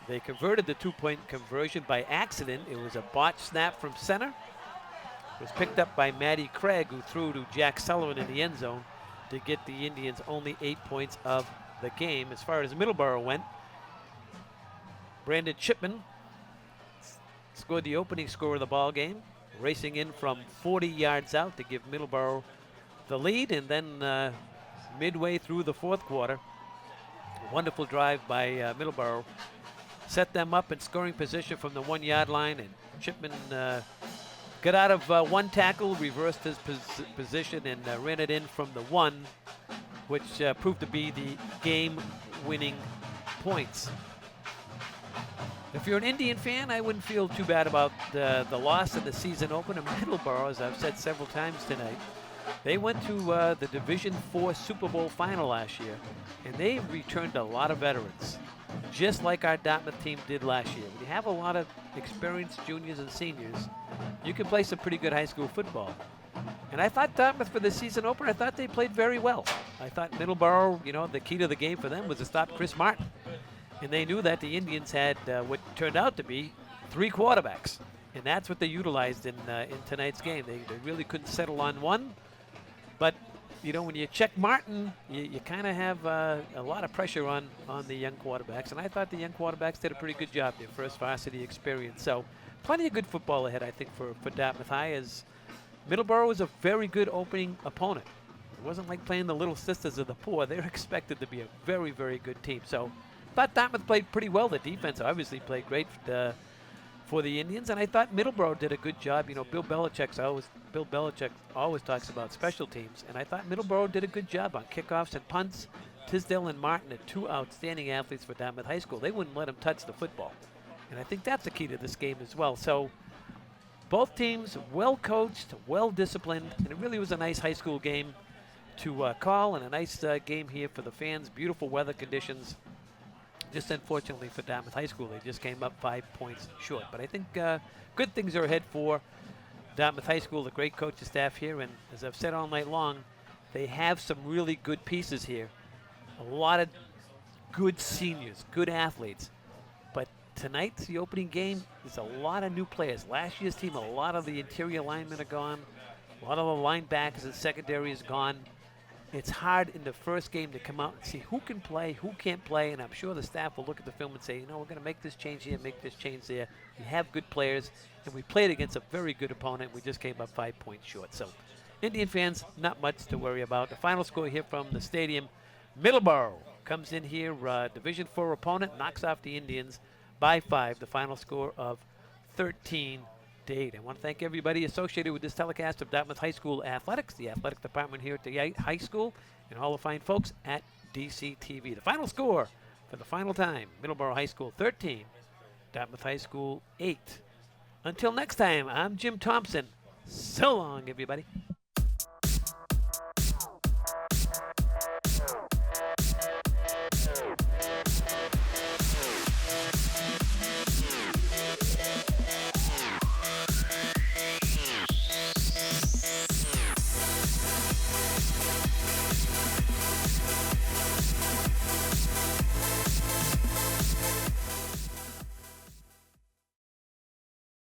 They converted the two-point conversion by accident. It was a botched snap from center. It was picked up by Matty Craig, who threw to Jack Sullivan in the end zone to get the Indians only 8 points of the game. As far as Middleboro went, Brandon Chipman scored the opening score of the ball game, racing in from 40 yards out to give Middleboro the lead. And then midway through the fourth quarter, a wonderful drive by Middleboro set them up in scoring position from the 1 yard line, and Chipman got out of one tackle, reversed his position, and ran it in from the 1, which proved to be the game-winning points. If you're an Indian fan, I wouldn't feel too bad about the loss in the season opener. Middleboro, as I've said several times tonight, they went to the Division IV Super Bowl final last year, and they returned a lot of veterans, just like our Dartmouth team did last year. When you have a lot of experienced juniors and seniors, you can play some pretty good high school football. And I thought Dartmouth, for the season opener, I thought they played very well. I thought Middleboro, you know, the key to the game for them was to stop Chris Martin. And they knew that the Indians had what turned out to be 3 quarterbacks. And that's what they utilized in tonight's game. They really couldn't settle on one. But, you know, when you check Martin, you kind of have a lot of pressure on the young quarterbacks. And I thought the young quarterbacks did a pretty good job, their first varsity experience. So plenty of good football ahead, I think, for Dartmouth High, as Middleboro was a very good opening opponent. It wasn't like playing the Little Sisters of the Poor. They're expected to be a very, very good team. So I thought Dartmouth played pretty well. The defense obviously played great for the Indians, and I thought Middleboro did a good job. You know, Bill Belichick always talks about special teams, and I thought Middleboro did a good job on kickoffs and punts. Tisdale and Martin are 2 outstanding athletes for Dartmouth High School. They wouldn't let them touch the football, and I think that's the key to this game as well. So both teams well coached, well disciplined, and it really was a nice high school game to call, and a nice game here for the fans. Beautiful weather conditions. Just unfortunately for Dartmouth High School, they just came up 5 points short. But I think good things are ahead for Dartmouth High School, the great coaching staff here. And as I've said all night long, they have some really good pieces here. A lot of good seniors, good athletes. But tonight, the opening game, there's a lot of new players. Last year's team, a lot of the interior linemen are gone. A lot of the linebackers and secondary is gone. It's hard in the first game to come out and see who can play, who can't play, and I'm sure the staff will look at the film and say, you know, we're going to make this change here, make this change there. We have good players, and we played against a very good opponent. We just came up 5 points short. So, Indian fans, not much to worry about. The final score here from the stadium, Middleboro comes in here, Division IV opponent, knocks off the Indians by 5. The final score of 13-8. I want to thank everybody associated with this telecast of Dartmouth High School Athletics, the athletic department here at the high school, and all the fine folks at DCTV. The final score for the final time, Middleboro High School 13, Dartmouth High School 8. Until next time, I'm Jim Thompson. So long, everybody.